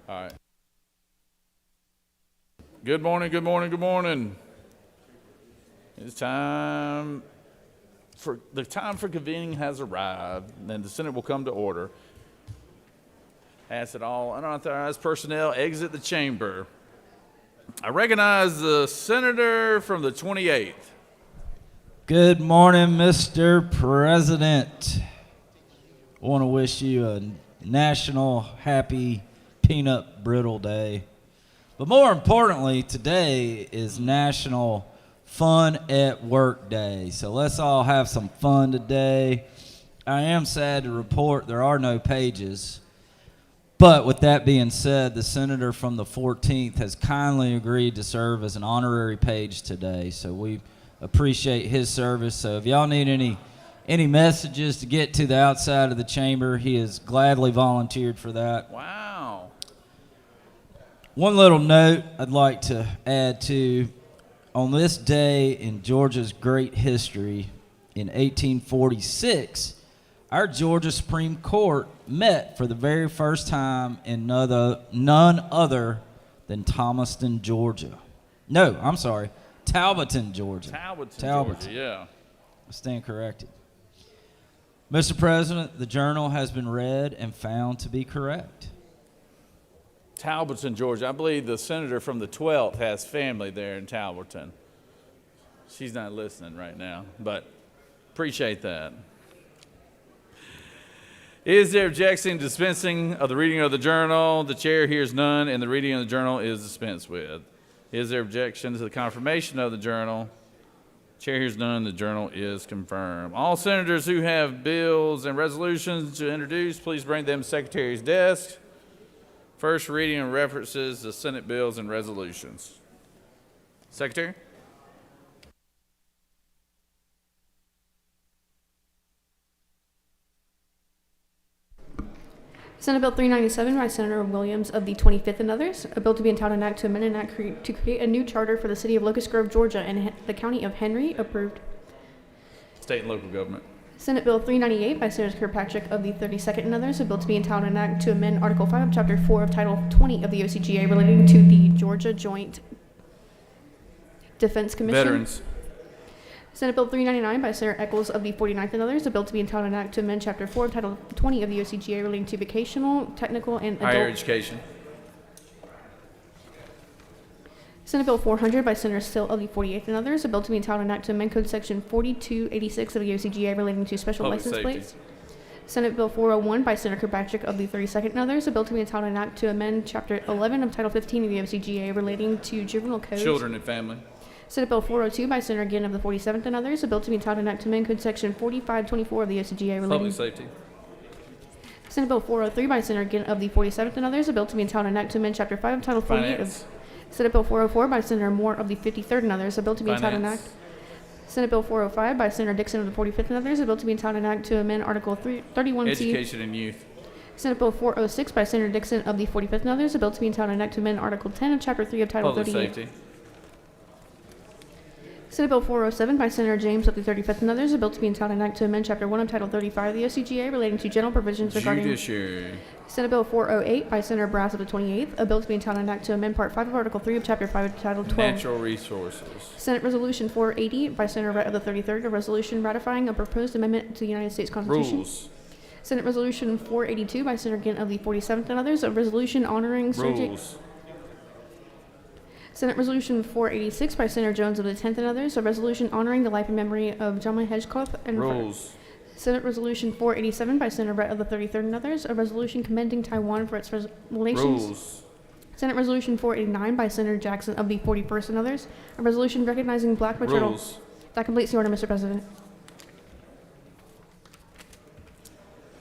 All right. Good morning, good morning, good morning. It's time for convening has arrived, and the Senate will come to order. Ask that all unauthorized personnel exit the chamber. I recognize the senator from the 28th. Good morning, Mr. President. I want to wish you a national happy peanut brittle day. But more importantly, today is National Fun at Work Day. So let's all have some fun today. I am sad to report there are no pages. But with that being said, the senator from the 14th has kindly agreed to serve as an honorary page today. So we appreciate his service. So if y'all need any messages to get to the outside of the chamber, he has gladly volunteered for that. Wow. One little note I'd like to add to, on this day in Georgia's great history, in 1846, our Georgia Supreme Court met for the very first time in none other than Thomaston, Georgia. No, I'm sorry, Talbotton, Georgia. Talbotton, Georgia, yeah. I stand corrected. Mr. President, the journal has been read and found to be correct. Talbotton, Georgia. I believe the senator from the 12th has family there in Talbotton. She's not listening right now, but appreciate that. Is there objection to dispensing of the reading of the journal? The chair hears none, and the reading of the journal is dispensed with. Is there objection to the confirmation of the journal? Chair hears none, the journal is confirmed. All senators who have bills and resolutions to introduce, please bring them to the Secretary's desk. First reading and references the Senate bills and resolutions. Secretary? Senate Bill 397 by Senator Williams of the 25th and others, a bill to be entitled an act to amend an act to create a new charter for the city of Locust Grove, Georgia, and the county of Henry, approved. State and local government. Senate Bill 398 by Senator Kirkpatrick of the 32nd and others, a bill to be entitled an act to amend Article 5 of Chapter 4 of Title 20 of the OCGA relating to the Georgia Joint Defense Commission. Veterans. Senate Bill 399 by Senator Eccles of the 49th and others, a bill to be entitled an act to amend Chapter 4 of Title 20 of the OCGA relating to vocational, technical, and adult Higher education. Senate Bill 400 by Senator Still of the 48th and others, a bill to be entitled an act to amend Code Section 4286 of the OCGA relating to special Public license safety. plates. Senate Bill 401 by Senator Kirkpatrick of the 32nd and others, a bill to be entitled an act to amend Chapter 11 of Title 15 of the OCGA relating to juvenile codes. Children and family. Senate Bill 402 by Senator Ginn of the 47th and others, a bill to be entitled an act to amend Code Section 4524 of the OCGA relating. Public safety. Senate Bill 403 by Senator Ginn of the 47th and others, a bill to be entitled an act to amend Chapter 5 of Title 48 Finance. of. Senate Bill 404 by Senator Moore of the 53rd and others, a bill to be entitled an act. Finance. Senate Bill 405 by Senator Dixon of the 45th and others, a bill to be entitled an act to amend Article 31C. Education and youth. Senate Bill 406 by Senator Dixon of the 45th and others, a bill to be entitled an act to amend Article 10 of Chapter 3 of Title Public 38. safety. Senate Bill 407 by Senator James of the 35th and others, a bill to be entitled an act to amend Chapter 1 of Title 35 of the OCGA relating to general provisions regarding. Judiciary. Senate Bill 408 by Senator Brass of the 28th, a bill to be entitled an act to amend Part 5 of Article 3 of Chapter 5 of Title 12. Natural resources. Senate Resolution 480 by Senator Rhett of the 33rd, a resolution ratifying a proposed amendment to the United States Constitution. Rules. Senate Resolution 482 by Senator Ginn of the 47th and others, a resolution honoring Rules. Senate Resolution 486 by Senator Jones of the 10th and others, a resolution honoring the life and memory of John Hedgecoth and Rules. Senate Resolution 487 by Senator Brett of the 33rd and others, a resolution commending Taiwan for its relations. Rules. Senate Resolution 489 by Senator Jackson of the 41st and others, a resolution recognizing black maternal. Rules. That completes the order, Mr. President.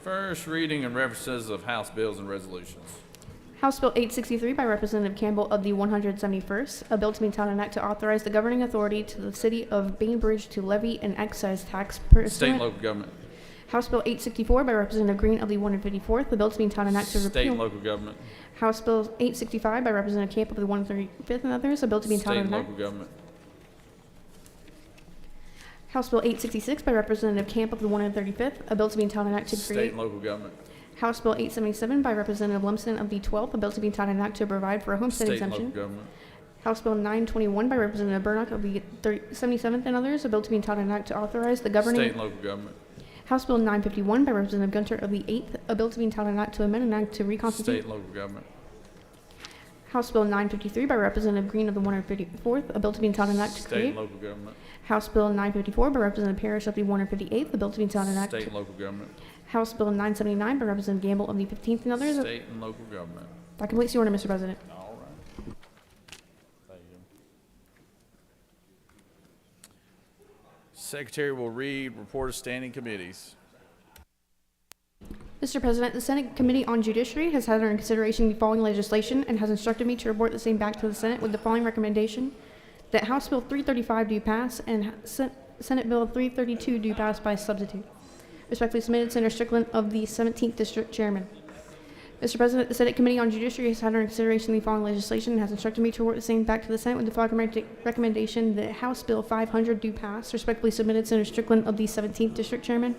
First reading and references of House bills and resolutions. House Bill 863 by Representative Campbell of the 171st, a bill to be entitled an act to authorize the governing authority to the city of Bainbridge to levy an excise tax State and pursuant. local government. House Bill 864 by Representative Green of the 154th, the bill to be entitled an act to State and repeal. local government. House Bill 865 by Representative Camp of the 135th and others, a bill to be State entitled and an act. local government. House Bill 866 by Representative Camp of the 135th, a bill to be entitled an act to State create. and local government. House Bill 877 by Representative Lumsden of the 12th, a bill to be entitled an act to provide for a homestead State and local exemption. government. House Bill 921 by Representative Burnock of the 77th and others, a bill to be entitled an act to authorize the governing. State and local government. House Bill 951 by Representative Gunter of the 8th, a bill to be entitled an act to amend an act to State reconstitute. and local government. House Bill 953 by Representative Green of the 154th, a bill to be entitled an act to State create. and local government. House Bill 954 by Representative Parrish of the 158th, a bill to be entitled an act. State and local government. House Bill 979 by Representative Gamble of the 15th and others. State and local government. That completes the order, Mr. President. All right. Thank you. Secretary will read report of standing committees. Mr. President, the Senate Committee on Judiciary has had under consideration the following legislation and has instructed me to report the same back to the Senate with the following recommendation: that House Bill 335 do pass and Senate Bill 332 do pass by substitute. Respectfully submitted, Senator Strickland of the 17th District Chairman. Mr. President, the Senate Committee on Judiciary has had under consideration the following legislation and has instructed me to report the same back to the Senate with the following recommendation: that House Bill 500 do pass. Respectfully submitted, Senator Strickland of the 17th District Chairman.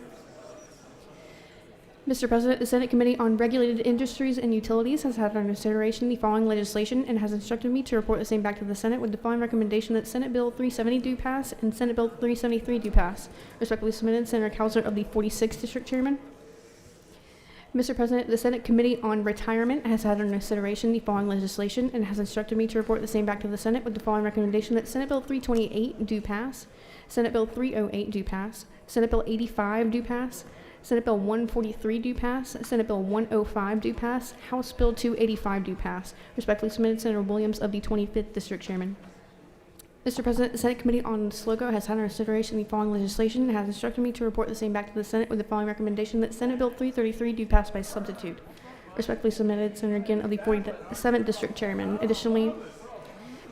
Mr. President, the Senate Committee on Regulated Industries and Utilities has had under consideration the following legislation and has instructed me to report the same back to the Senate with the following recommendation: that Senate Bill 370 do pass and Senate Bill 373 do pass. Respectfully submitted, Senator Cowser of the 46th District Chairman. Mr. President, the Senate Committee on Retirement has had under consideration the following legislation and has instructed me to report the same back to the Senate with the following recommendation: that Senate Bill 328 do pass, Senate Bill 308 do pass, Senate Bill 85 do pass, Senate Bill 143 do pass, Senate Bill 105 do pass, House Bill 285 do pass. Respectfully submitted, Senator Williams of the 25th District Chairman. Mr. President, the Senate Committee on SLOGO has had under consideration the following legislation and has instructed me to report the same back to the Senate with the following recommendation: that Senate Bill 333 do pass by substitute. Respectfully submitted, Senator Ginn of the 47th District Chairman. Additionally,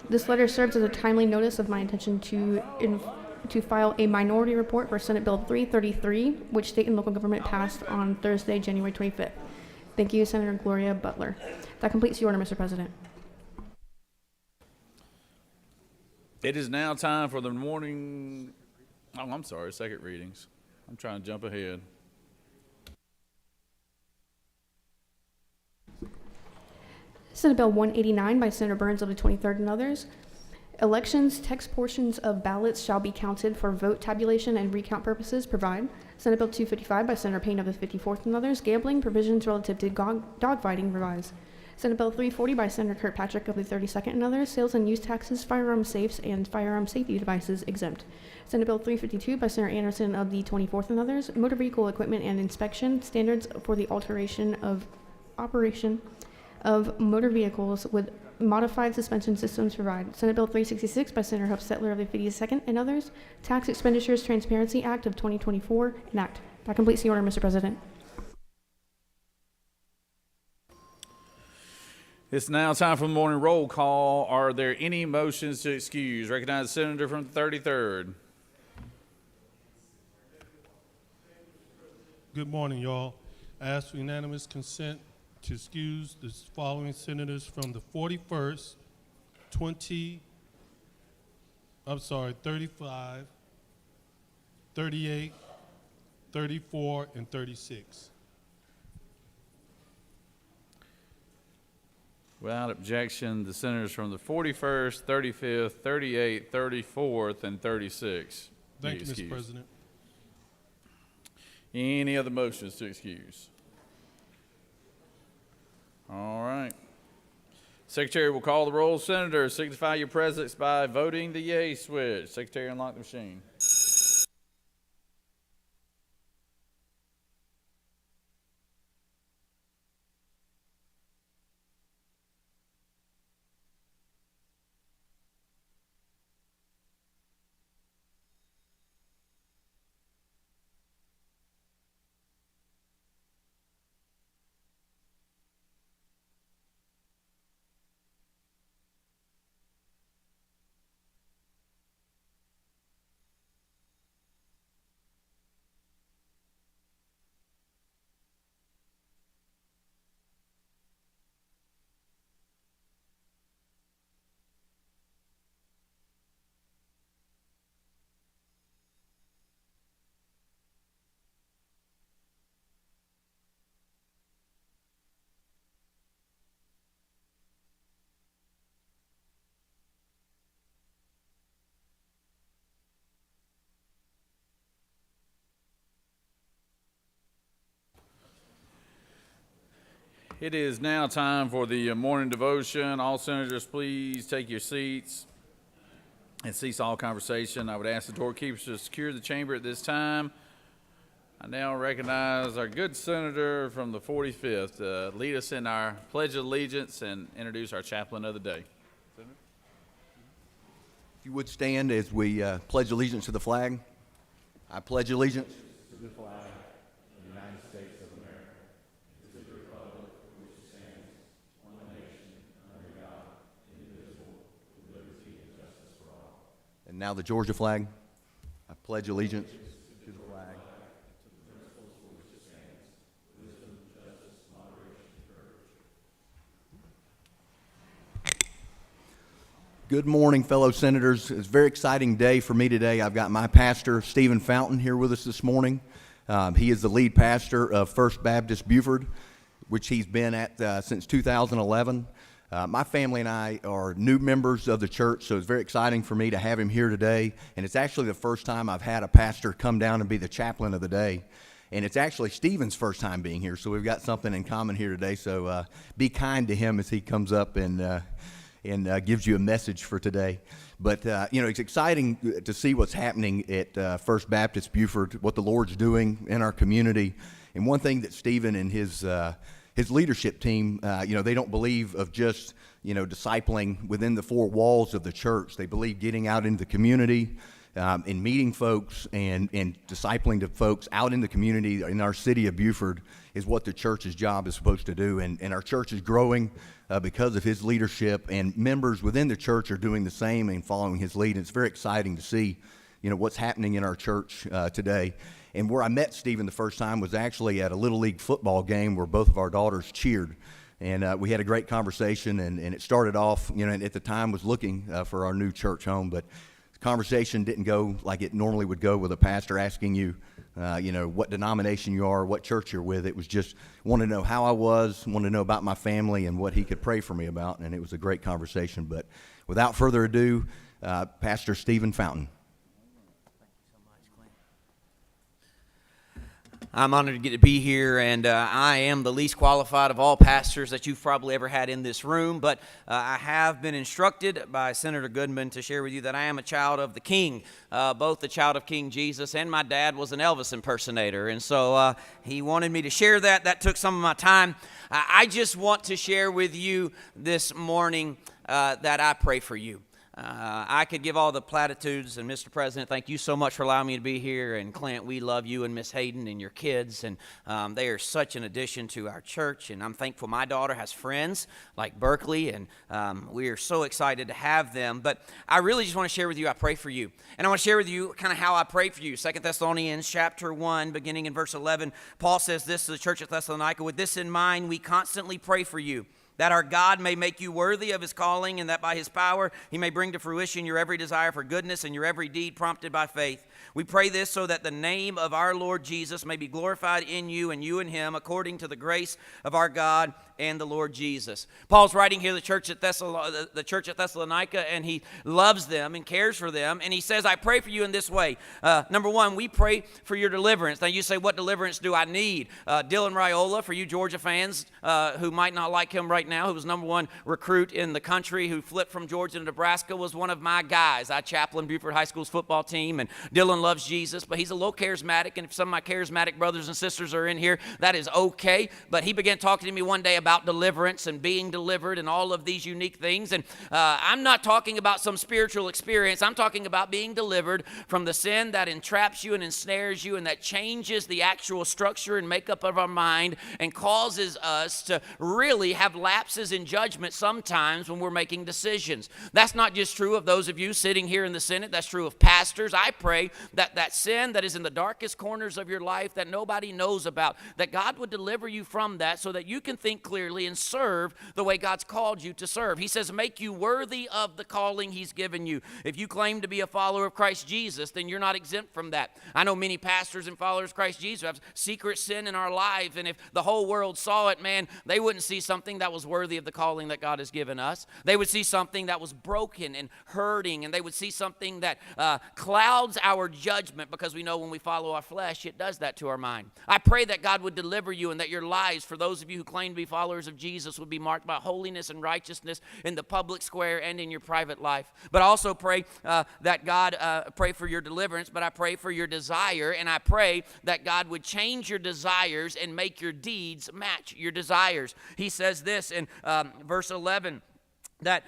this letter serves as a timely notice of my intention to file a minority report for Senate Bill 333, which state and local government passed on Thursday, January 25th. Thank you, Senator Gloria Butler. That completes the order, Mr. President. It is now time for the second readings. I'm trying to jump ahead. Senate Bill 189 by Senator Burns of the 23rd and others. Elections, text portions of ballots shall be counted for vote tabulation and recount purposes. Provide. Senate Bill 255 by Senator Payne of the 54th and others. Gambling provisions relative to dogfighting. Revise. Senate Bill 340 by Senator Kirkpatrick of the 32nd and others. Sales and use taxes, firearm safes, and firearm safety devices exempt. Senate Bill 352 by Senator Anderson of the 24th and others. Motor vehicle equipment and inspection standards for the operation of motor vehicles with modified suspension systems. Provide. Senate Bill 366 by Senator Huff-Settler of the 52nd and others. Tax Expenditures Transparency Act of 2024 enact. That completes the order, Mr. President. It's now time for the morning roll call. Are there any motions to excuse? Recognize the senator from the 33rd. Good morning, y'all. I ask for unanimous consent to excuse the following senators from the 41st, 35, 38, 34, and 36. Without objection, the senators from the 41st, 35th, 38th, 34th, and 36th. Thank be you, Mr. excused. President. Any other motions to excuse? All right. Secretary will call the roll. Senators, signify your presence by voting the yay switch. Secretary, unlock the machine. It is now time for the morning devotion. All senators, please take your seats and cease all conversation. I would ask the doorkeepers to secure the chamber at this time. I now recognize our good senator from the 45th to lead us in our Pledge of Allegiance and introduce our chaplain of the day. If you would stand as we pledge allegiance to the flag. I pledge allegiance to the flag of the United States of America, to the republic for which it stands, one nation, under God, indivisible, with liberty and justice for all. And now the Georgia flag. I pledge allegiance to the flag. Good morning, fellow senators. It's a very exciting day for me today. I've got my pastor, Stephen Fountain, here with us this morning. He is the lead pastor of First Baptist Buford, which he's been at since 2011. My family and I are new members of the church, so it's very exciting for me to have him here today. And it's actually the first time I've had a pastor come down and be the chaplain of the day. And it's actually Stephen's first time being here, so we've got something in common here today. So be kind to him as he comes up and gives you a message for today. But, it's exciting to see what's happening at First Baptist Buford, what the Lord's doing in our community. And one thing that Stephen and his leadership team, they don't believe of just, discipling within the four walls of the church. They believe getting out into the community and meeting folks and discipling to folks out in the community in our city of Buford is what the church's job is supposed to do. And our church is growing because of his leadership, and members within the church are doing the same and following his lead. And it's very exciting to see, what's happening in our church today. And where I met Stephen the first time was actually at a Little League football game where both of our daughters cheered. And we had a great conversation, and it started off, and at the time was looking for our new church home. But the conversation didn't go like it normally would go with a pastor asking you, what denomination you are, what church you're with. It was just wanted to know how I was, wanted to know about my family and what he could pray for me about. And it was a great conversation. But without further ado, Pastor Stephen Fountain. I'm honored to get to be here, and I am the least qualified of all pastors that you've probably ever had in this room, but I have been instructed by Senator Goodman to share with you that I am a child of the King, both the child of King Jesus, and my dad was an Elvis impersonator, and so he wanted me to share that. That took some of my time. I just want to share with you this morning that I pray for you. I could give all the platitudes, and Mr. President, thank you so much for allowing me to be here, and Clint, we love you and Miss Hayden and your kids, and they are such an addition to our church, and I'm thankful my daughter has friends like Berkeley, and we are so excited to have them. But I really just want to share with you, I pray for you, and I want to share with you kind of how I pray for you. 2 Thessalonians chapter 1, beginning in verse 11, Paul says this to the church at Thessalonica: with this in mind, we constantly pray for you, that our God may make you worthy of his calling, and that by his power he may bring to fruition your every desire for goodness and your every deed prompted by faith. We pray this so that the name of our Lord Jesus may be glorified in you and you in him, according to the grace of our God and the Lord Jesus. Paul's writing here to the church at Thessalonica, and he loves them and cares for them, and he says, I pray for you in this way. Number one, we pray for your deliverance. Now you say, what deliverance do I need? Dylan Raiola, for you Georgia fans who might not like him right now, who was number one recruit in the country, who flipped from Georgia to Nebraska, was one of my guys. I chaplain Buford High School's football team, and Dylan loves Jesus, but he's a little charismatic, and if some of my charismatic brothers and sisters are in here, that is okay. But he began talking to me one day about deliverance and being delivered and all of these unique things, and I'm not talking about some spiritual experience. I'm talking about being delivered from the sin that entraps you and ensnares you, and that changes the actual structure and makeup of our mind and causes us to really have lapses in judgment sometimes when we're making decisions. That's not just true of those of you sitting here in the Senate. That's true of pastors. I pray that that sin that is in the darkest corners of your life that nobody knows about, that God would deliver you from that so that you can think clearly and serve the way God's called you to serve. He says, make you worthy of the calling he's given you. If you claim to be a follower of Christ Jesus, then you're not exempt from that. I know many pastors and followers of Christ Jesus have secret sin in our life, and if the whole world saw it, man, they wouldn't see something that was worthy of the calling that God has given us. They would see something that was broken and hurting, and they would see something that clouds our our judgment, because we know when we follow our flesh, it does that to our mind. I pray that God would deliver you and that your lives, for those of you who claim to be followers of Jesus, would be marked by holiness and righteousness in the public square and in your private life. But I also pray that God, pray for your deliverance, but I pray for your desire, and I pray that God would change your desires and make your deeds match your desires. He says this in verse 11, that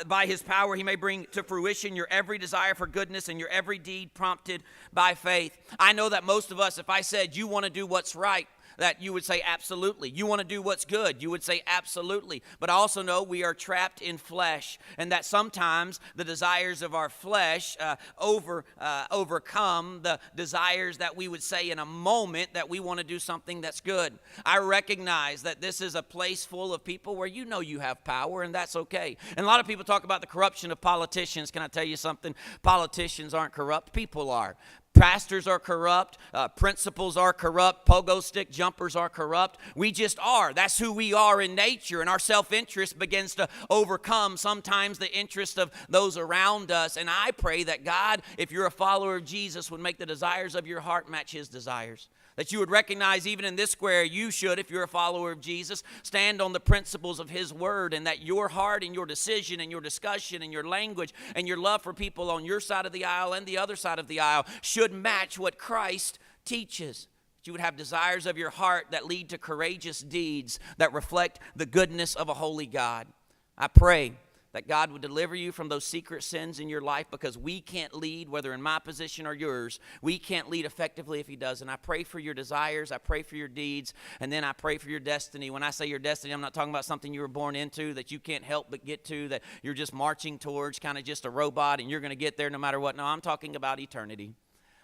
by his power he may bring to fruition your every desire for goodness and your every deed prompted by faith. I know that most of us, if I said you want to do what's right, that you would say absolutely. You want to do what's good, you would say absolutely. But I also know we are trapped in flesh, and that sometimes the desires of our flesh overcome the desires that we would say in a moment that we want to do something that's good. I recognize that this is a place full of people where you know you have power, and that's okay. And a lot of people talk about the corruption of politicians. Can I tell you something? Politicians aren't corrupt, people are. Pastors are corrupt, principals are corrupt, pogo stick jumpers are corrupt. We just are. That's who we are in nature, and our self-interest begins to overcome sometimes the interest of those around us. And I pray that God, if you're a follower of Jesus, would make the desires of your heart match his desires. That you would recognize even in this square, you should, if you're a follower of Jesus, stand on the principles of his word, and that your heart and your decision and your discussion and your language and your love for people on your side of the aisle and the other side of the aisle should match what Christ teaches. That you would have desires of your heart that lead to courageous deeds that reflect the goodness of a holy God. I pray that God would deliver you from those secret sins in your life, because we can't lead, whether in my position or yours, we can't lead effectively if he doesn't. I pray for your desires, I pray for your deeds, and then I pray for your destiny. When I say your destiny, I'm not talking about something you were born into that you can't help but get to, that you're just marching towards, kind of just a robot, and you're going to get there no matter what. No, I'm talking about eternity.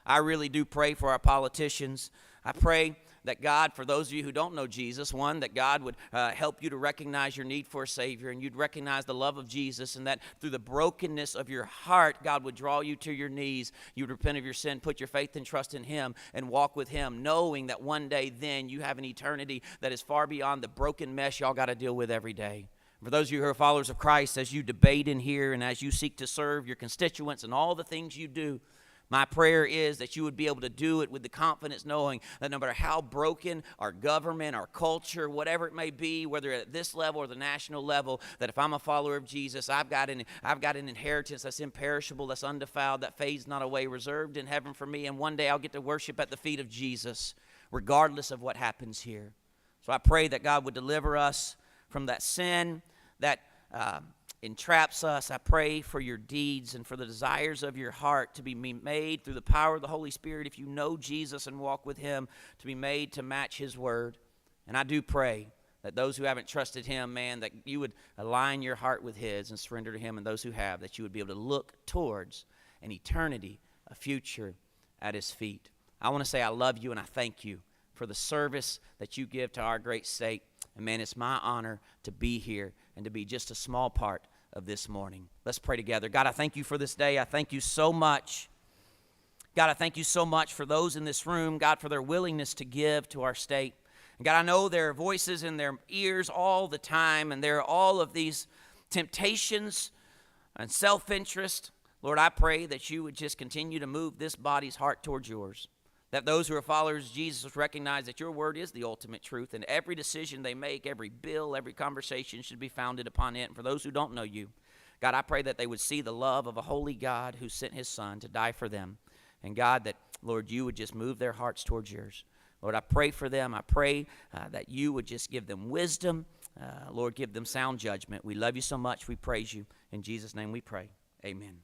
I really do pray for our politicians. I pray that God, for those of you who don't know Jesus, one, that God would help you to recognize your need for a Savior, and you'd recognize the love of Jesus, and that through the brokenness of your heart, God would draw you to your knees. You would repent of your sin, put your faith and trust in him, and walk with him, knowing that one day then you have an eternity that is far beyond the broken mess y'all got to deal with every day. For those of you who are followers of Christ, as you debate in here and as you seek to serve your constituents and all the things you do, my prayer is that you would be able to do it with the confidence knowing that no matter how broken our government, our culture, whatever it may be, whether at this level or the national level, that if I'm a follower of Jesus, I've got an inheritance that's imperishable, that's undefiled, that fades not away, reserved in heaven for me, and one day I'll get to worship at the feet of Jesus, regardless of what happens here. So I pray that God would deliver us from that sin that entraps us. I pray for your deeds and for the desires of your heart to be made through the power of the Holy Spirit, if you know Jesus and walk with him, to be made to match his word. And I do pray that those who haven't trusted him, man, that you would align your heart with his and surrender to him, and those who have, that you would be able to look towards an eternity, a future at his feet. I want to say I love you and I thank you for the service that you give to our great state. And man, it's my honor to be here and to be just a small part of this morning. Let's pray together. God, I thank you for this day. I thank you so much. God, I thank you so much for those in this room, God, for their willingness to give to our state. And God, I know there are voices in their ears all the time, and there are all of these temptations and self-interest. Lord, I pray that you would just continue to move this body's heart towards yours. That those who are followers of Jesus recognize that your word is the ultimate truth, and every decision they make, every bill, every conversation should be founded upon it. And for those who don't know you, God, I pray that they would see the love of a holy God who sent his son to die for them. And God, that, Lord, you would just move their hearts towards yours. Lord, I pray for them. I pray that you would just give them wisdom. Lord, give them sound judgment. We love you so much. We praise you. In Jesus' name we pray. Amen.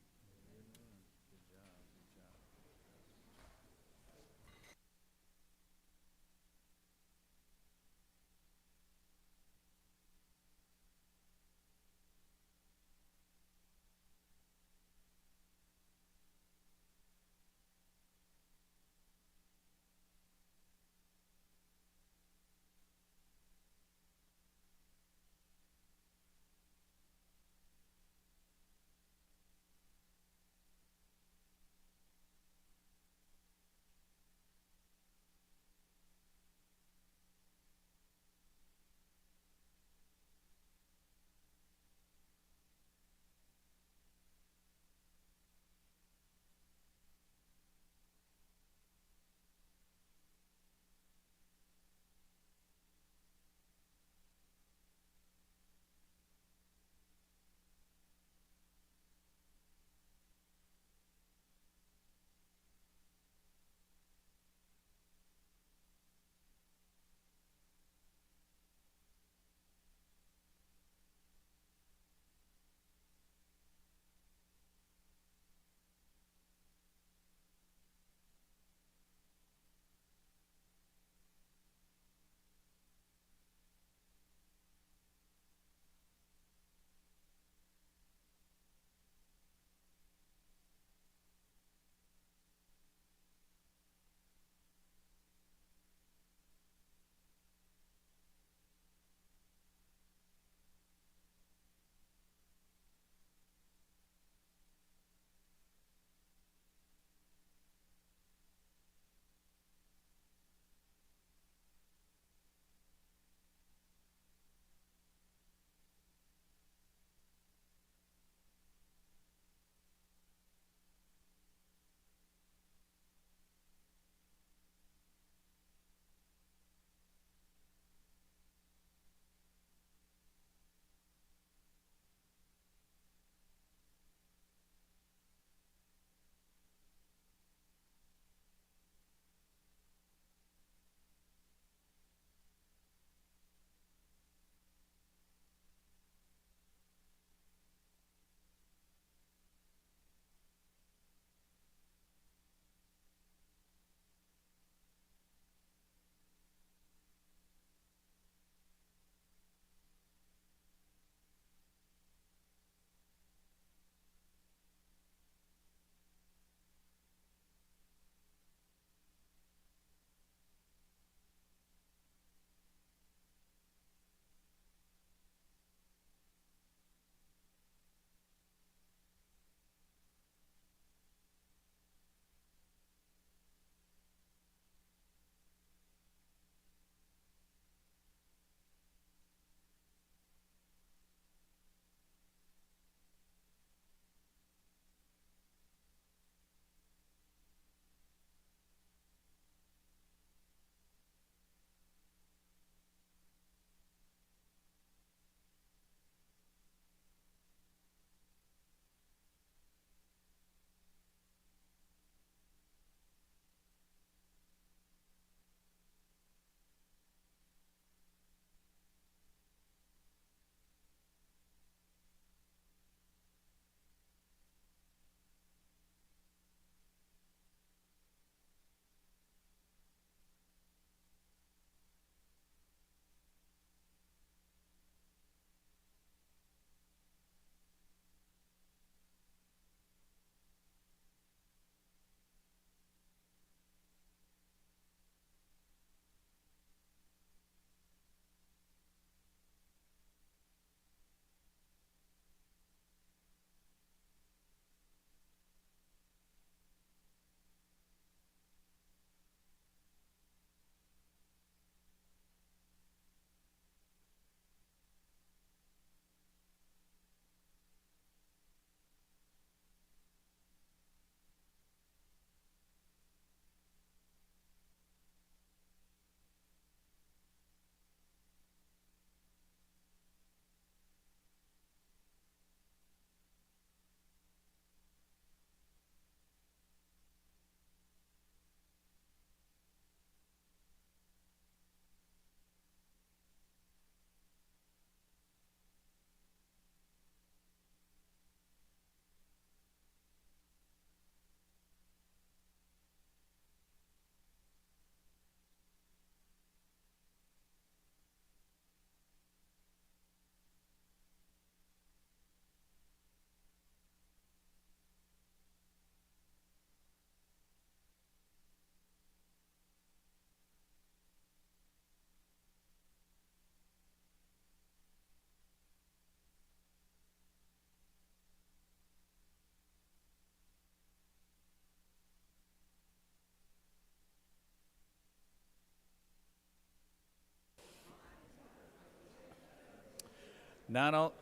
Not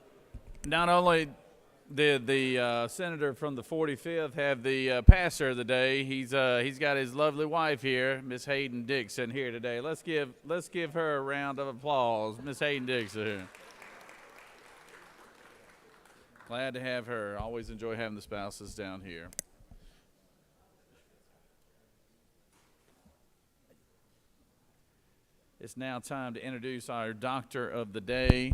only did the senator from the 45th have the pastor of the day, he's got his lovely wife here, Miss Hayden Dixon, here today. Let's give her a round of applause, Miss Hayden Dixon. Glad to have her. Always enjoy having the spouses down here. It's now time to introduce our doctor of the day.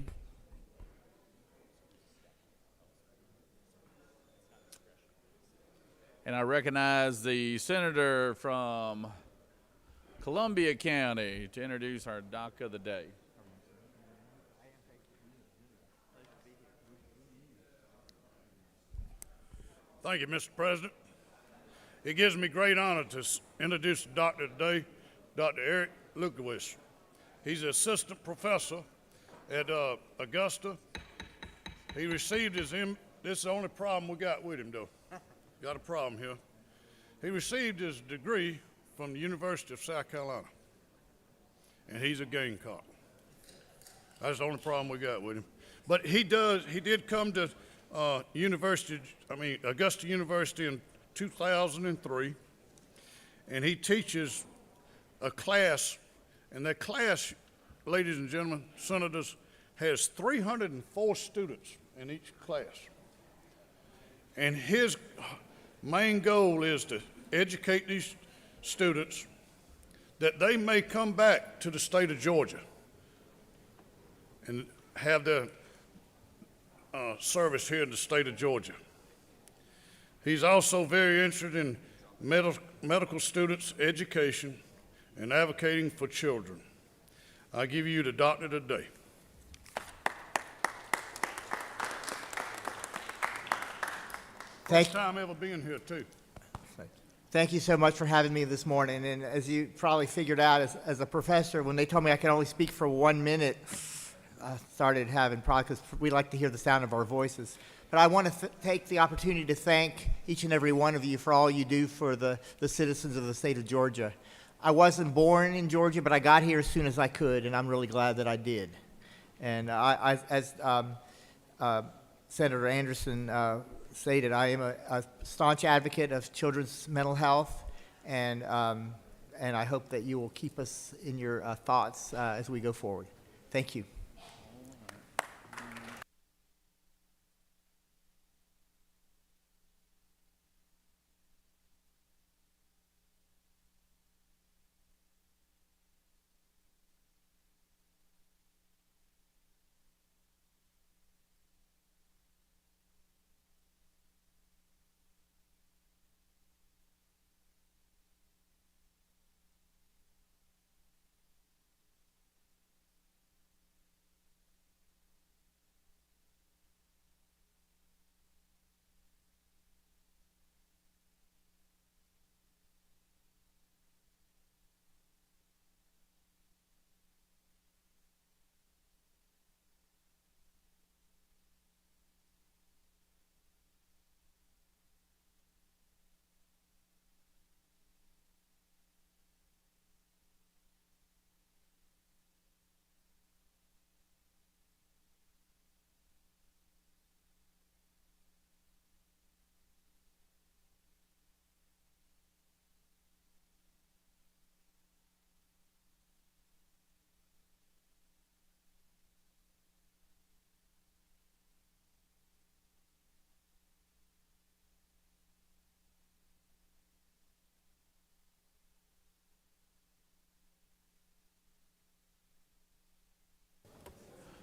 And I recognize the senator from Columbia County to introduce our doc of the day. Thank you, Mr. President. It gives me great honor to introduce the doctor today, Dr. Eric Lukowicz. He's an assistant professor at Augusta. He received his this is the only problem we got with him, though. Got a problem here. He received his degree from the University of South Carolina, and he's a Gamecock. That's the only problem we got with him. But he did come to Augusta University in 2003, and he teaches a class, and that class, ladies and gentlemen, senators, has 304 students in each class. And his main goal is to educate these students that they may come back to the state of Georgia and have their service here in the state of Georgia. He's also very interested in medical students' education and advocating for children. I give you the doctor today. First time ever being here, too. Thank you so much for having me this morning. And as you probably figured out, as a professor, when they told me I could only speak for 1 minute, I started having problems because we like to hear the sound of our voices. But I want to take the opportunity to thank each and every one of you for all you do for the citizens of the state of Georgia. I wasn't born in Georgia, but I got here as soon as I could, and I'm really glad that I did. And as Senator Anderson stated, I am a staunch advocate of children's mental health, and I hope that you will keep us in your thoughts as we go forward. Thank you.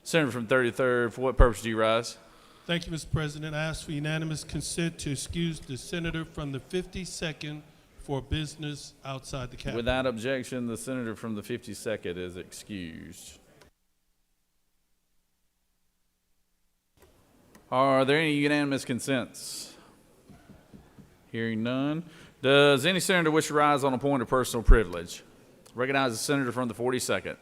Senator from 33rd, for what purpose do you rise? Thank you, Mr. President. I ask for unanimous consent to excuse the senator from the 52nd for business outside the Capitol. Without objection, the senator from the 52nd is excused. Are there any unanimous consents? Hearing none. Does any senator wish to rise on a point of personal privilege? Recognize the senator from the 42nd.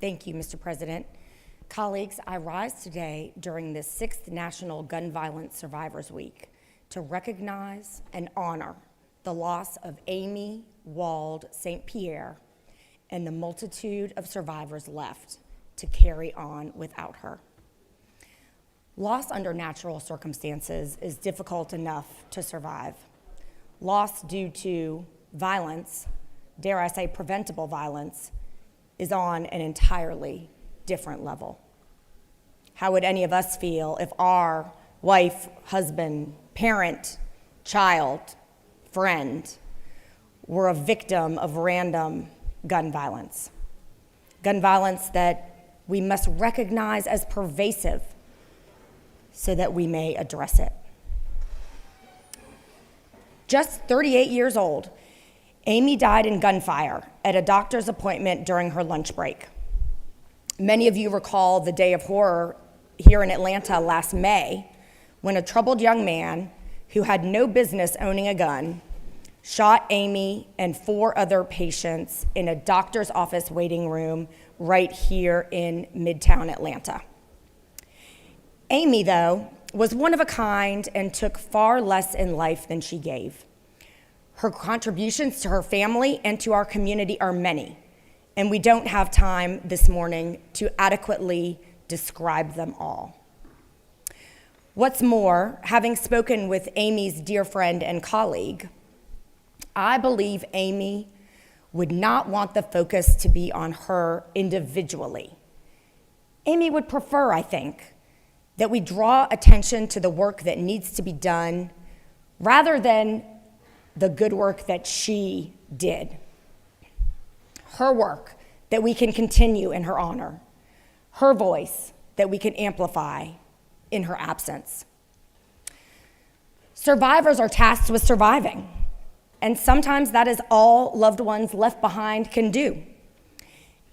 Thank you, Mr. President. Colleagues, I rise today during the 6th National Gun Violence Survivors Week to recognize and honor the loss of Amy Wald St. Pierre and the multitude of survivors left to carry on without her. Loss under natural circumstances is difficult enough to survive. Loss due to violence, dare I say preventable violence, is on an entirely different level. How would any of us feel if our wife, husband, parent, child, friend were a victim of random gun violence? Gun violence that we must recognize as pervasive so that we may address it. Just 38 years old, Amy died in gunfire at a doctor's appointment during her lunch break. Many of you recall the day of horror here in Atlanta last May when a troubled young man who had no business owning a gun shot Amy and 4 other patients in a doctor's office waiting room right here in Midtown Atlanta. Amy, though, was one of a kind and took far less in life than she gave. Her contributions to her family and to our community are many, and we don't have time this morning to adequately describe them all. What's more, having spoken with Amy's dear friend and colleague, I believe Amy would not want the focus to be on her individually. Amy would prefer, I think, that we draw attention to the work that needs to be done rather than the good work that she did. Her work that we can continue in her honor. Her voice that we can amplify in her absence. Survivors are tasked with surviving, and sometimes that is all loved ones left behind can do.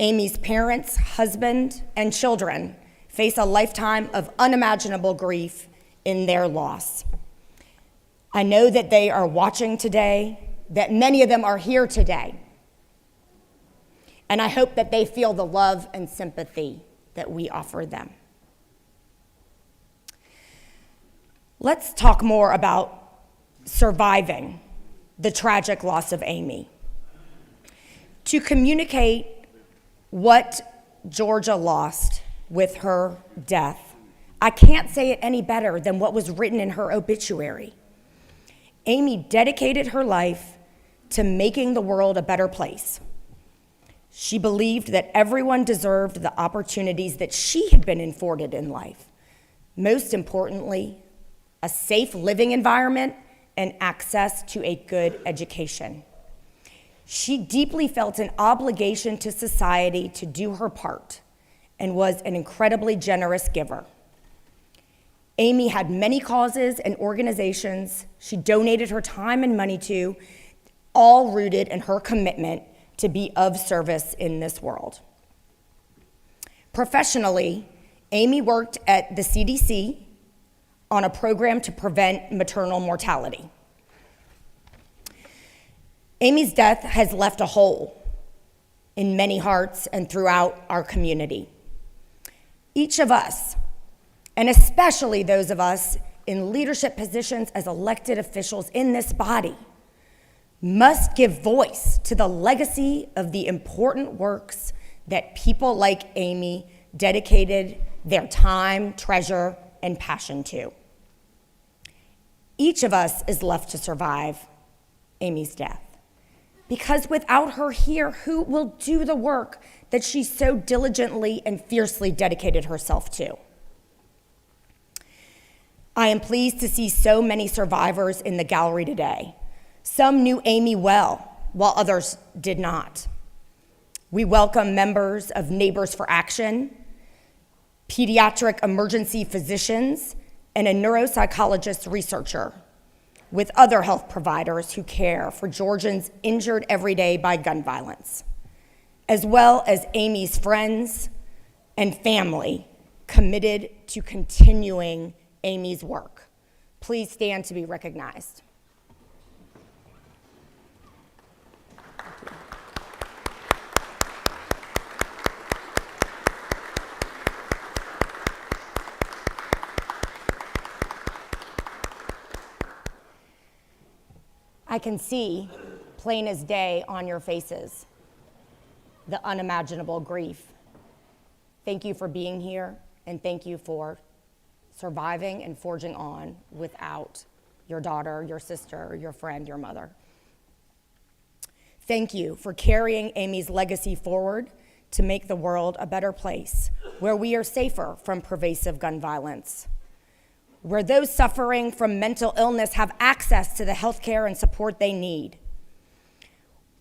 Amy's parents, husband, and children face a lifetime of unimaginable grief in their loss. I know that they are watching today, that many of them are here today, and I hope that they feel the love and sympathy that we offer them. Let's talk more about surviving the tragic loss of Amy. To communicate what Georgia lost with her death, I can't say it any better than what was written in her obituary. Amy dedicated her life to making the world a better place. She believed that everyone deserved the opportunities that she had been afforded in life. Most importantly, a safe living environment and access to a good education. She deeply felt an obligation to society to do her part and was an incredibly generous giver. Amy had many causes and organizations she donated her time and money to, all rooted in her commitment to be of service in this world. Professionally, Amy worked at the CDC on a program to prevent maternal mortality. Amy's death has left a hole in many hearts and throughout our community. Each of us, and especially those of us in leadership positions as elected officials in this body, must give voice to the legacy of the important works that people like Amy dedicated their time, treasure, and passion to. Each of us is left to survive Amy's death, because without her here, who will do the work that she so diligently and fiercely dedicated herself to? I am pleased to see so many survivors in the gallery today. Some knew Amy well, while others did not. We welcome members of Neighbors for Action, pediatric emergency physicians, and a neuropsychologist researcher, with other health providers who care for Georgians injured every day by gun violence, as well as Amy's friends and family committed to continuing Amy's work. Please stand to be recognized. I can see, plain as day, on your faces, the unimaginable grief. Thank you for being here, and thank you for surviving and forging on without your daughter, your sister, your friend, your mother. Thank you for carrying Amy's legacy forward to make the world a better place, where we are safer from pervasive gun violence, where those suffering from mental illness have access to the health care and support they need,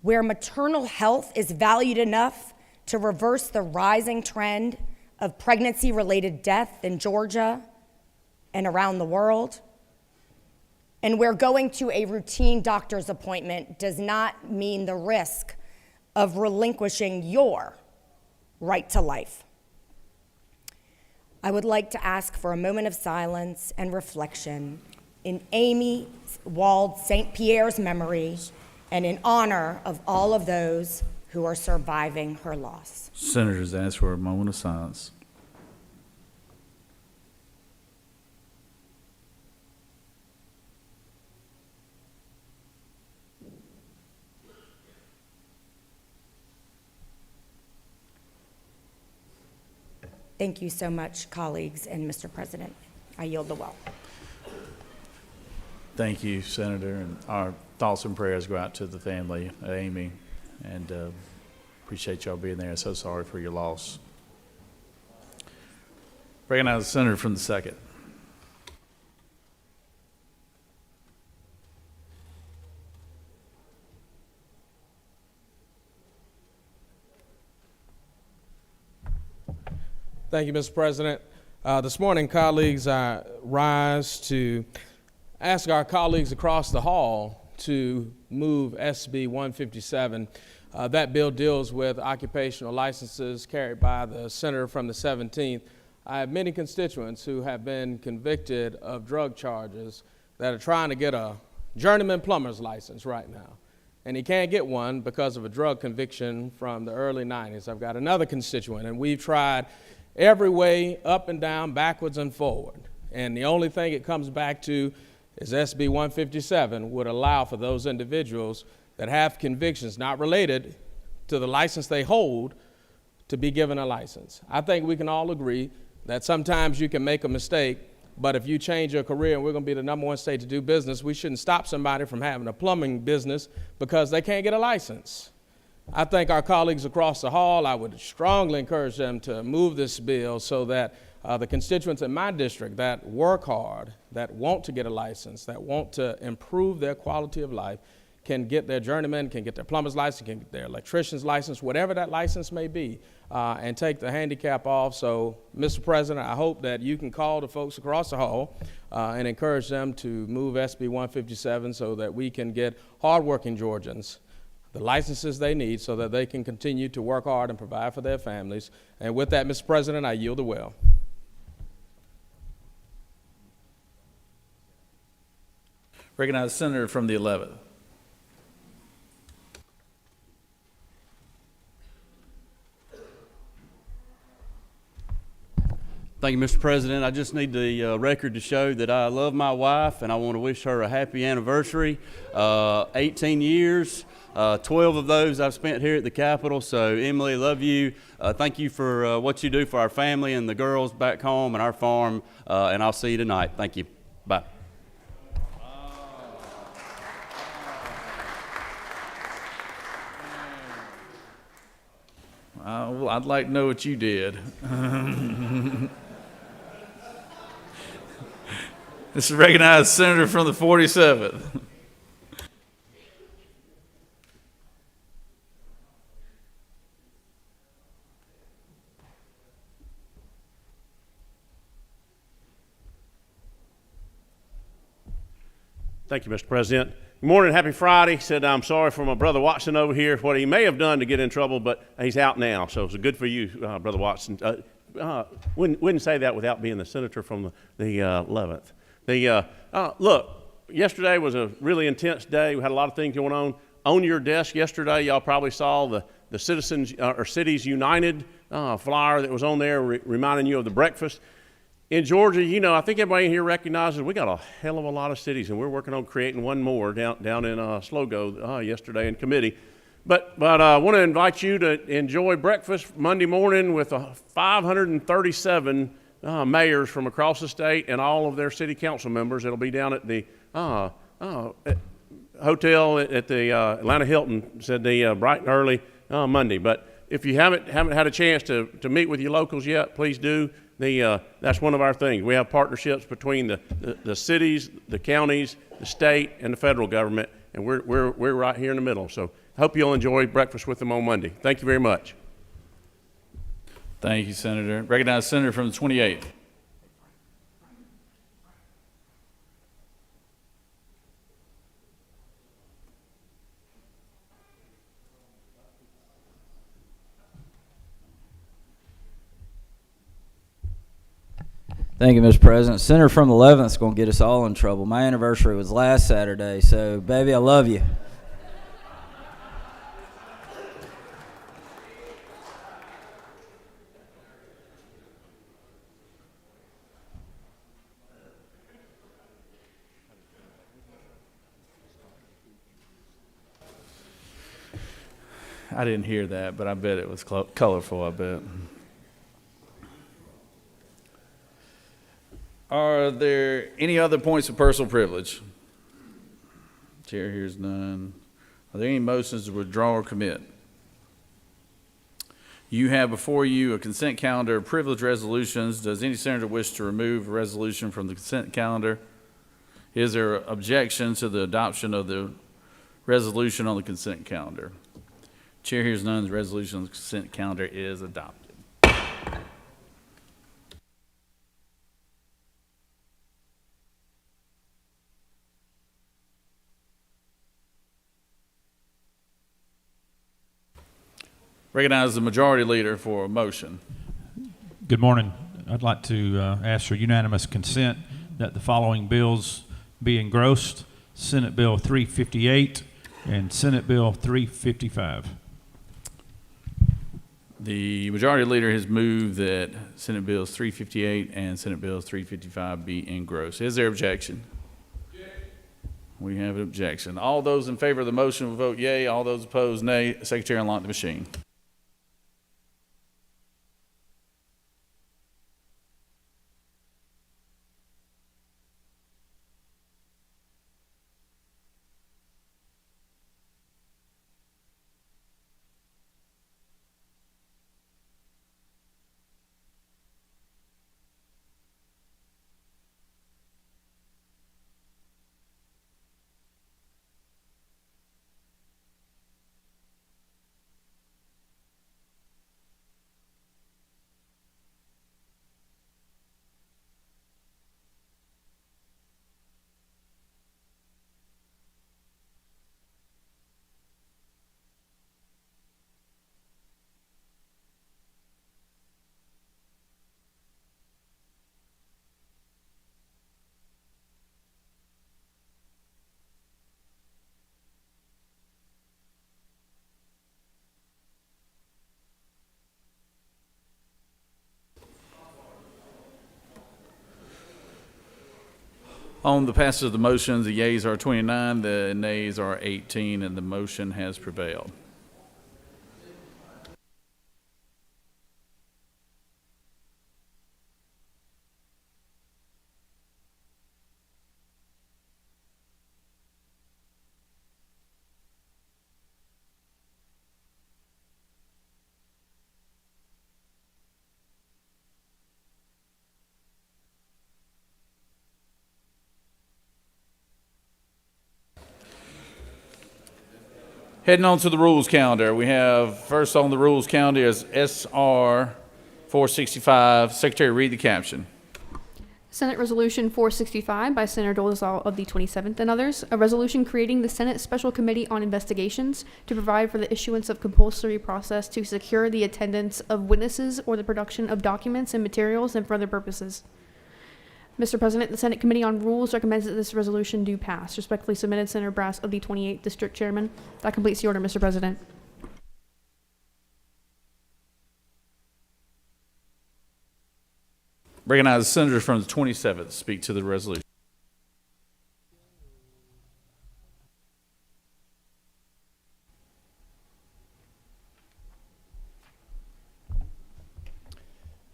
where maternal health is valued enough to reverse the rising trend of pregnancy-related death in Georgia and around the world, and where going to a routine doctor's appointment does not mean the risk of relinquishing your right to life. I would like to ask for a moment of silence and reflection in Amy Wald St. Pierre's memory and in honor of all of those who are surviving her loss. Senators, ask for a moment of silence. Thank you so much, colleagues and Mr. President. I yield the well. Thank you, Senator, and our thoughts and prayers go out to the family of Amy, and appreciate y'all being there. So sorry for your loss. Recognize the senator from the second. Thank you, Mr. President. This morning, colleagues, I rise to ask our colleagues across the hall to move SB 157. That bill deals with occupational licenses carried by the senator from the 17th. I have many constituents who have been convicted of drug charges that are trying to get a journeyman plumber's license right now. And he can't get one because of a drug conviction from the early 90s. I've got another constituent, and we've tried every way, up and down, backwards and forward. And the only thing it comes back to is SB 157 would allow for those individuals that have convictions not related to the license they hold to be given a license. I think we can all agree that sometimes you can make a mistake, but if you change your career and we're going to be the #1 state to do business, we shouldn't stop somebody from having a plumbing business because they can't get a license. I think our colleagues across the hall, I would strongly encourage them to move this bill so that the constituents in my district that work hard, that want to get a license, that want to improve their quality of life, can get their journeyman, can get their plumber's license, can get their electrician's license, whatever that license may be, and take the handicap off. So, Mr. President, I hope that you can call the folks across the hall and encourage them to move SB 157 so that we can get hardworking Georgians the licenses they need so that they can continue to work hard and provide for their families. And with that, Mr. President, I yield the well. Recognize the senator from the 11th. Thank you, Mr. President. I just need the record to show that I love my wife and I want to wish her a happy anniversary. 18 years, 12 of those I've spent here at the Capitol. So, Emily, love you. Thank you for what you do for our family and the girls back home and our farm. And I'll see you tonight. Thank you. Bye. Well, I'd like to know what you did. This is recognized senator from the 47th. Thank you, Mr. President. Good morning, happy Friday. Said I'm sorry for my brother Watson over here, what he may have done to get in trouble, but he's out now, so it's good for you, Brother Watson. Wouldn't say that without being the senator from the 11th. Look, yesterday was a really intense day. We had a lot of things going on. On your desk yesterday, y'all probably saw the Citizens or Cities United flyer that was on there reminding you of the breakfast. in Georgia, you know, I think everybody here recognizes we got a hell of a lot of cities, and we're working on creating one more down in Slogo yesterday in committee. But I want to invite you to enjoy breakfast Monday morning with 537 mayors from across the state and all of their city council members. It'll be down at the hotel at the Atlanta Hilton, said the bright and early Monday. But if you haven't had a chance to meet with your locals yet, please do. That's one of our things. We have partnerships between the cities, the counties, the state, and the federal government, and we're right here in the middle. So I hope you'll enjoy breakfast with them on Monday. Thank you very much. Thank you, Senator. Recognize Senator from the 28th. Thank you, Mr. President. Senator from the 11th is going to get us all in trouble. My anniversary was last Saturday, so baby, I love you. I didn't hear that, but I bet it was colorful, I bet. Are there any other points of personal privilege? Chair hears none. Are there any motions to withdraw or commit? You have before you a consent calendar of privilege resolutions. Does any senator wish to remove a resolution from the consent calendar? Is there objection to the adoption of the resolution on the consent calendar? Chair hears none. The resolution on the consent calendar is adopted. Recognize the majority leader for a motion. Good morning. I'd like to ask for unanimous consent that the following bills be engrossed: Senate Bill 358 and Senate Bill 355. The majority leader has moved that Senate Bills 358 and Senate Bills 355 be engrossed. Is there objection? Yay. We have an objection. All those in favor of the motion will vote yea. All those opposed, nay. Secretary, unlock the machine. On the passage of the motion, the yeas are 29, the nays are 18, and the motion has prevailed. Heading on to the rules calendar, we have first on the rules calendar is SR 465. Secretary, read the caption. Senate Resolution 465 by Senator Dolezal of the 27th and others, a resolution creating the Senate Special Committee on Investigations to provide for the issuance of compulsory process to secure the attendance of witnesses or the production of documents and materials and for other purposes. Mr. President, the Senate Committee on Rules recommends that this resolution do pass. Respectfully submitted, Senator Brass of the 28th District Chairman. That completes the order, Mr. President. Recognize the senator from the 27th to speak to the resolution.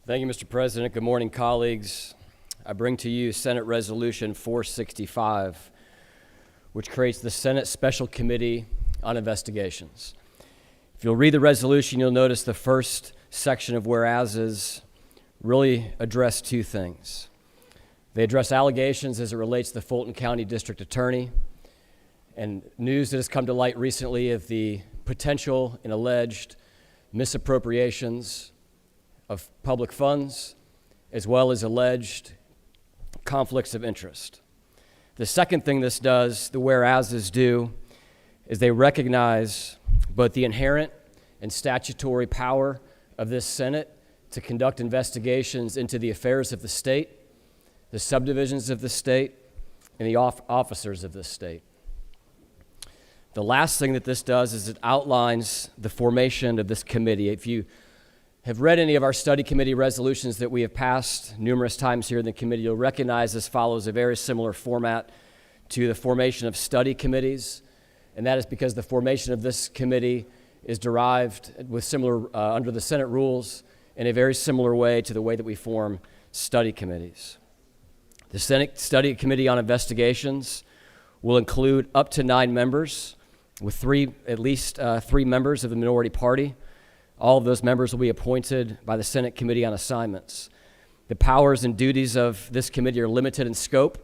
Thank you, Mr. President. Good morning, colleagues. I bring to you Senate Resolution 465, which creates the Senate Special Committee on Investigations. If you'll read the resolution, you'll notice the first section of whereases really address two things. They address allegations as it relates to the Fulton County District Attorney and news that has come to light recently of the potential and alleged misappropriations of public funds, as well as alleged conflicts of interest. The second thing this does, the whereases do, is they recognize both the inherent and statutory power of this Senate to conduct investigations into the affairs of the state, the subdivisions of the state, and the officers of this state. The last thing that this does is it outlines the formation of this committee. If you have read any of our study committee resolutions that we have passed numerous times here in the committee, you'll recognize this follows a very similar format to the formation of study committees, and that is because the formation of this committee is derived with similar, under the Senate rules, in a very similar way to the way that we form study committees. The Senate Study Committee on Investigations will include up to 9 members, with at least three members of the minority party. All of those members will be appointed by the Senate Committee on Assignments. The powers and duties of this committee are limited in scope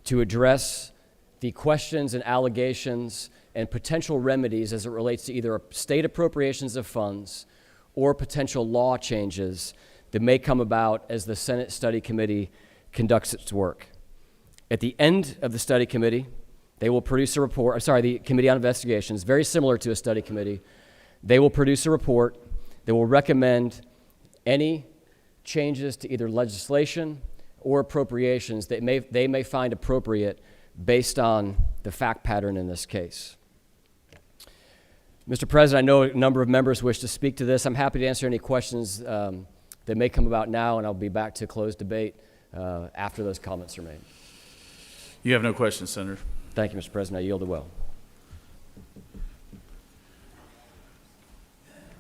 to address the questions and allegations and potential remedies as it relates to either state appropriations of funds or potential law changes that may come about as the Senate Study Committee conducts its work. At the end of the study committee, they will produce a report, the Committee on Investigations, very similar to a study committee. They will produce a report that will recommend any changes to either legislation or appropriations that they may find appropriate based on the fact pattern in this case. Mr. President, I know a number of members wish to speak to this. I'm happy to answer any questions that may come about now, and I'll be back to close debate after those comments are made. You have no questions, Senator. Thank you, Mr. President. I yield the will.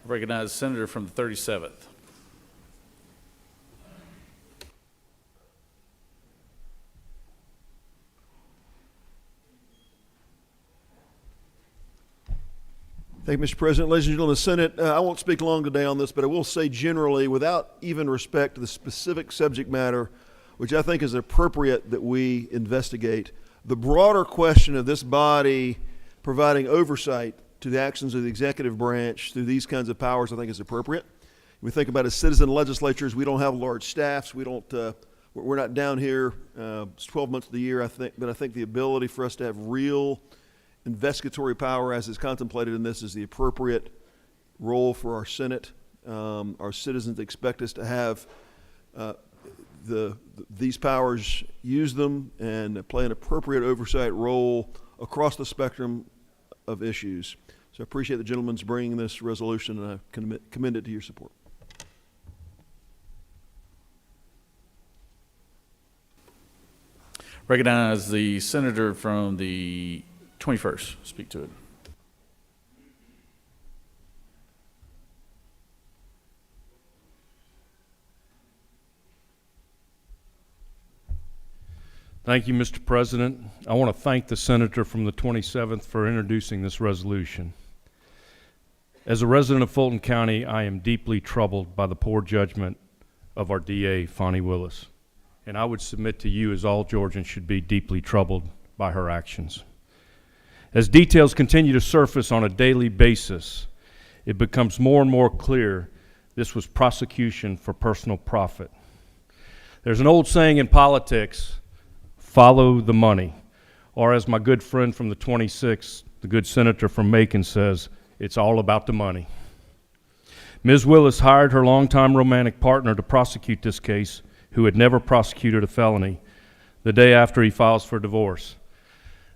Recognize the senator from the 37th. Thank you, Mr. President. Ladies and gentlemen of the Senate, I won't speak long today on this, but I will say generally, without even respect to the specific subject matter, which I think is appropriate that we investigate, the broader question of this body providing oversight to the actions of the executive branch through these kinds of powers, I think is appropriate. We think about as citizen legislatures, we don't have large staffs. We're not down here 12 months of the year, but I think the ability for us to have real investigatory power as is contemplated in this is the appropriate role for our Senate. Our citizens expect us to have these powers, use them, and play an appropriate oversight role across the spectrum of issues. So I appreciate the gentleman's bringing this resolution, and I commend it to your support. Recognize the senator from the 21st. Speak to it. Thank you, Mr. President. I want to thank the senator from the 27th for introducing this resolution. As a resident of Fulton County, I am deeply troubled by the poor judgment of our DA, Fani Willis. And I would submit to you, as all Georgians should be, deeply troubled by her actions. As details continue to surface on a daily basis, it becomes more and more clear this was prosecution for personal profit. There's an old saying in politics, follow the money. Or as my good friend from the 26th, the good senator from Macon says, it's all about the money. Ms. Willis hired her longtime romantic partner to prosecute this case, who had never prosecuted a felony, the day after he files for divorce.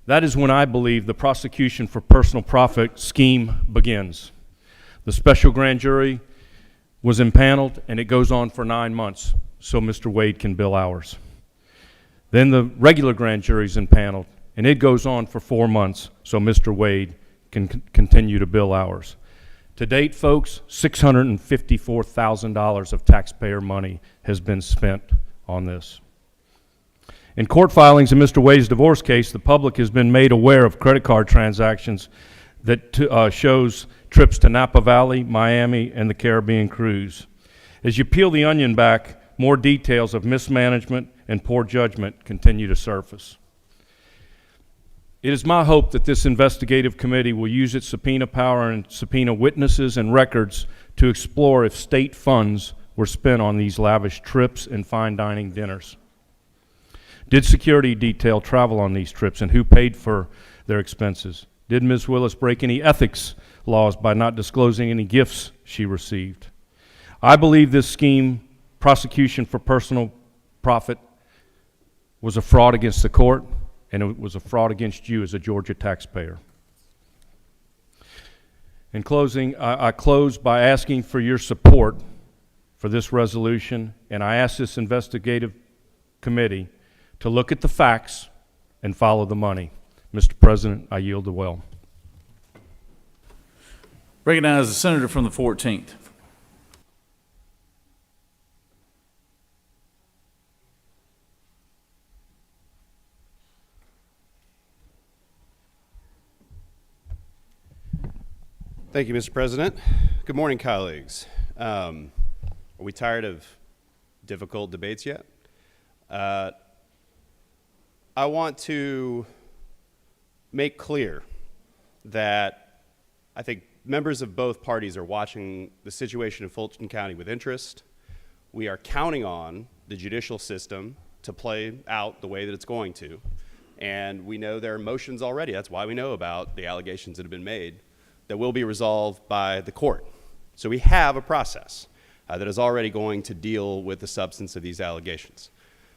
That is when I believe the prosecution for personal profit scheme begins. The special grand jury was impaneled, and it goes on for 9 months. so Mr. Wade can bill hours. Then the regular grand jury's impaneled, and it goes on for 4 months so Mr. Wade can continue to bill hours. To date, folks, $654,000 of taxpayer money has been spent on this. In court filings in Mr. Wade's divorce case, the public has been made aware of credit card transactions that shows trips to Napa Valley, Miami, and the Caribbean cruise. As you peel the onion back, more details of mismanagement and poor judgment continue to surface. It is my hope that this investigative committee will use its subpoena power and subpoena witnesses and records to explore if state funds were spent on these lavish trips and fine dining dinners. Did security detail travel on these trips, and who paid for their expenses? Did Ms. Willis break any ethics laws by not disclosing any gifts she received? I believe this scheme, prosecution for personal profit, was a fraud against the court, and it was a fraud against you as a Georgia taxpayer. In closing, I close by asking for your support for this resolution, and I ask this investigative committee to look at the facts and follow the money. Mr. President, I yield the well. Recognize the senator from the 14th. Thank you, Mr. President. Good morning, colleagues. Are we tired of difficult debates yet? I want to make clear that I think members of both parties are watching the situation in Fulton County with interest. We are counting on the judicial system to play out the way that it's going to. And we know there are motions already. That's why we know about the allegations that have been made that will be resolved by the court. So we have a process that is already going to deal with the substance of these allegations.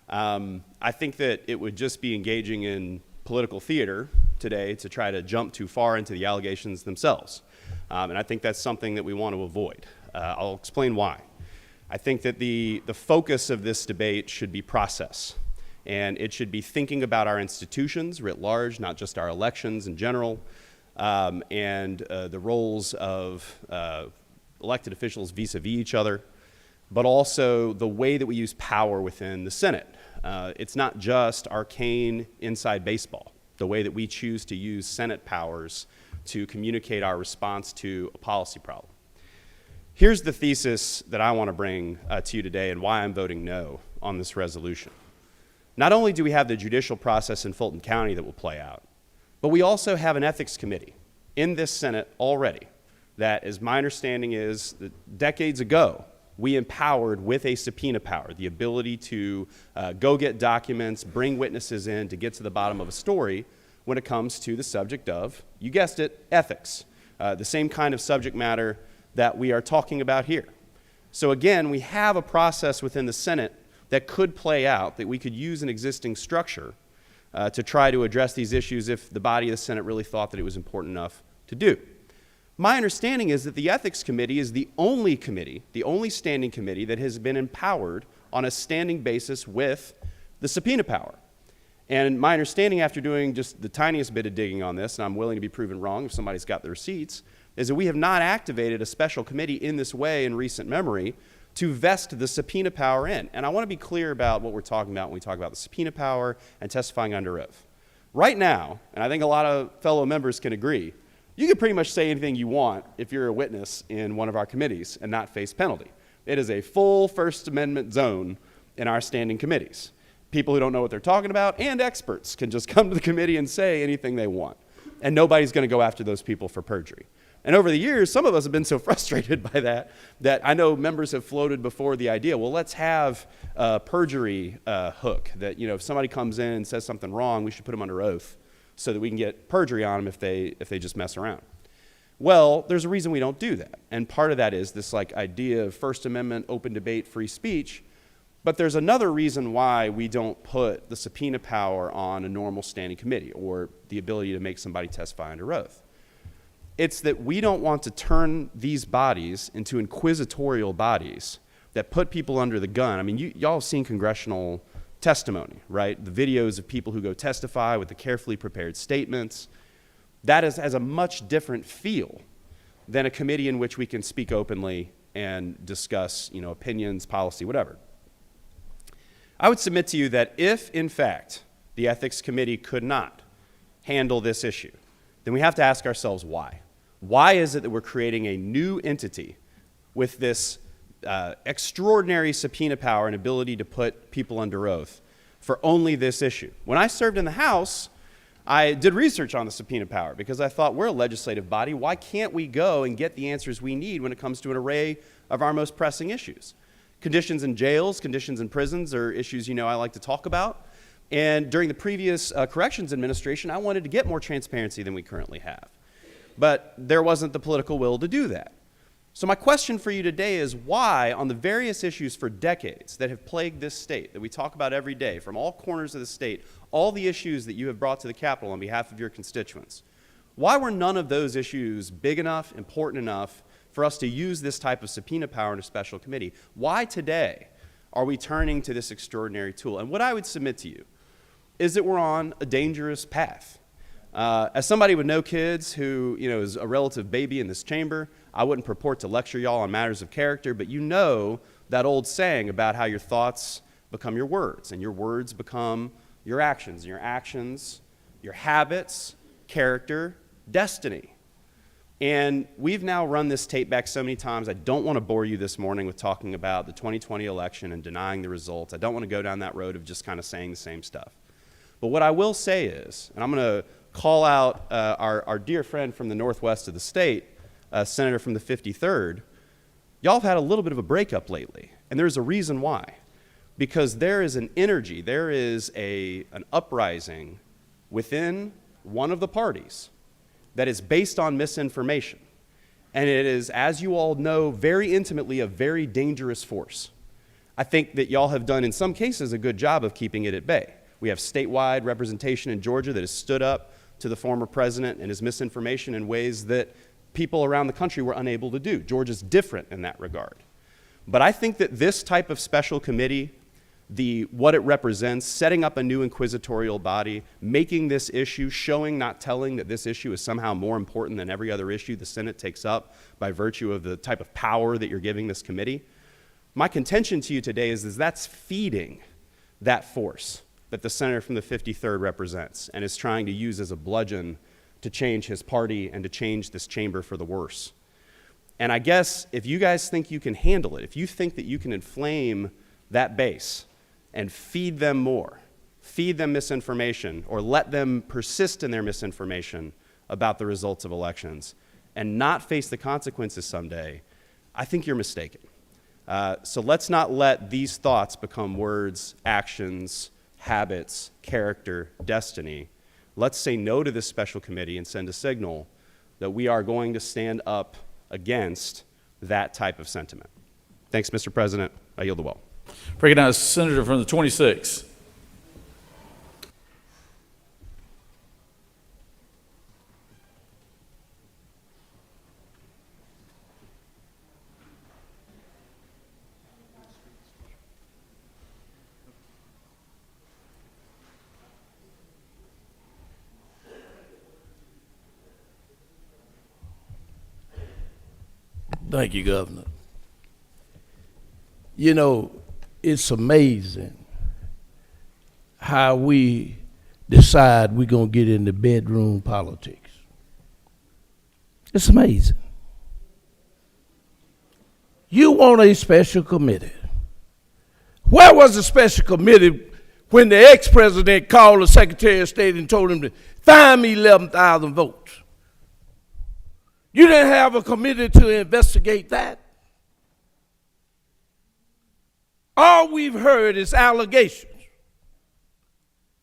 I think that it would just be engaging in political theater today to try to jump too far into the allegations themselves. And I think that's something that we want to avoid. I'll explain why. I think that the focus of this debate should be process. And it should be thinking about our institutions writ large, not just our elections in general, and the roles of elected officials vis-a-vis each other, but also the way that we use power within the Senate. It's not just arcane inside baseball, the way that we choose to use Senate powers to communicate our response to a policy problem. Here's the thesis that I want to bring to you today and why I'm voting no on this resolution. Not only do we have the judicial process in Fulton County that will play out, but we also have an ethics committee in this Senate already that, as my understanding is, that decades ago, we empowered with a subpoena power, the ability to go get documents, bring witnesses in to get to the bottom of a story when it comes to the subject of, you guessed it, ethics, the same kind of subject matter that we are talking about here. So again, we have a process within the Senate that could play out, that we could use an existing structure to try to address these issues if the body of the Senate really thought that it was important enough to do. My understanding is that the Ethics Committee is the only committee, the only standing committee that has been empowered on a standing basis with the subpoena power. And my understanding after doing just the tiniest bit of digging on this, and I'm willing to be proven wrong if somebody's got the receipts, is that we have not activated a special committee in this way in recent memory to vest the subpoena power in. And I want to be clear about what we're talking about when we talk about the subpoena power and testifying under oath. Right now, and I think a lot of fellow members can agree, you can pretty much say anything you want if you're a witness in one of our committees and not face penalty. It is a full First Amendment zone in our standing committees. People who don't know what they're talking about and experts can just come to the committee and say anything they want. And nobody's going to go after those people for perjury. And over the years, some of us have been so frustrated by that I know members have floated before the idea, well, let's have a perjury hook that, you know, if somebody comes in and says something wrong, we should put them under oath so that we can get perjury on them if they just mess around. Well, there's a reason we don't do that. And part of that is this like idea of First Amendment, open debate, free speech. But there's another reason why we don't put the subpoena power on a normal standing committee or the ability to make somebody testify under oath. It's that we don't want to turn these bodies into inquisitorial bodies that put people under the gun. I mean, y'all have seen congressional testimony, right? The videos of people who go testify with the carefully prepared statements. That has a much different feel than a committee in which we can speak openly and discuss, opinions, policy, whatever. I would submit to you that if, in fact, the Ethics Committee could not handle this issue, then we have to ask ourselves why. Why is it that we're creating a new entity with this extraordinary subpoena power and ability to put people under oath for only this issue? When I served in the House, I did research on the subpoena power because I thought, we're a legislative body. Why can't we go and get the answers we need when it comes to an array of our most pressing issues? Conditions in jails, conditions in prisons are issues I like to talk about. And during the previous corrections administration, I wanted to get more transparency than we currently have. But there wasn't the political will to do that. So my question for you today is why, on the various issues for decades that have plagued this state, that we talk about every day, from all corners of the state, all the issues that you have brought to the Capitol on behalf of your constituents, why were none of those issues big enough, important enough for us to use this type of subpoena power in a special committee? Why today are we turning to this extraordinary tool? And what I would submit to you is that we're on a dangerous path. As somebody with no kids who is a relative baby in this chamber, I wouldn't purport to lecture y'all on matters of character, but that old saying about how your thoughts become your words, and your words become your actions, and your actions, your habits, character, destiny. And we've now run this tape back so many times. I don't want to bore you this morning with talking about the 2020 election and denying the results. I don't want to go down that road of just kind of saying the same stuff. But what I will say is, and I'm going to call out our dear friend from the northwest of the state, senator from the 53rd, y'all have had a little bit of a breakup lately, and there's a reason why. Because there is an energy, there is an uprising within one of the parties that is based on misinformation. And it is, as you all know very intimately, a very dangerous force. I think that y'all have done, in some cases, a good job of keeping it at bay. We have statewide representation in Georgia that has stood up to the former president and his misinformation in ways that people around the country were unable to do. Georgia's different in that regard. But I think that this type of special committee, what it represents, setting up a new inquisitorial body, making this issue, showing, not telling, that this issue is somehow more important than every other issue the Senate takes up by virtue of the type of power that you're giving this committee. My contention to you today is that's feeding that force that the senator from the 53rd represents and is trying to use as a bludgeon to change his party and to change this chamber for the worse. And I guess if you guys think you can handle it, if you think that you can inflame that base and feed them more, feed them misinformation, or let them persist in their misinformation about the results of elections and not face the consequences someday, I think you're mistaken. So let's not let these thoughts become words, actions, habits, character, destiny. Let's say no to this special committee and send a signal that we are going to stand up against that type of sentiment. Thanks, Mr. President. I yield the well. Recognize Senator from the 26th. Thank you, Governor. You know, it's amazing how we decide we're going to get into bedroom politics. It's amazing. You want a special committee. Where was the special committee when the ex-president called the Secretary of State and told him to find me 11,000 votes? You didn't have a committee to investigate that. All we've heard is allegations.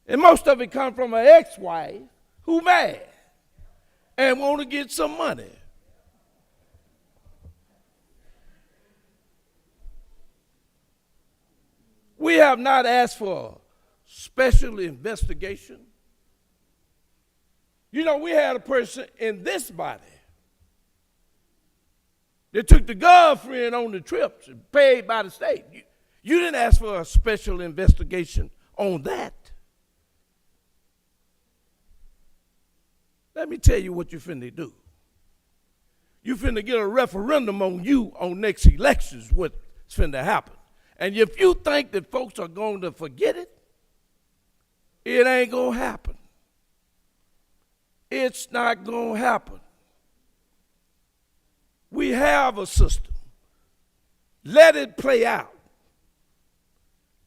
And most of it comes from an ex-wife who mad and want to get some money. We have not asked for a special investigation. You know, we had a person in this body They took the girlfriend on the trips and paid by the state. You didn't ask for a special investigation on that. Let me tell you what you finna do. You finna get a referendum on you on next elections, what's finna happen. And if you think that folks are going to forget it, it ain't gonna happen. It's not gonna happen. We have a system. Let it play out.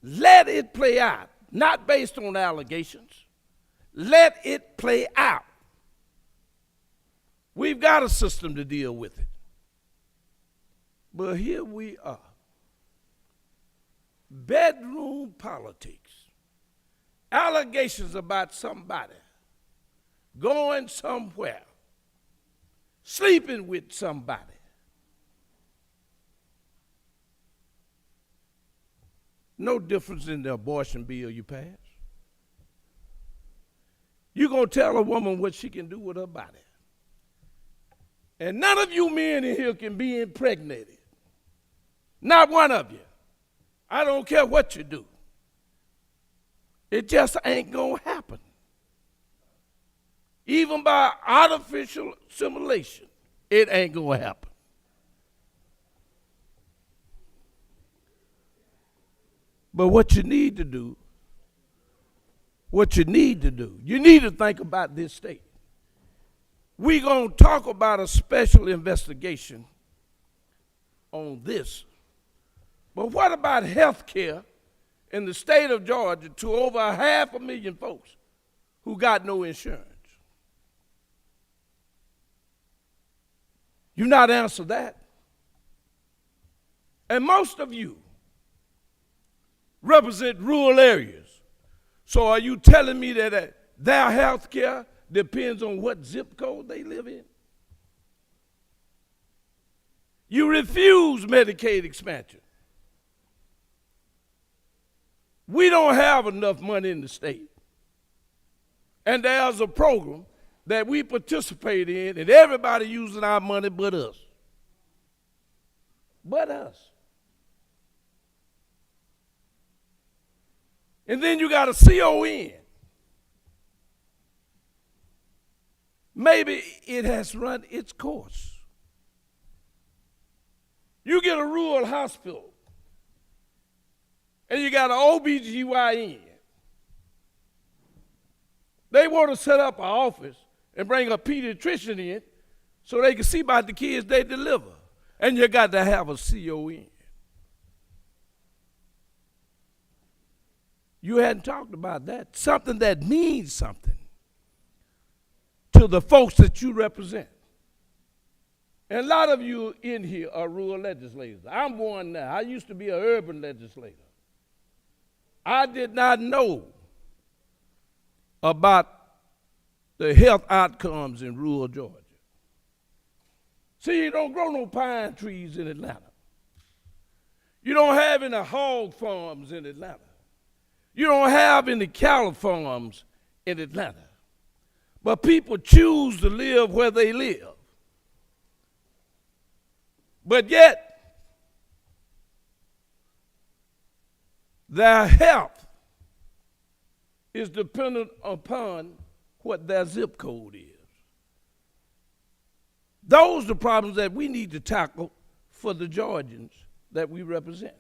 Let it play out, not based on allegations. Let it play out. We've got a system to deal with it. But here we are. Bedroom politics. Allegations about somebody going somewhere, sleeping with somebody. No difference in the abortion bill you pass. You're going to tell a woman what she can do with her body. And none of you men in here can be impregnated. Not one of you. I don't care what you do. It just ain't going to happen. Even by artificial simulation, it ain't going to happen. But what you need to do, you need to think about this state. We're going to talk about a special investigation on this. But what about health care in the state of Georgia to over 500,000 folks who got no insurance? You not answer that. And most of you represent rural areas. So are you telling me that their health care depends on what zip code they live in? You refuse Medicaid expansion. We don't have enough money in the state. And there's a program that we participate in, and everybody using our money but us. But us. And then you got a CON. Maybe it has run its course. You get a rural hospital, and you got an OBGYN. They want to set up an office and bring a pediatrician in so they can see about the kids they deliver. And you got to have a CON. You hadn't talked about that. Something that means something to the folks that you represent. And a lot of you in here are rural legislators. I'm one now. I used to be an urban legislator. I did not know about the health outcomes in rural Georgia. See, you don't grow no pine trees in Atlanta. You don't have any hog farms in Atlanta. You don't have any cattle farms in Atlanta. But people choose to live where they live. But yet, their health is dependent upon what their zip code is. Those are the problems that we need to tackle for the Georgians that we represent.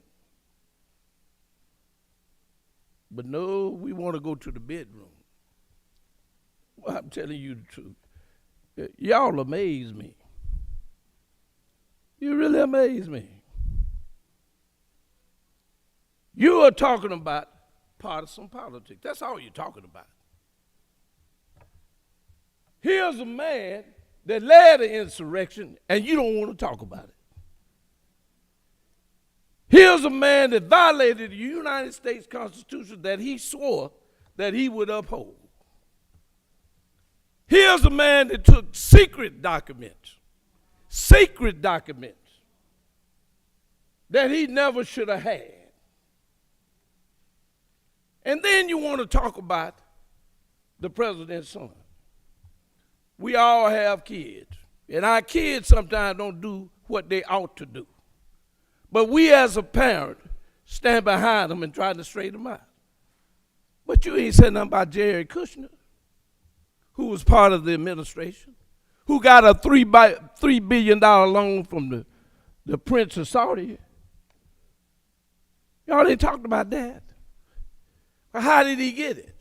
But no, we want to go to the bedroom. Well, I'm telling you the truth. Y'all amaze me. You really amaze me. You are talking about partisan politics. That's all you're talking about. Here's a man that led an insurrection, and you don't want to talk about it. Here's a man that violated the United States Constitution that he swore that he would uphold. Here's a man that took secret documents that he never should have had. And then you want to talk about the president's son. We all have kids, and our kids sometimes don't do what they ought to do. But we as a parent stand behind them and try to straighten them out. But you ain't said nothing about Jared Kushner, who was part of the administration, who got a $3 billion loan from the Prince of Saudi. Y'all ain't talked about that. How did he get it?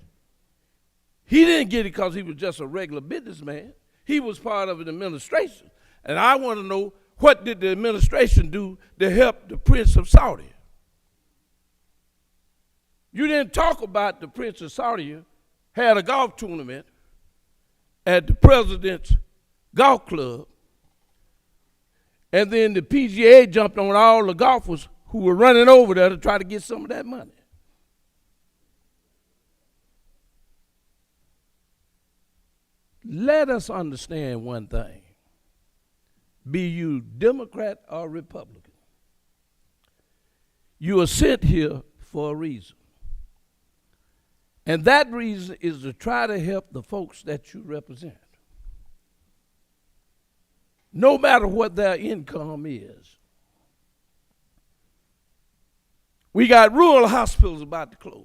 He didn't get it because he was just a regular businessman. He was part of an administration. And I want to know, what did the administration do to help the Prince of Saudi? You didn't talk about the Prince of Saudi had a golf tournament at the president's golf club, and then the PGA jumped on all the golfers who were running over there to try to get some of that money. Let us understand one thing. Be you Democrat or Republican, you are sent here for a reason. And that reason is to try to help the folks that you represent, no matter what their income is. We got rural hospitals about to close.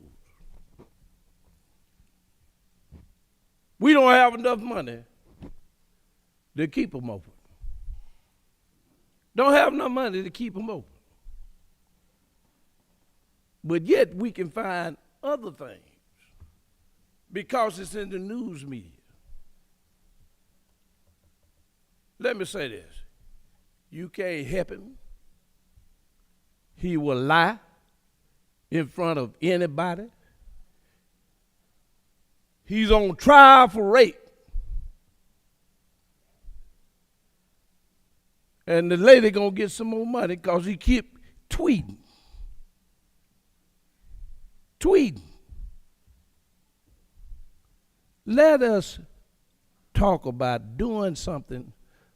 We don't have enough money to keep them open. Don't have enough money to keep them open. But yet we can find other things because it's in the news media. Let me say this. You can't help him. He will lie in front of anybody. He's on trial for rape. And the lady gonna get some more money because he keep tweeting. Let us talk about doing something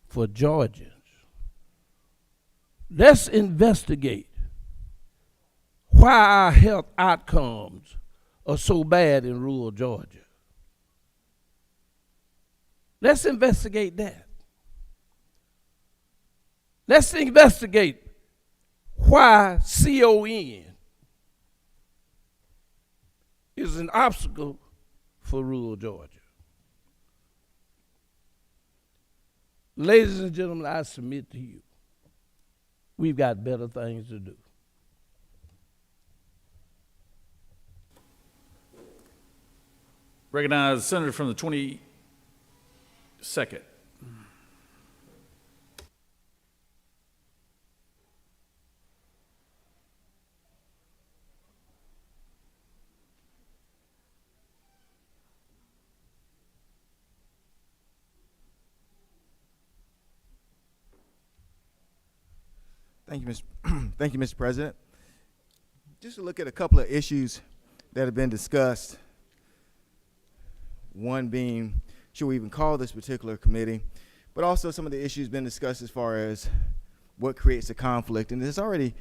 for Georgians. Let's investigate why our health outcomes are so bad in rural Georgia. Let's investigate that. Let's investigate why CON is an obstacle for rural Georgia. Ladies and gentlemen, I submit to you, we've got better things to do. Recognize the senator from the 22nd. Thank you, Mr. President. Just to look at a couple of issues that have been discussed. One being, should we even call this particular committee? But also some of the issues been discussed as far as what creates a conflict. And it's already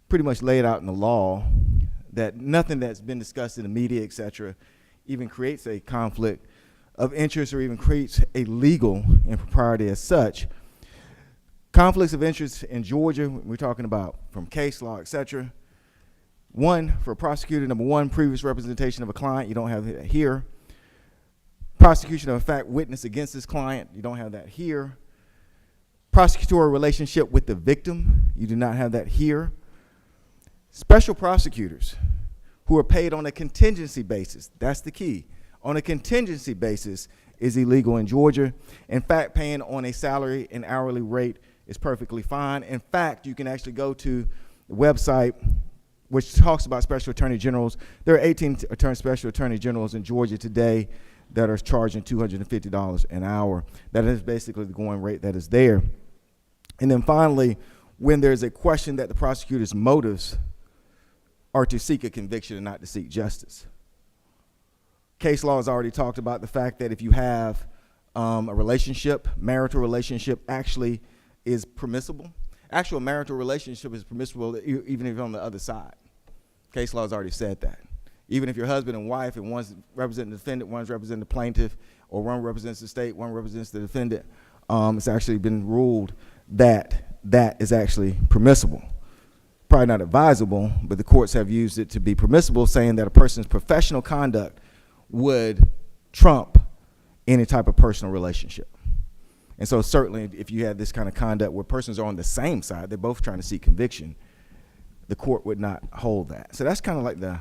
pretty much laid out in the law that nothing that's been discussed in the media, et cetera, even creates a conflict of interest or even creates a legal impropriety as such. Conflicts of interest in Georgia, we're talking about from case law, et cetera. One, for a prosecutor, number one, previous representation of a client, you don't have that here. Prosecution of a fact witness against this client, you don't have that here. Prosecutorial relationship with the victim, you do not have that here. Special prosecutors who are paid on a contingency basis, that's the key. On a contingency basis is illegal in Georgia. In fact, paying on a salary and hourly rate is perfectly fine. In fact, you can actually go to the website which talks about special attorney generals. There are 18 special attorney generals in Georgia today that are charging $250 an hour. That is basically the going rate that is there. And then finally, when there's a question that the prosecutor's motives are to seek a conviction and not to seek justice. Case law has already talked about the fact that if you have a relationship, marital relationship actually is permissible. Actual marital relationship is permissible even if you're on the other side. Case law has already said that. Even if you're husband and wife and one's representing the defendant, one's representing the plaintiff, or one represents the state, one represents the defendant, it's actually been ruled that that is actually permissible. Probably not advisable, but the courts have used it to be permissible, saying that a person's professional conduct would trump any type of personal relationship. And so certainly if you had this kind of conduct where persons are on the same side, they're both trying to seek conviction, the court would not hold that. So that's kind of like the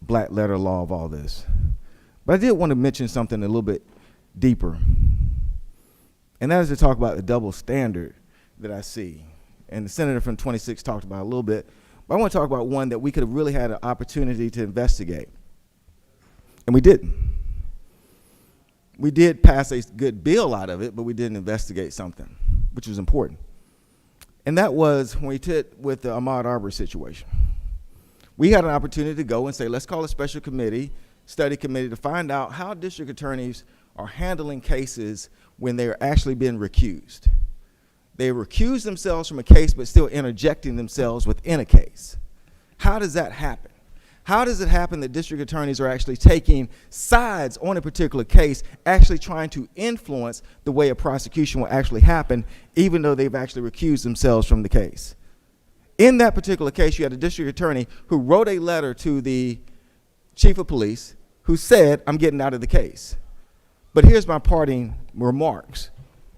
black letter law of all this. But I did want to mention something a little bit deeper, and that is to talk about the double standard that I see. And the senator from 26 talked about it a little bit, but I want to talk about one that we could have really had an opportunity to investigate, and we didn't. We did pass a good bill out of it, but we didn't investigate something, which was important. And that was when we did with the Ahmaud Arbery situation. We had an opportunity to go and say, let's call a special committee, study committee, to find out how district attorneys are handling cases when they're actually being recused. They recuse themselves from a case, but still interjecting themselves within a case. How does that happen? How does it happen that district attorneys are actually taking sides on a particular case, actually trying to influence the way a prosecution will actually happen, even though they've actually recused themselves from the case? In that particular case, you had a district attorney who wrote a letter to the chief of police who said, I'm getting out of the case. But here's my parting remarks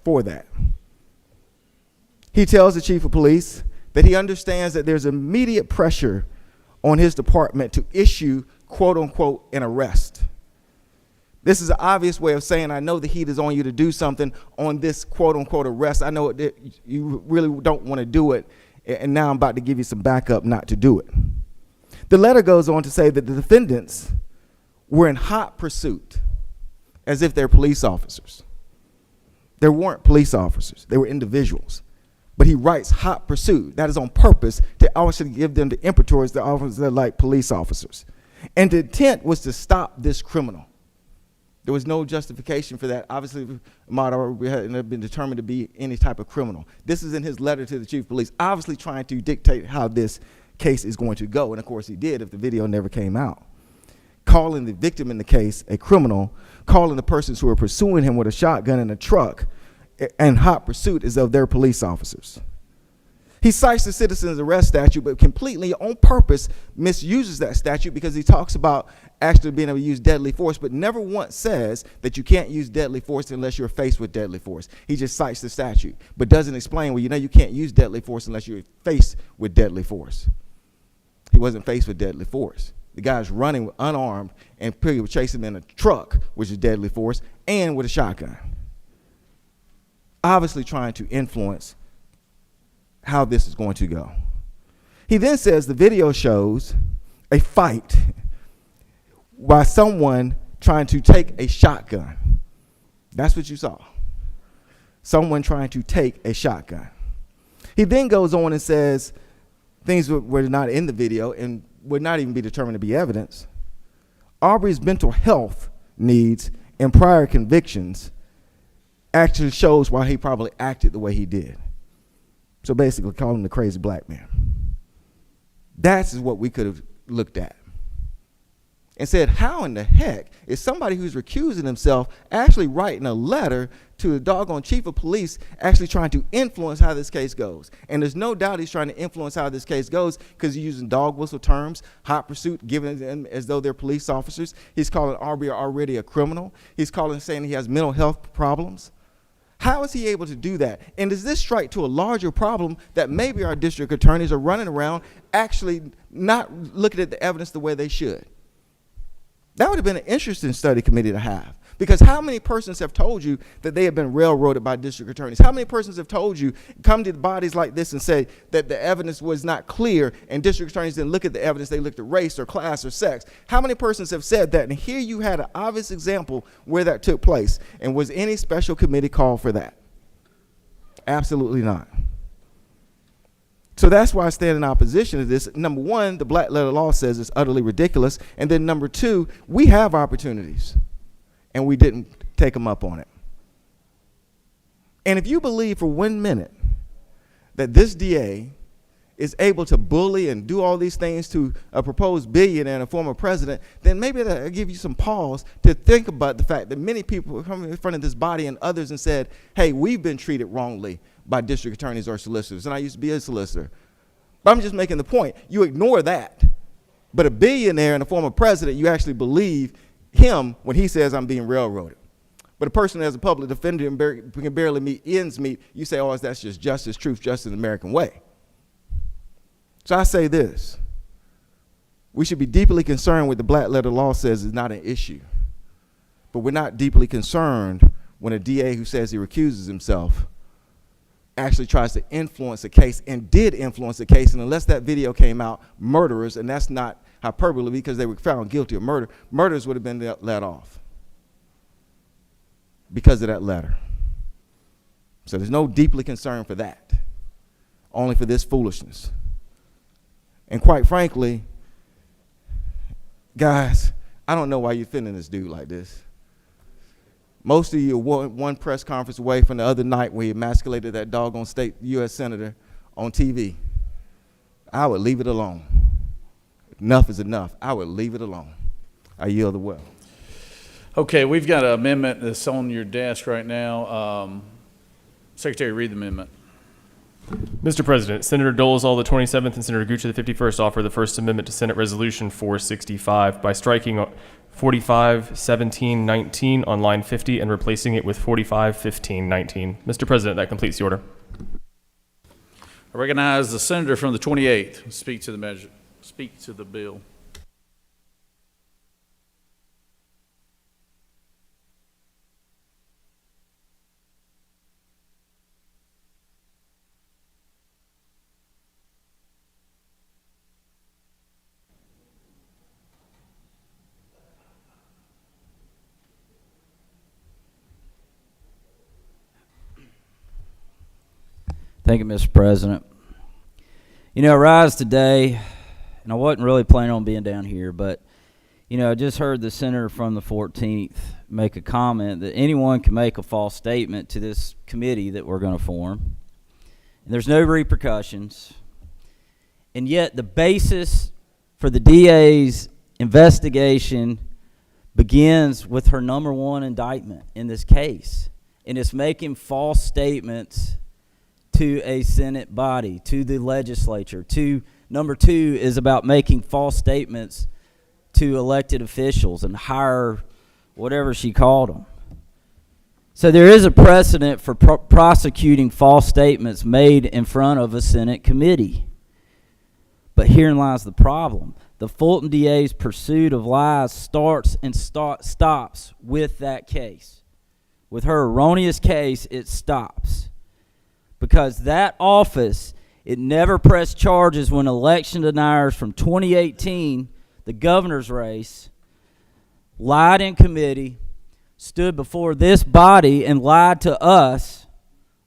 for that. He tells the chief of police that he understands that there's immediate pressure on his department to issue, quote unquote, an arrest. This is an obvious way of saying, I know the heat is on you to do something on this quote unquote arrest. I know that you really don't want to do it, and now I'm about to give you some backup not to do it. The letter goes on to say that the defendants were in hot pursuit, as if they're police officers. They weren't police officers, they were individuals. But he writes hot pursuit. That is on purpose to also give them the impetus to officers that are like police officers. And the intent was to stop this criminal. There was no justification for that. Obviously, Ahmaud Arbery hadn't been determined to be any type of criminal. This is in his letter to the chief of police, obviously trying to dictate how this case is going to go. And of course he did if the video never came out. Calling the victim in the case a criminal, calling the persons who are pursuing him with a shotgun in a truck and hot pursuit as though they're police officers. He cites the citizen's arrest statute, but completely on purpose misuses that statute because he talks about actually being able to use deadly force, but never once says that you can't use deadly force unless you're faced with deadly force. He just cites the statute, but doesn't explain, well, you know you can't use deadly force unless you're faced with deadly force. He wasn't faced with deadly force. The guy's running unarmed, and people chase him in a truck, which is deadly force, and with a shotgun. Obviously trying to influence how this is going to go. He then says the video shows a fight by someone trying to take a shotgun. That's what you saw. Someone trying to take a shotgun. He then goes on and says things were not in the video and would not even be determined to be evidence. Arbery's mental health needs and prior convictions actually shows why he probably acted the way he did. So basically call him the crazy black man. That's what we could have looked at and said, how in the heck is somebody who's recusing himself actually writing a letter to the doggone chief of police actually trying to influence how this case goes? And there's no doubt he's trying to influence how this case goes because he's using dog whistle terms, hot pursuit, giving them as though they're police officers. He's calling Arbery already a criminal. He's saying he has mental health problems. How is he able to do that? And does this strike to a larger problem that maybe our district attorneys are running around actually not looking at the evidence the way they should? That would have been an interesting study committee to have. Because how many persons have told you that they have been railroaded by district attorneys? How many persons have told you, come to the bodies like this and say that the evidence was not clear and district attorneys didn't look at the evidence, they looked at race or class or sex? How many persons have said that? And here you had an obvious example where that took place. And was any special committee called for that? Absolutely not. So that's why I stand in opposition to this. Number one, the black letter law says it's utterly ridiculous. And then number two, we have opportunities and we didn't take them up on it. And if you believe for 1 minute that this DA is able to bully and do all these things to a proposed billionaire and a former president, then maybe that'll give you some pause to think about the fact that many people have come in front of this body and others and said, hey, we've been treated wrongly by district attorneys or solicitors, and I used to be a solicitor. But I'm just making the point. You ignore that. But a billionaire and a former president, you actually believe him when he says I'm being railroaded. But a person as a public defender and can barely meet ends meet, you say, oh, that's just justice, truth, justice, the American way. So I say this. We should be deeply concerned with the black letter law says is not an issue. But we're not deeply concerned when a DA who says he recuses himself actually tries to influence a case and did influence a case, and unless that video came out, murderers, and that's not hyperbole because they were found guilty of murder, murderers would have been let off because of that letter. So there's no deeply concern for that, only for this foolishness. And quite frankly, guys, I don't know why you're feeling this dude like this. Most of you are one press conference away from the other night where he emasculated that doggone state U.S. senator on TV. I would leave it alone. Enough is enough. I would leave it alone. I yield the will. Okay, we've got an amendment that's on your desk right now. Secretary, read the amendment. Mr. President, Senator Dolezal, the 27th, and Senator Gucci, the 51st, offer the First Amendment to Senate Resolution 465 by striking 451719 on line 50 and replacing it with 451519. Mr. President, that completes the order. I recognize the senator from the 28th to speak to the measure, speak to the bill. Thank you, Mr. President. You know, I rise today, and I wasn't really planning on being down here, but, you know, I just heard the senator from the 14th make a comment that anyone can make a false statement to this committee that we're going to form, and there's no repercussions. And yet the basis for the DA's investigation begins with her number one indictment in this case, and it's making false statements to a Senate body, to the legislature. Number two is about making false statements to elected officials and higher, whatever she called them. So there is a precedent for prosecuting false statements made in front of a Senate committee. But herein lies the problem. The Fulton DA's pursuit of lies starts and stops with that case. With her erroneous case, it stops. Because that office, it never pressed charges when election deniers from 2018, the governor's race, lied in committee, stood before this body and lied to us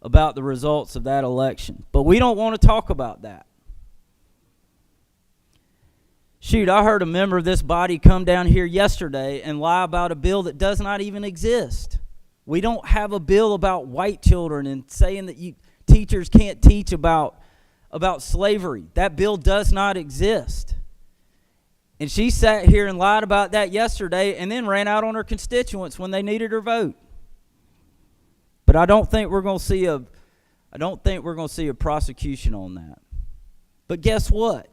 about the results of that election. But we don't want to talk about that. Shoot, I heard a member of this body come down here yesterday and lie about a bill that does not even exist. We don't have a bill about white children and saying that teachers can't teach about slavery. That bill does not exist. And she sat here and lied about that yesterday and then ran out on her constituents when they needed her vote. But I don't think we're going to see a prosecution on that. But guess what?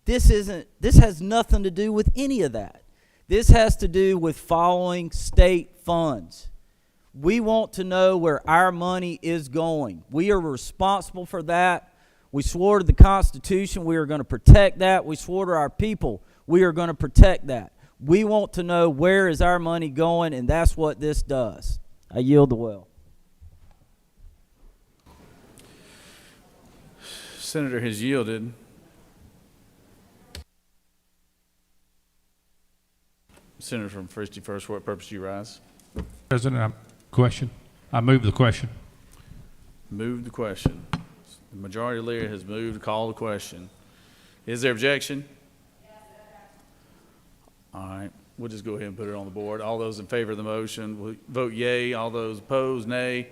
This has nothing to do with any of that. This has to do with following state funds. We want to know where our money is going. We are responsible for that. We swore to the Constitution we are going to protect that. We swore to our people we are going to protect that. We want to know where is our money going, and that's what this does. I yield the will. Senator has yielded. Senator from 51st, for what purpose do you rise? President, question. I move the question. Move the question. The majority leader has moved to call the question. Is there objection? All right. We'll just go ahead and put it on the board. All those in favor of the motion will vote yea. All those opposed, nay.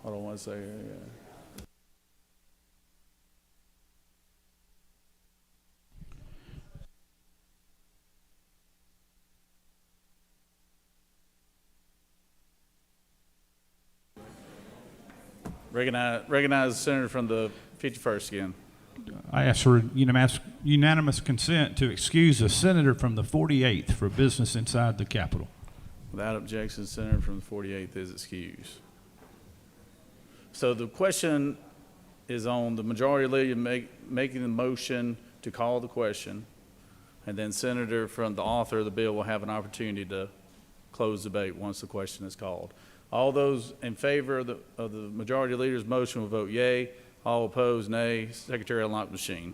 Hold on one second. Recognize the senator from the 51st again. I ask for unanimous consent to excuse a senator from the 48th for business inside the Capitol. Without objection, the senator from the 48th is excused. So the question is on the majority leader making the motion to call the question, and then senator from the author of the bill will have an opportunity to close debate once the question is called. All those in favor of the majority leader's motion will vote yea. All opposed, nay. Secretary, unlock machine.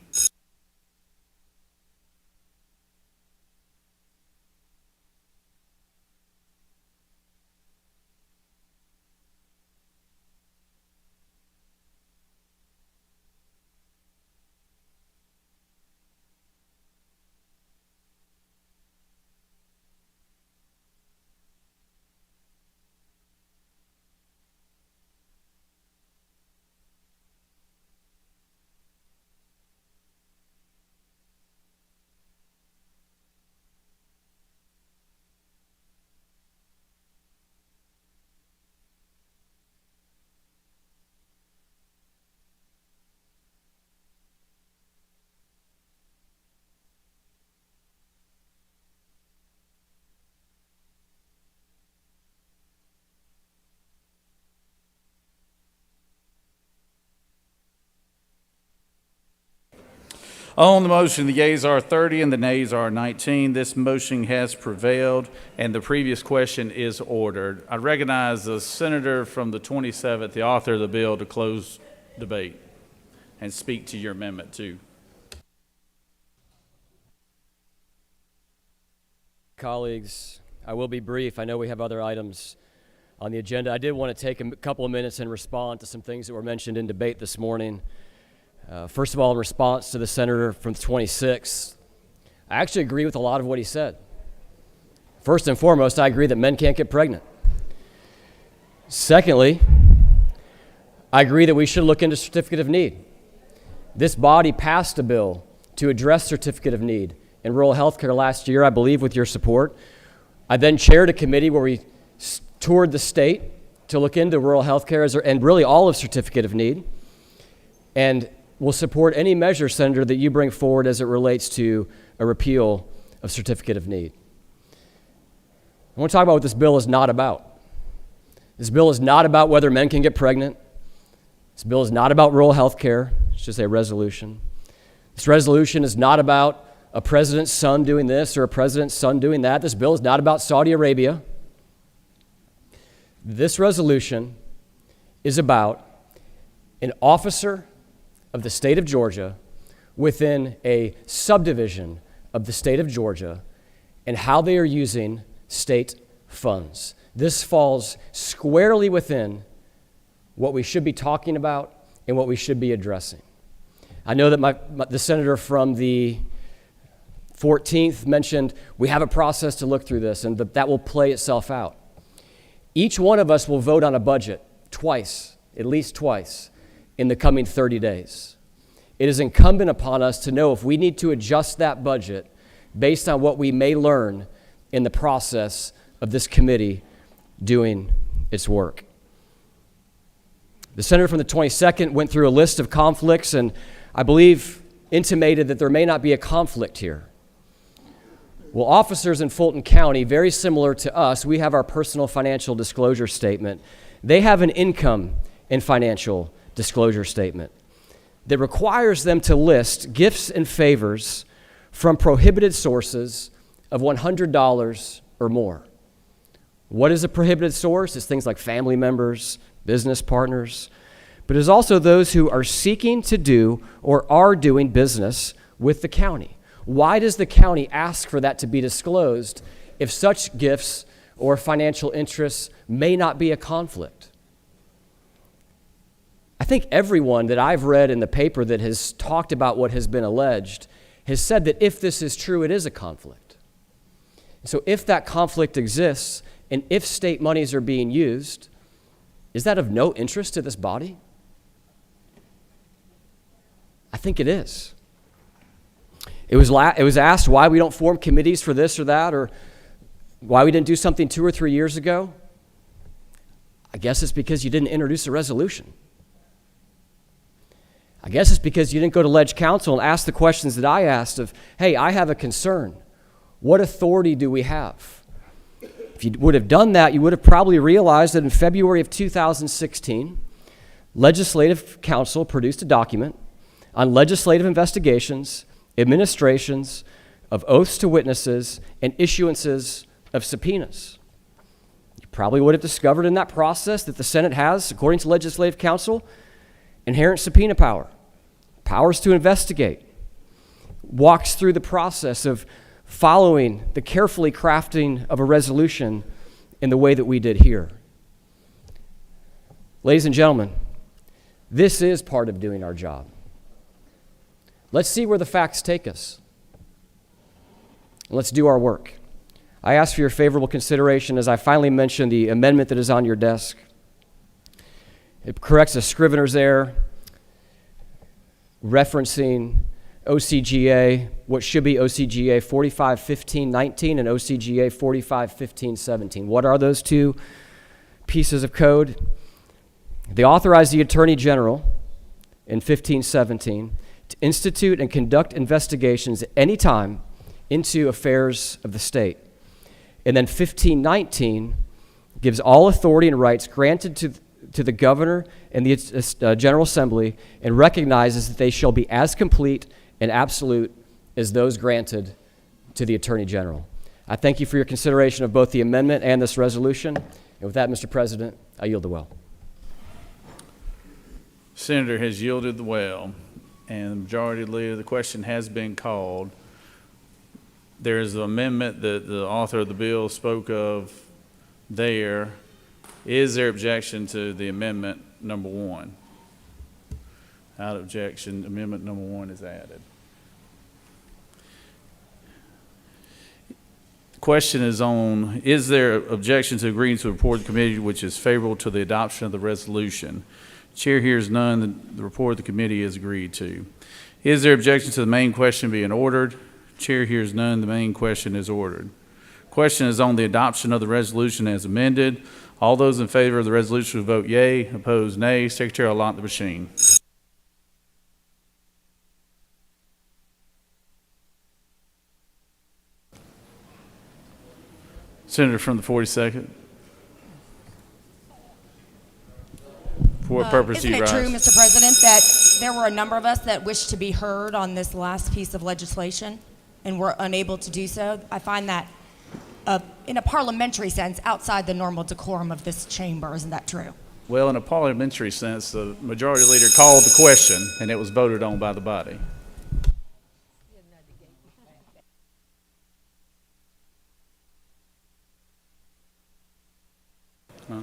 On the motion, the yeas are 30 and the nays are 19. This motion has prevailed, and the previous question is ordered. I recognize the senator from the 27th, the author of the bill, to close debate and speak to your amendment, too. Colleagues, I will be brief. I know we have other items on the agenda. I did want to take a couple of minutes and respond to some things that were mentioned in debate this morning. First of all, in response to the senator from the 26th, I actually agree with a lot of what he said. First and foremost, I agree that men can't get pregnant. Secondly, I agree that we should look into certificate of need. This body passed a bill to address certificate of need in rural health care last year, I believe, with your support. I then chaired a committee where we toured the state to look into rural health care and really all of certificate of need. And will support any measure, Senator, that you bring forward as it relates to a repeal of certificate of need. I want to talk about what this bill is not about. This bill is not about whether men can get pregnant. This bill is not about rural health care. It's just a resolution. This resolution is not about a president's son doing this or a president's son doing that. This bill is not about Saudi Arabia. This resolution is about an officer of the state of Georgia within a subdivision of the state of Georgia and how they are using state funds. This falls squarely within what we should be talking about and what we should be addressing. I know that the senator from the 14th mentioned we have a process to look through this and that will play itself out. Each one of us will vote on a budget twice, at least twice, in the coming 30 days. It is incumbent upon us to know if we need to adjust that budget based on what we may learn in the process of this committee doing its work. The senator from the 22nd went through a list of conflicts and I believe intimated that there may not be a conflict here. Well, officers in Fulton County, very similar to us, we have our personal financial disclosure statement. They have an income and financial disclosure statement that requires them to list gifts and favors from prohibited sources of $100 or more. What is a prohibited source? It's things like family members, business partners, but it's also those who are seeking to do or are doing business with the county. Why does the county ask for that to be disclosed if such gifts or financial interests may not be a conflict? I think everyone that I've read in the paper that has talked about what has been alleged has said that if this is true, it is a conflict. So if that conflict exists and if state monies are being used, is that of no interest to this body? I think it is. It was asked why we don't form committees for this or that, or why we didn't do something 2 or 3 years ago. I guess it's because you didn't introduce a resolution. I guess it's because you didn't go to Ledge Council and ask the questions that I asked of, hey, I have a concern. What authority do we have? If you would have done that, you would have probably realized that in February of 2016, Legislative Council produced a document on legislative investigations, administrations of oaths to witnesses, and issuances of subpoenas. You probably would have discovered in that process that the Senate has, according to Legislative Council, inherent subpoena power, powers to investigate, walks through the process of following the carefully crafting of a resolution in the way that we did here. Ladies and gentlemen, this is part of doing our job. Let's see where the facts take us. Let's do our work. I ask for your favorable consideration as I finally mention the amendment that is on your desk. It corrects a scrivener's error referencing OCGA, what should be OCGA 4515-19 and OCGA 4515-17. What are those two pieces of code? They authorize the Attorney General in 1517 to institute and conduct investigations at any time into affairs of the state. And then 1519 gives all authority and rights granted to the governor and the General Assembly and recognizes that they shall be as complete and absolute as those granted to the Attorney General. I thank you for your consideration of both the amendment and this resolution. And with that, Mr. President, I yield the well. Senator has yielded the well, and the majority leader, the question has been called. There is an amendment that the author of the bill spoke of there. Is there objection to the amendment number 1? Without objection, amendment number 1 is added. The question is on, is there objection to agreeing to a report of the committee which is favorable to the adoption of the resolution? Chair hears none. The report of the committee is agreed to. Is there objection to the main question being ordered? Chair hears none. The main question is ordered. Question is on the adoption of the resolution as amended. All those in favor of the resolution will vote yea. Opposed, nay. Secretary will allot the machine. Senator from the 42nd. For what purpose do you rise? Isn't it true, Mr. President, that there were a number of us that wished to be heard on this last piece of legislation and were unable to do so? I find that, in a parliamentary sense, outside the normal decorum of this chamber. Isn't that true? Well, in a parliamentary sense, the majority leader called the question, and it was voted on by the body. Huh?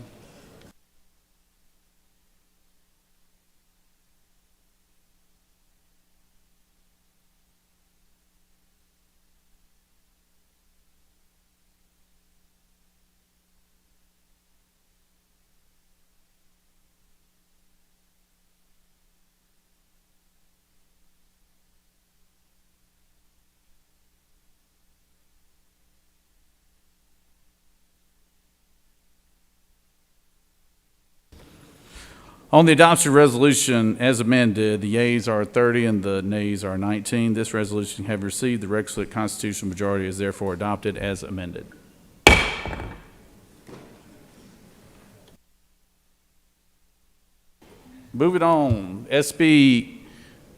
On the adoption resolution as amended, the yeas are 30 and the nays are 19. This resolution have received the requisite constitutional majority is therefore adopted as amended. Moving on, SB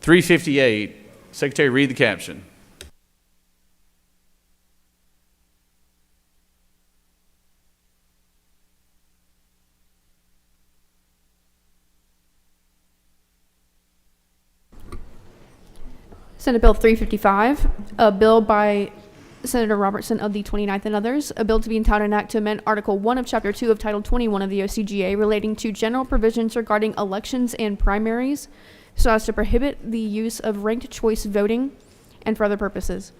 358. Secretary, read the caption. Senate Bill 355, a bill by Senator Robertson of the 29th and others, a bill to be entitled an act to amend Article 1 of Chapter 2 of Title 21 of the OCGA relating to general provisions regarding elections and primaries so as to prohibit the use of ranked choice voting and for other purposes.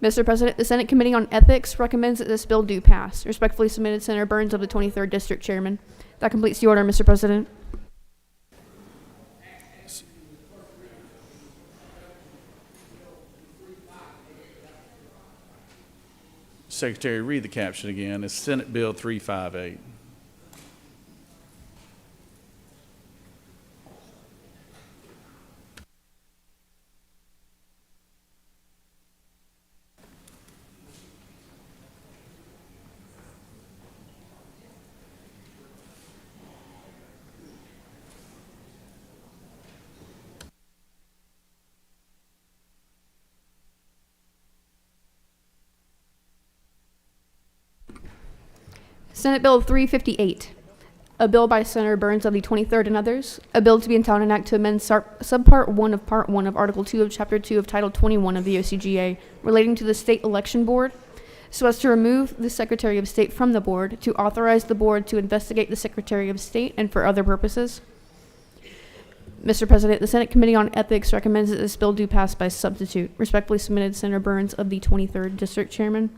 Mr. President, the Senate Committee on Ethics recommends that this bill do pass. Respectfully submitted, Senator Burns of the 23rd District Chairman. That completes the order, Mr. President. Secretary, read the caption again. It's Senate Bill 358. Senate Bill 358, a bill by Senator Burns of the 23rd and others, a bill to be entitled an act to amend subpart 1 of part 1 of Article 2 of Chapter 2 of Title 21 of the OCGA relating to the State Election Board, so as to remove the Secretary of State from the board, to authorize the board to investigate the Secretary of State, and for other purposes. Mr. President, the Senate Committee on Ethics recommends that this bill do pass by substitute. Respectfully submitted, Senator Burns of the 23rd District Chairman.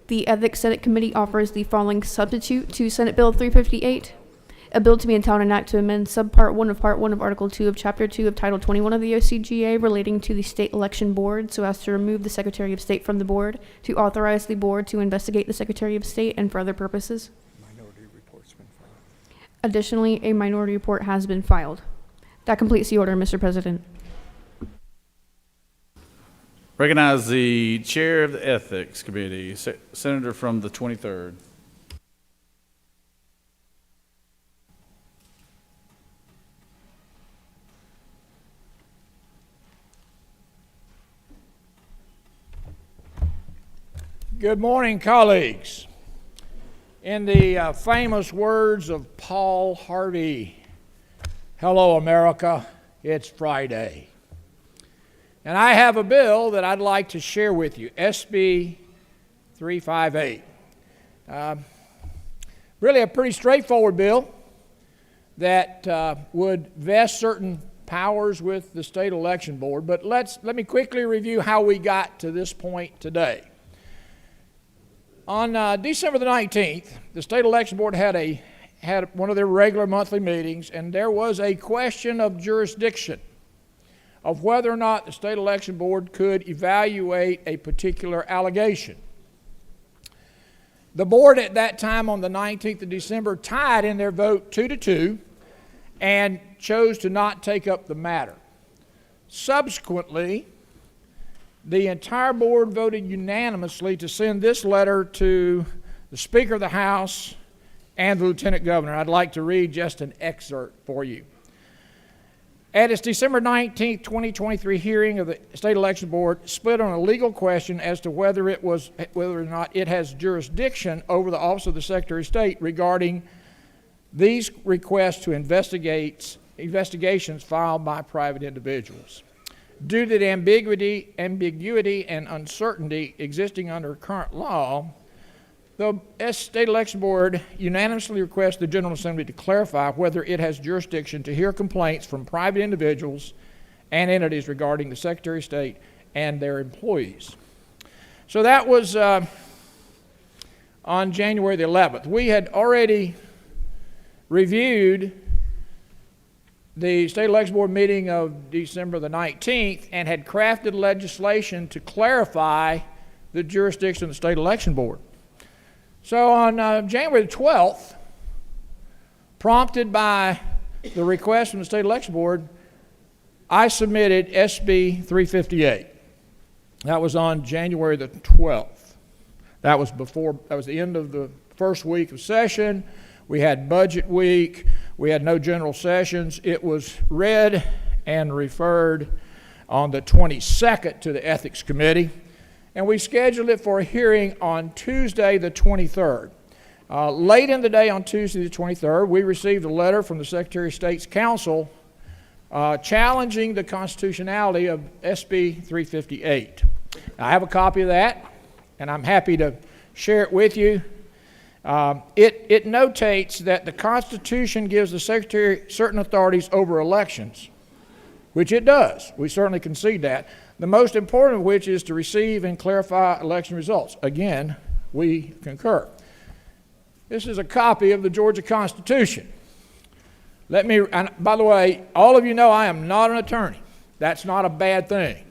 The Ethics Senate Committee offers the following substitute to Senate Bill 358, a bill to be entitled an act to amend subpart 1 of part 1 of Article 2 of Chapter 2 of Title 21 of the OCGA relating to the State Election Board, so as to remove the Secretary of State from the board, to authorize the board to investigate the Secretary of State, and for other purposes. Additionally, a minority report has been filed. That completes the order, Mr. President. Recognize the Chair of the Ethics Committee, Senator from the 23rd. Good morning, colleagues. In the famous words of Paul Harvey, hello, America, it's Friday. And I have a bill that I'd like to share with you, SB 358. Really a pretty straightforward bill that would vest certain powers with the State Election Board. But let me quickly review how we got to this point today. On December the 19th, the State Election Board had one of their regular monthly meetings, and there was a question of jurisdiction of whether or not the State Election Board could evaluate a particular allegation. The board at that time on the 19th of December tied in their vote 2-2 and chose to not take up the matter. Subsequently, the entire board voted unanimously to send this letter to the Speaker of the House and the Lieutenant Governor. I'd like to read just an excerpt for you. At its December 19, 2023 hearing of the State Election Board, split on a legal question as to whether or not it has jurisdiction over the Office of the Secretary of State regarding these requests to investigations filed by private individuals. Due to the ambiguity and uncertainty existing under current law, the State Election Board unanimously requests the General Assembly to clarify whether it has jurisdiction to hear complaints from private individuals and entities regarding the Secretary of State and their employees. So that was on January the 11th. We had already reviewed the State Election Board meeting of December the 19th and had crafted legislation to clarify the jurisdiction of the State Election Board. So on January the 12th, prompted by the request from the State Election Board, I submitted SB 358. That was on January the 12th. That was the end of the first week of session. We had budget week. We had no general sessions. It was read and referred on the 22nd to the Ethics Committee, and we scheduled it for a hearing on Tuesday the 23rd. Late in the day on Tuesday the 23rd, we received a letter from the Secretary of State's counsel challenging the constitutionality of SB 358. I have a copy of that, and I'm happy to share it with you. It notates that the Constitution gives the Secretary certain authorities over elections, which it does. We certainly concede that. The most important of which is to receive and clarify election results. Again, we concur. This is a copy of the Georgia Constitution. And by the way, all of you know I am not an attorney. That's not a bad thing.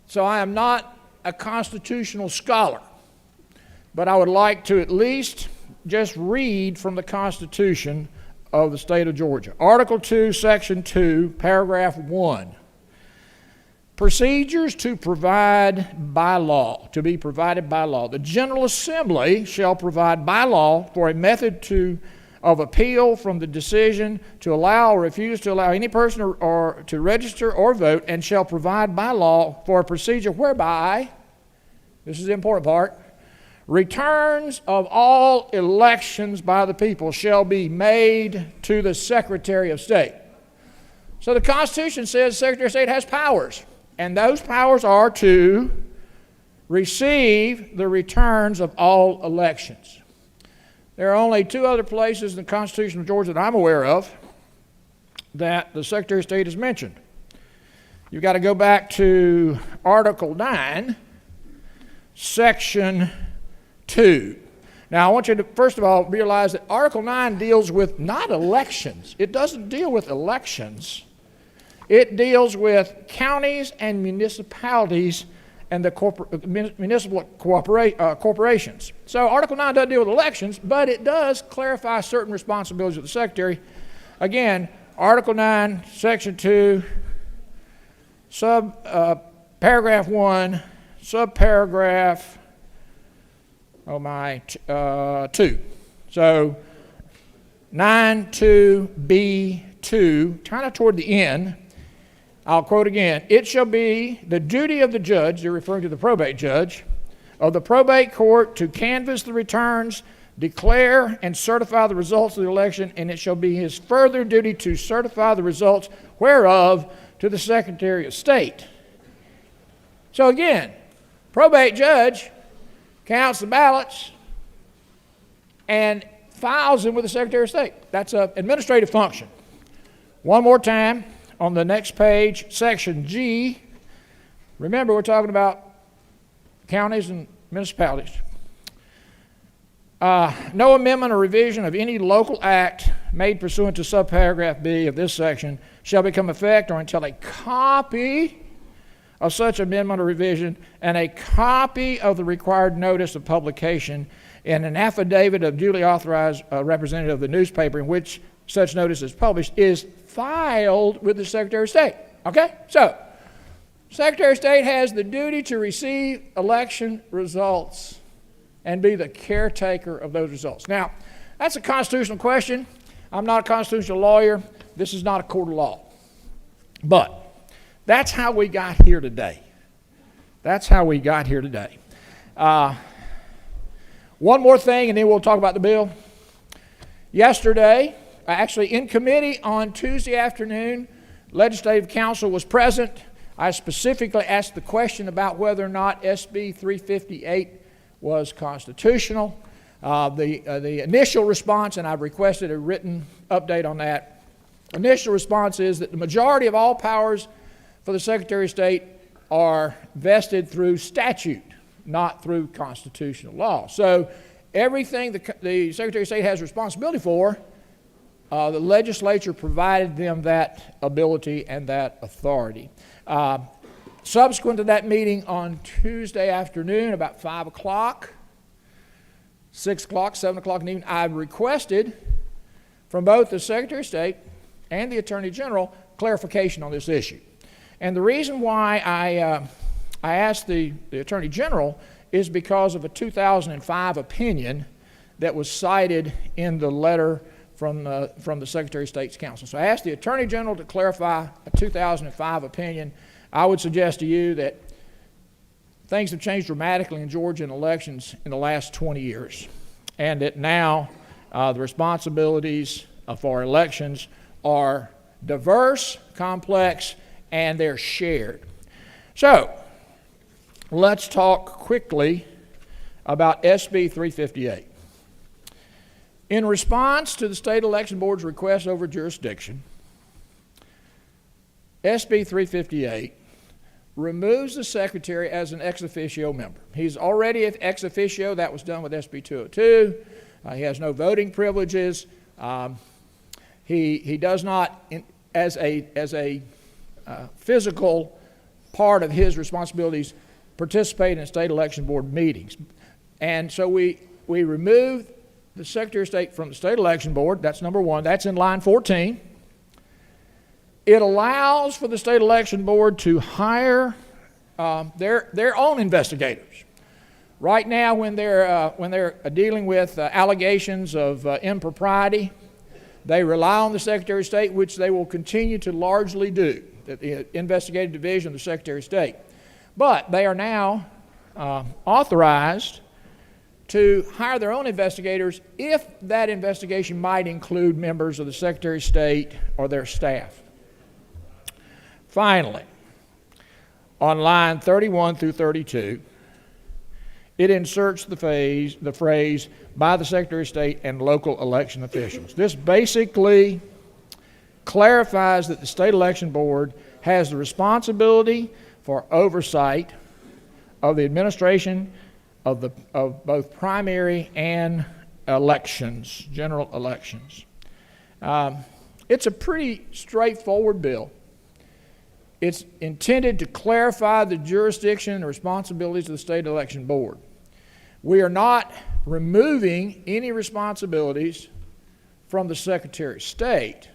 So I am not a constitutional scholar. But I would like to at least just read from the Constitution of the state of Georgia. Article 2, Section 2, Paragraph 1. Procedures to provide by law, to be provided by law. The General Assembly shall provide by law for a method of appeal from the decision to allow or refuse to allow any person or to register or vote, and shall provide by law for a procedure whereby this is the important part, returns of all elections by the people shall be made to the Secretary of State. So the Constitution says the Secretary of State has powers, and those powers are to receive the returns of all elections. There are only two other places in the Constitution of Georgia that I'm aware of that the Secretary of State is mentioned. You've got to go back to Article 9, Section 2. Now, I want you to, first of all, realize that Article 9 deals with not elections. It doesn't deal with elections. It deals with counties and municipalities and the municipal corporations. So Article 9 doesn't deal with elections, but it does clarify certain responsibilities of the Secretary. Again, Article 9, Section 2, paragraph 1, subparagraph, 2. So 9(2)(b)(2), kind of toward the end, I'll quote again, it shall be the duty of the judge, they're referring to the probate judge, of the probate court to canvass the returns, declare and certify the results of the election, and it shall be his further duty to certify the results whereof to the Secretary of State. So again, probate judge counts the ballots and files them with the Secretary of State. That's an administrative function. One more time, on the next page, Section G. Remember, we're talking about counties and municipalities. No amendment or revision of any local act made pursuant to subparagraph B of this section shall become effect or until a copy of such amendment or revision and a copy of the required notice of publication and an affidavit of duly authorized representative of the newspaper in which such notice is published is filed with the Secretary of State. Okay? So, Secretary of State has the duty to receive election results and be the caretaker of those results. Now, that's a constitutional question. I'm not a constitutional lawyer. This is not a court of law. But that's how we got here today. That's how we got here today. One more thing, and then we'll talk about the bill. Yesterday, actually in committee on Tuesday afternoon, Legislative Council was present. I specifically asked the question about whether or not SB 358 was constitutional. The initial response, and I've requested a written update on that, initial response is that the majority of all powers for the Secretary of State are vested through statute, not through constitutional law. So everything the Secretary of State has responsibility for, the legislature provided them that ability and that authority. Subsequent to that meeting on Tuesday afternoon, about 5 o'clock, 6 o'clock, 7 o'clock in the evening, I requested from both the Secretary of State and the Attorney General clarification on this issue. And the reason why I asked the Attorney General is because of a 2005 opinion that was cited in the letter from the Secretary of State's counsel. So I asked the Attorney General to clarify a 2005 opinion. I would suggest to you that things have changed dramatically in Georgia in elections in the last 20 years, and that now the responsibilities for elections are diverse, complex, and they're shared. So let's talk quickly about SB 358. In response to the State Election Board's request over jurisdiction, SB 358 removes the Secretary as an ex officio member. He's already an ex officio. That was done with SB 202. He has no voting privileges. He does not, as a physical part of his responsibilities, participate in State Election Board meetings. And so we removed the Secretary of State from the State Election Board. That's number one. That's in line 14. It allows for the State Election Board to hire their own investigators. Right now, when they're dealing with allegations of impropriety, they rely on the Secretary of State, which they will continue to largely do, the investigative division of the Secretary of State. But they are now authorized to hire their own investigators if that investigation might include members of the Secretary of State or their staff. Finally, on line 31 through 32, it inserts the phrase by the Secretary of State and local election officials. This basically clarifies that the State Election Board has the responsibility for oversight of the administration of both primary and elections, general elections. It's a pretty straightforward bill. It's intended to clarify the jurisdiction and responsibilities of the State Election Board. We are not removing any responsibilities from the Secretary of State.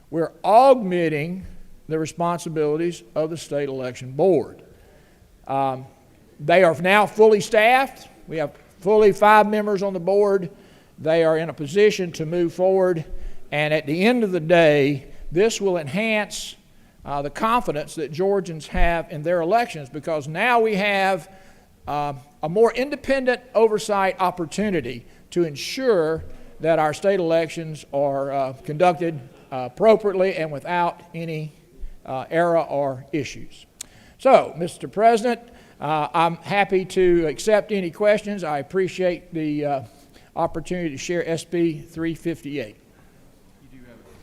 We're augmenting the responsibilities of the State Election Board. They are now fully staffed. We have fully 5 members on the board. They are in a position to move forward, and at the end of the day, this will enhance the confidence that Georgians have in their elections, because now we have a more independent oversight opportunity to ensure that our state elections are conducted appropriately and without any error or issues. So, Mr. President, I'm happy to accept any questions. I appreciate the opportunity to share SB 358.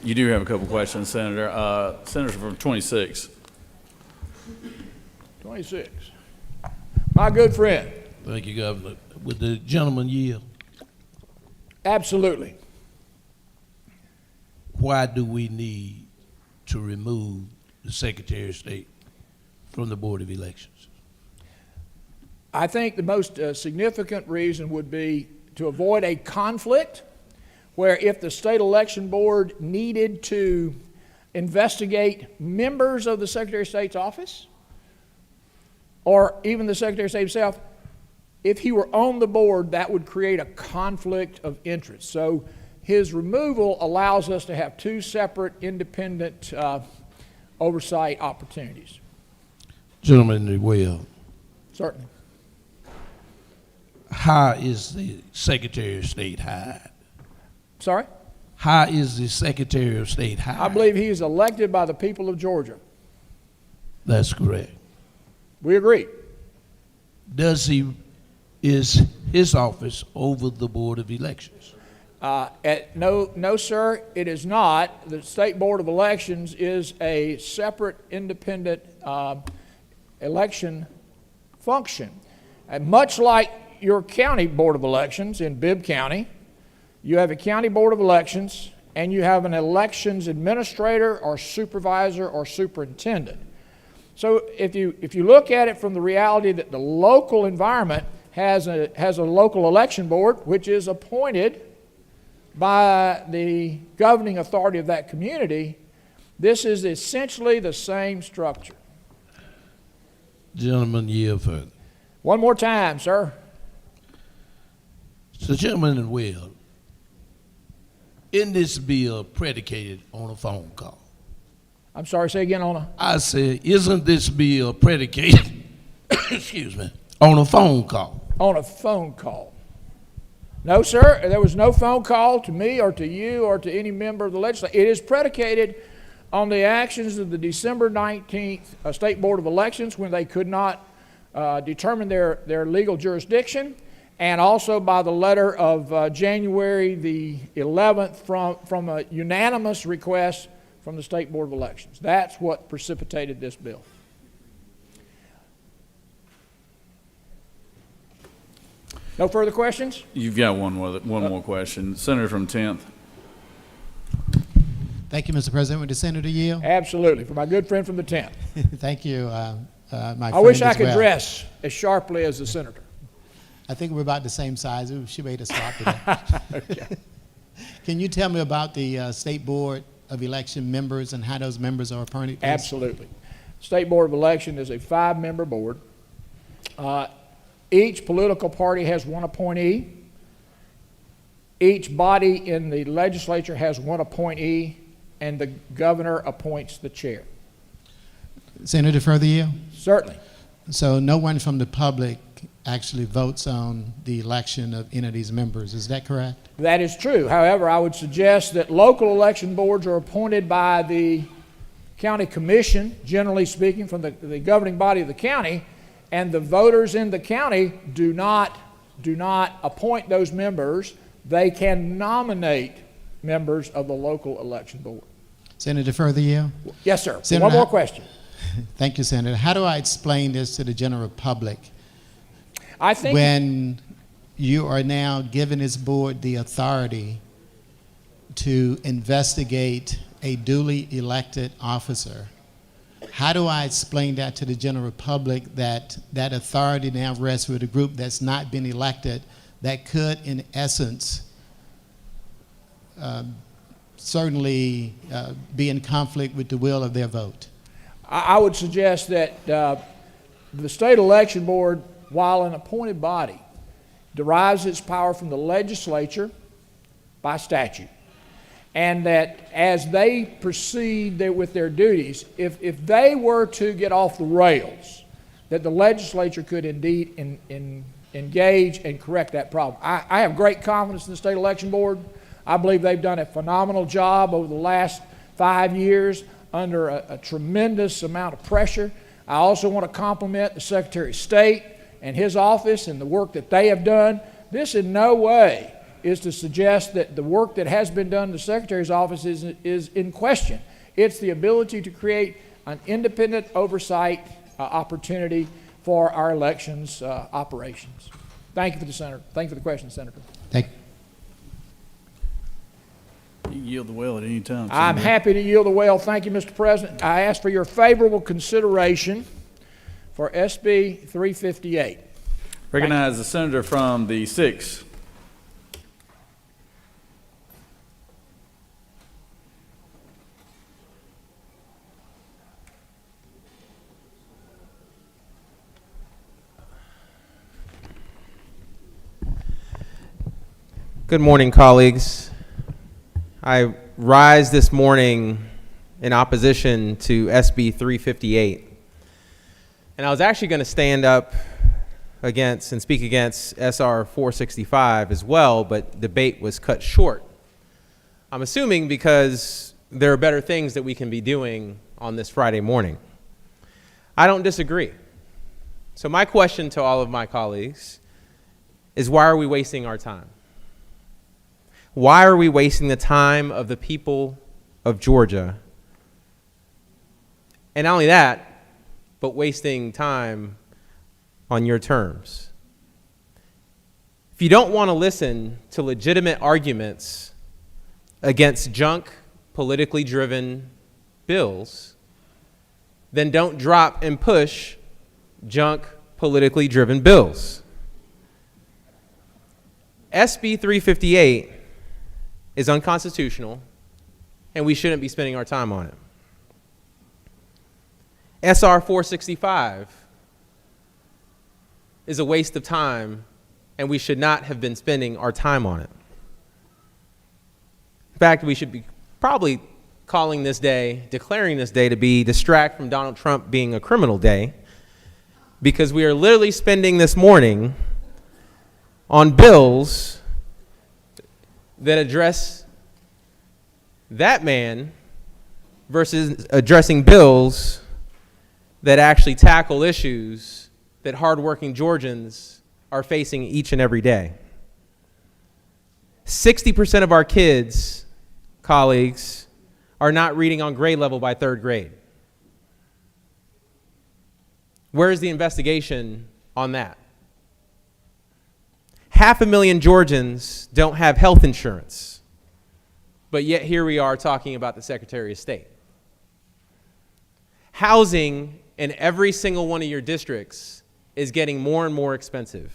You do have a couple questions, Senator. Senator from 26. 26. My good friend. Thank you, Governor. Would the gentleman yield? Absolutely. Why do we need to remove the Secretary of State from the Board of Elections? I think the most significant reason would be to avoid a conflict where if the State Election Board needed to investigate members of the Secretary of State's office, or even the Secretary of State himself, if he were on the board, that would create a conflict of interest. So his removal allows us to have 2 separate independent oversight opportunities. Gentleman, well. Certainly. How is the Secretary of State hired? Sorry? How is the Secretary of State hired? I believe he is elected by the people of Georgia. That's correct. We agree. Is his office over the Board of Elections? No, sir, it is not. The State Board of Elections is a separate, independent election function. And much like your county Board of Elections in Bibb County, you have a county Board of Elections and you have an elections administrator or supervisor or superintendent. So if you look at it from the reality that the local environment has a local election board, which is appointed by the governing authority of that community, this is essentially the same structure. Gentleman, yield further. One more time, sir. So, gentleman, well, isn't this bill predicated on a phone call? I'm sorry, say again on a... I said, isn't this bill predicated, excuse me, on a phone call? On a phone call. No, sir, there was no phone call to me or to you or to any member of the legislature. It is predicated on the actions of the December 19th State Board of Elections when they could not determine their legal jurisdiction, and also by the letter of January the 11th from a unanimous request from the State Board of Elections. That's what precipitated this bill. No further questions? You've got one more question. Senator from 10th. Thank you, Mr. President. Would the Senator yield? Absolutely. For my good friend from the 10th. Thank you, my friend. I wish I as could well. dress as sharply as the senator. I think we're about the same size. Ooh, she made us swap today. Okay. Can you tell me about the State Board of Election members and how those members are appointed, please? Absolutely. State Board of Election is a 5-member board. Each political party has one appointee. Each body in the legislature has one appointee, and the governor appoints the chair. Senator, further yield? Certainly. So no one from the public actually votes on the election of any of these members. Is that correct? That is true. However, I would suggest that local election boards are appointed by the county commission, generally speaking, from the governing body of the county, and the voters in the county do not appoint those members. They can nominate members of the local election board. Senator Further-Yield? Yes, sir. Senator, One more question. Thank you, Senator. How do I explain this to the general public? I think when you are now giving this board the authority to investigate a duly elected officer, how do I explain that to the general public, that that authority now rests with a group that's not been elected, that could, in essence, certainly be in conflict with the will of their vote? I would suggest that the state election board, while an appointed body, derives its power from the legislature by statute. And that as they proceed with their duties, if they were to get off the rails, that the legislature could indeed engage and correct that problem. I have great confidence in the state election board. I believe they've done a phenomenal job over the last 5 years under a tremendous amount of pressure. I also want to compliment the Secretary of State and his office and the work that they have done. This in no way is to suggest that the work that has been done in the Secretary's office is in question. It's the ability to create an independent oversight opportunity for our elections operations. Thank you for the question, Senator. Thank you. You can yield the well at any time. I'm happy to yield the well. Thank you, Mr. President. I ask for your favorable consideration for SB 358. Recognize the senator from the 6th. Good morning, colleagues. I rise this morning in opposition to SB 358. And I was actually going to stand up against and speak against SR 465 as well, but debate was cut short. I'm assuming because there are better things that we can be doing on this Friday morning. I don't disagree. So my question to all of my colleagues is, why are we wasting our time? Why are we wasting the time of the people of Georgia? And not only that, but wasting time on your terms. If you don't want to listen to legitimate arguments against junk, politically driven bills, then don't drop and push junk, politically driven bills. SB 358 is unconstitutional, and we shouldn't be spending our time on it. SR 465 is a waste of time, and we should not have been spending our time on it. In fact, we should be probably calling this day, declaring this day to be Distract from Donald Trump being a criminal day, because we are literally spending this morning on bills that address that man versus addressing bills that actually tackle issues that hardworking Georgians are facing each and every day. 60% of our kids, colleagues, are not reading on grade level by 3rd grade. Where is the investigation on that? 500,000 Georgians don't have health insurance, but yet here we are talking about the Secretary of State. Housing in every single one of your districts is getting more and more expensive,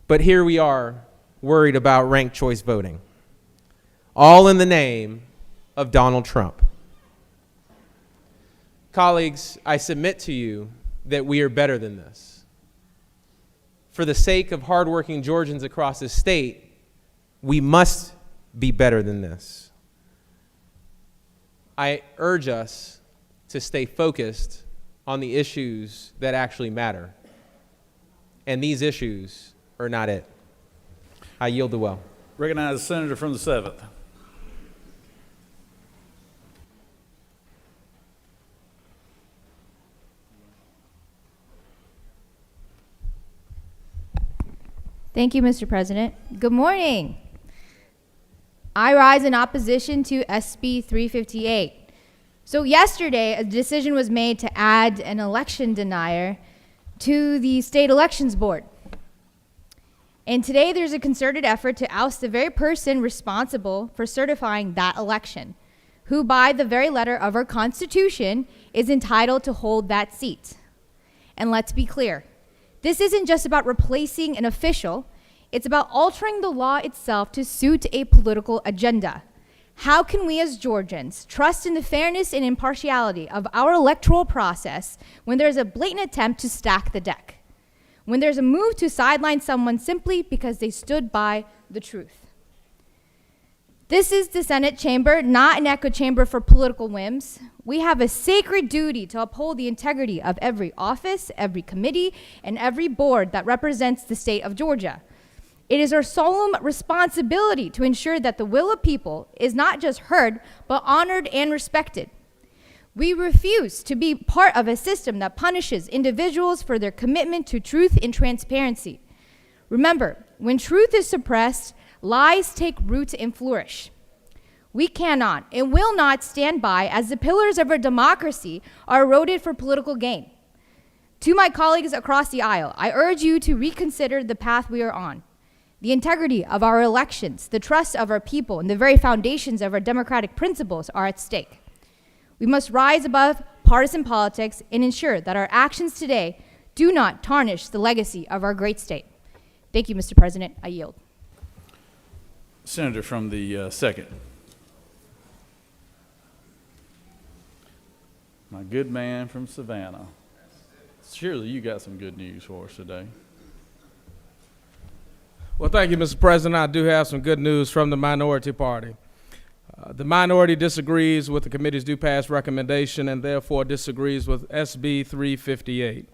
but here we are worried about ranked choice voting, all in the name of Donald Trump. Colleagues, I submit to you that we are better than this. For the sake of hardworking Georgians across this state, we must be better than this. I urge us to stay focused on the issues that actually matter. And these issues are not it. I yield the well. Recognize the senator from the 7th. Thank you, Mr. President. Good morning. I rise in opposition to SB 358. So yesterday, a decision was made to add an election denier to the State Elections Board. And today there's a concerted effort to oust the very person responsible for certifying that election, who by the very letter of our Constitution is entitled to hold that seat. And let's be clear, this isn't just about replacing an official, it's about altering the law itself to suit a political agenda. How can we as Georgians trust in the fairness and impartiality of our electoral process when there's a blatant attempt to stack the deck? When there's a move to sideline someone simply because they stood by the truth? This is the Senate chamber, not an echo chamber for political whims. We have a sacred duty to uphold the integrity of every office, every committee, and every board that represents the state of Georgia. It is our solemn responsibility to ensure that the will of people is not just heard, but honored and respected. We refuse to be part of a system that punishes individuals for their commitment to truth and transparency. Remember, when truth is suppressed, lies take root and flourish. We cannot and will not stand by as the pillars of our democracy are eroded for political gain. To my colleagues across the aisle, I urge you to reconsider the path we are on. The integrity of our elections, the trust of our people, and the very foundations of our democratic principles are at stake. We must rise above partisan politics and ensure that our actions today do not tarnish the legacy of our great state. Thank you, Mr. President. I yield. Senator from the 2nd. My good man from Savannah. Surely you got some good news for us today. Well, thank you, Mr. President. I do have some good news from the minority party. The minority disagrees with the committee's due pass recommendation and therefore disagrees with SB 358.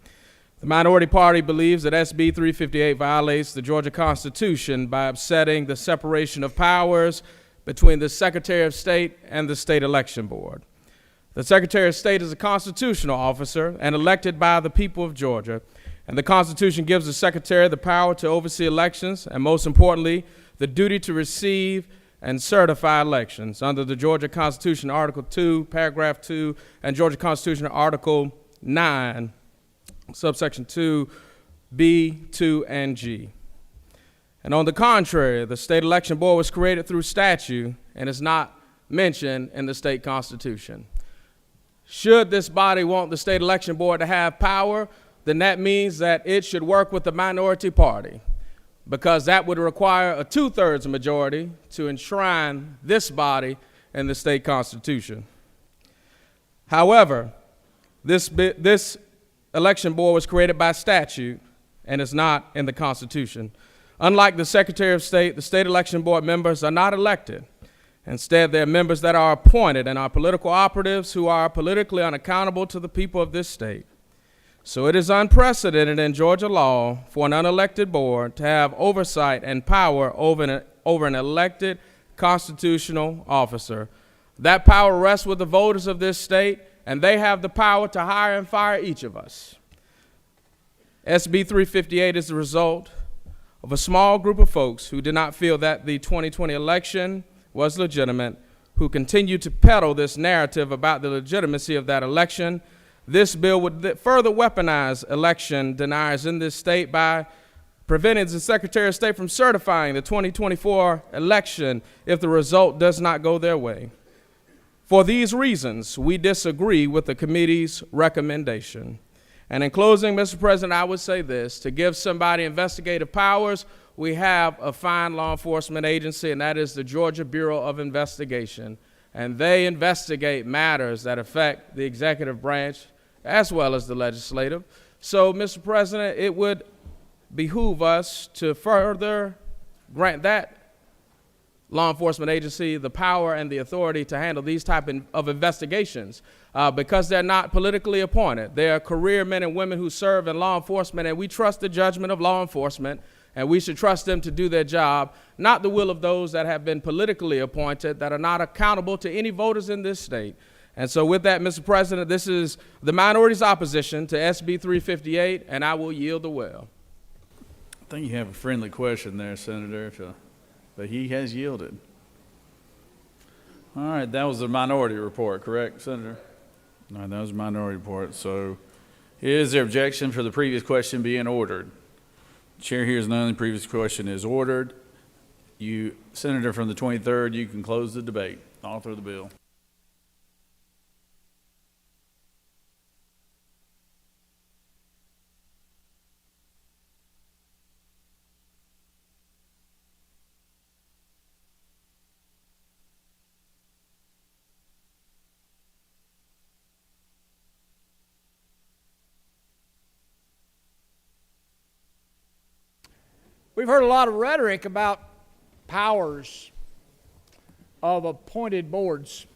The minority party believes that SB 358 violates the Georgia Constitution by upsetting the separation of powers between the Secretary of State and the State Election Board. The Secretary of State is a constitutional officer and elected by the people of Georgia. And the Constitution gives the Secretary the power to oversee elections and, most importantly, the duty to receive and certify elections under the Georgia Constitution, Article 2, Paragraph 2, and Georgia Constitution, Article 9, subsection 2, B, 2, and G. And on the contrary, the State Election Board was created through statute and is not mentioned in the state constitution. Should this body want the State Election Board to have power, then that means that it should work with the minority party, because that would require a 2/3 majority to enshrine this body in the state constitution. However, this election board was created by statute and is not in the Constitution. Unlike the Secretary of State, the State Election Board members are not elected. Instead, they're members that are appointed and are political operatives who are politically unaccountable to the people of this state. So it is unprecedented in Georgia law for an unelected board to have oversight and power over an elected constitutional officer. That power rests with the voters of this state, and they have the power to hire and fire each of us. SB 358 is the result of a small group of folks who did not feel that the 2020 election was legitimate, who continued to peddle this narrative about the legitimacy of that election. This bill would further weaponize election deniers in this state by preventing the Secretary of State from certifying the 2024 election if the result does not go their way. For these reasons, we disagree with the committee's recommendation. And in closing, Mr. President, I would say this: to give somebody investigative powers, we have a fine law enforcement agency, and that is the Georgia Bureau of Investigation. And they investigate matters that affect the executive branch as well as the legislative. So, Mr. President, it would behoove us to further grant that law enforcement agency the power and the authority to handle these type of investigations because they're not politically appointed. They are career men and women who serve in law enforcement, and we trust the judgment of law enforcement, and we should trust them to do their job, not the will of those that have been politically appointed that are not accountable to any voters in this state. And so with that, Mr. President, this is the minority's opposition to SB 358, and I will yield the well. I think you have a friendly question there, Senator, but he has yielded. All right, that was the minority report, correct, Senator? No, that was a minority report. So is there objection for the previous question being ordered? Chair hears none. The previous question is ordered. You, Senator from the 23rd, you can close the debate. Author of the bill. We've heard a lot of rhetoric about powers of appointed boards.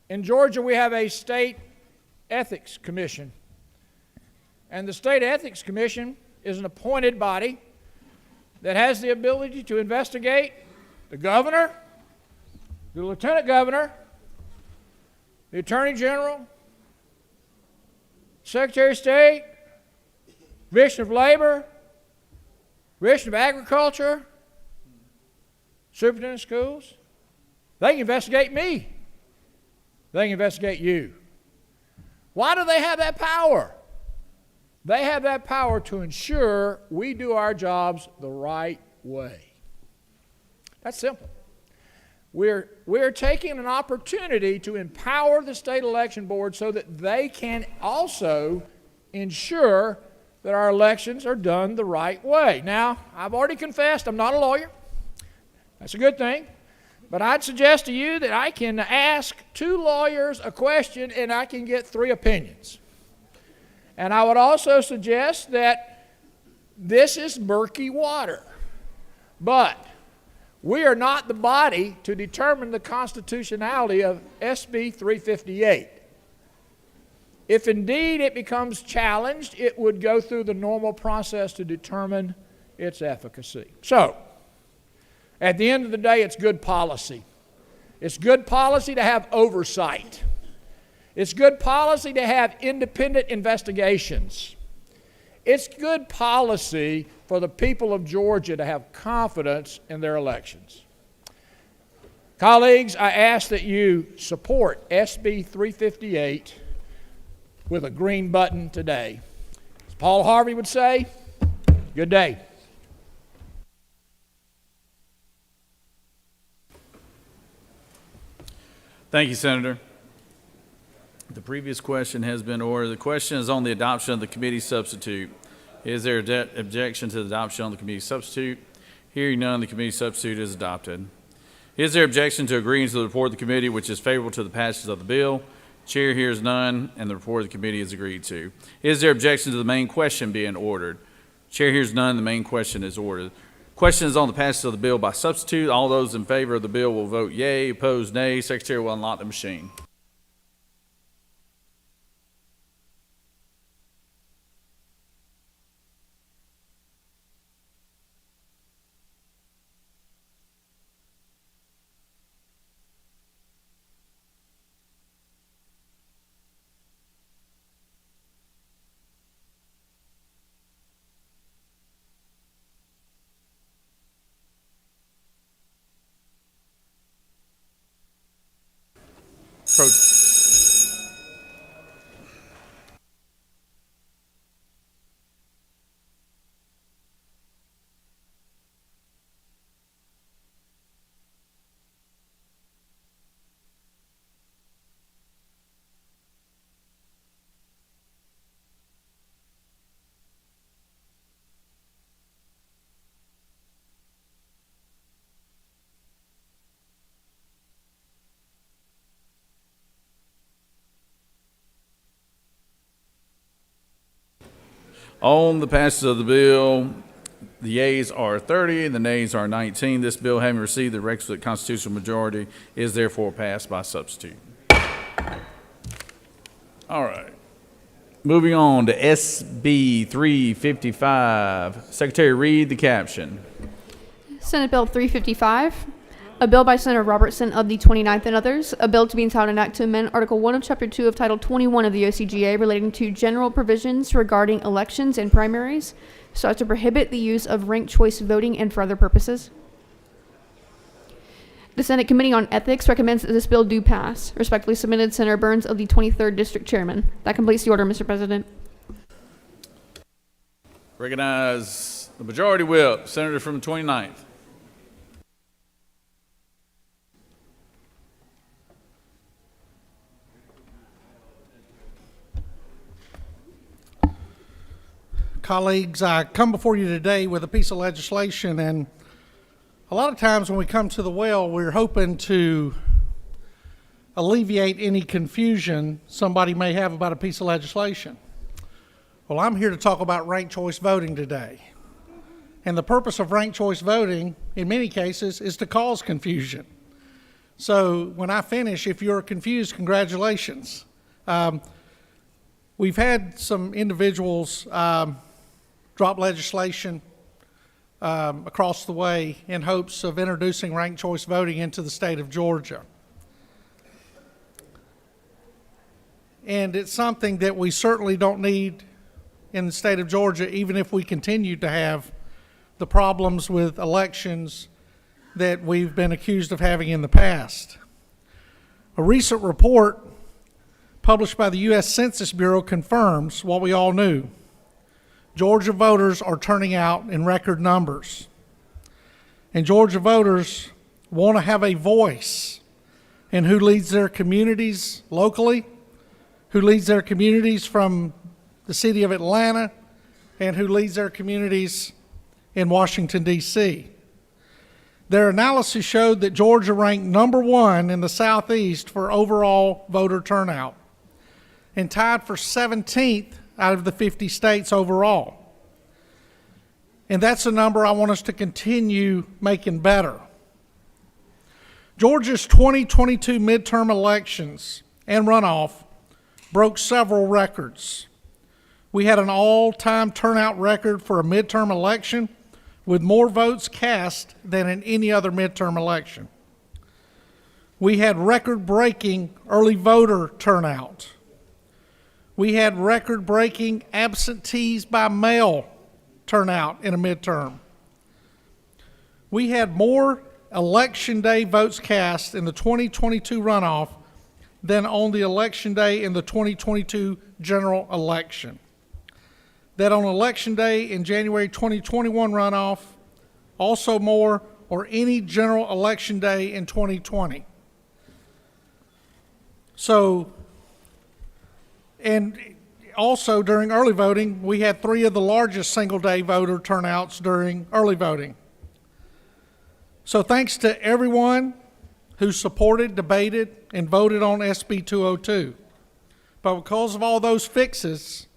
In Georgia, we have a state ethics commission. And the state ethics commission is an appointed body that has the ability to investigate the governor, the lieutenant governor, the attorney general, secretary of state, commissioner of labor, commissioner of agriculture, superintendent of schools. They can investigate me. They can investigate you. Why do they have that power? They have that power to ensure we do our jobs the right way. That's simple. We're taking an opportunity to empower the state election board so that they can also ensure that our elections are done the right way. Now, I've already confessed I'm not a lawyer. That's a good thing. But I'd suggest to you that I can ask 2 lawyers a question and I can get 3 opinions. And I would also suggest that this is murky water. But we are not the body to determine the constitutionality of SB 358. If indeed it becomes challenged, it would go through the normal process to determine its efficacy. So, at the end of the day, it's good policy. It's good policy to have oversight. It's good policy to have independent investigations. It's good policy for the people of Georgia to have confidence in their elections. Colleagues, I ask that you support SB 358 with a green button today. As Paul Harvey would say, good day. Thank you, Senator. The previous question has been ordered. The question is on the adoption of the committee substitute. Is there objection to the adoption of the committee substitute? Hearing none, the committee substitute is adopted. Is there objection to agreeing to the report of the committee which is favorable to the passage of the bill? Chair hears none, and the report of the committee is agreed to. Is there objection to the main question being ordered? Chair hears none, the main question is ordered. Question is on the passage of the bill by substitute. All those in favor of the bill will vote yea, opposed nay. Secretary will unlock the machine. On the passage of the bill, The yeas are 30, and the nays are 19. This bill, having received the requisite constitutional majority, is therefore passed by substitute. All right. Moving on to SB 355. Secretary, read the caption. Senate Bill 355, a bill by Senator Robertson of the 29th and others, a bill to be entitled an act to amend Article 1 of Chapter 2 of Title 21 of the OCGA relating to general provisions regarding elections and primaries, so as to prohibit the use of ranked choice voting and for other purposes. The Senate Committee on Ethics recommends that this bill do pass. Respectfully submitted, Senator Burns of the 23rd District Chairman. That completes the order, Mr. President. Recognize the Majority Whip, Senator from the 29th. Colleagues, I come before you today with a piece of legislation, and a lot of times when we come to the well, we're hoping to alleviate any confusion somebody may have about a piece of legislation. Well, I'm here to talk about ranked choice voting today. And the purpose of ranked choice voting, in many cases, is to cause confusion. So when I finish, if you're confused, congratulations. We've had some individuals drop legislation across the way in hopes of introducing ranked choice voting into the state of Georgia. And it's something that we certainly don't need in the state of Georgia, even if we continue to have the problems with elections that we've been accused of having in the past. A recent report published by the U.S. Census Bureau confirms what we all knew. Georgia voters are turning out in record numbers. And Georgia voters want to have a voice in who leads their communities locally, who leads their communities from the city of Atlanta, and who leads their communities in Washington, D.C. Their analysis showed that Georgia ranked number 1 in the Southeast for overall voter turnout and tied for 17th out of the 50 states overall. And that's a number I want us to continue making better. Georgia's 2022 midterm elections and runoff broke several records. We had an all-time turnout record for a midterm election with more votes cast than in any other midterm election. We had record-breaking early voter turnout. We had record-breaking absentees by mail turnout in a midterm. We had more election day votes cast in the 2022 runoff than on the election day in the 2022 general election. That on election day in January 2021 runoff, also more, or any general election day in 2020. So, and also during early voting, we had 3 of the largest single-day voter turnouts during early voting. So thanks to everyone who supported, debated, and voted on SB 202. But because of all those fixes,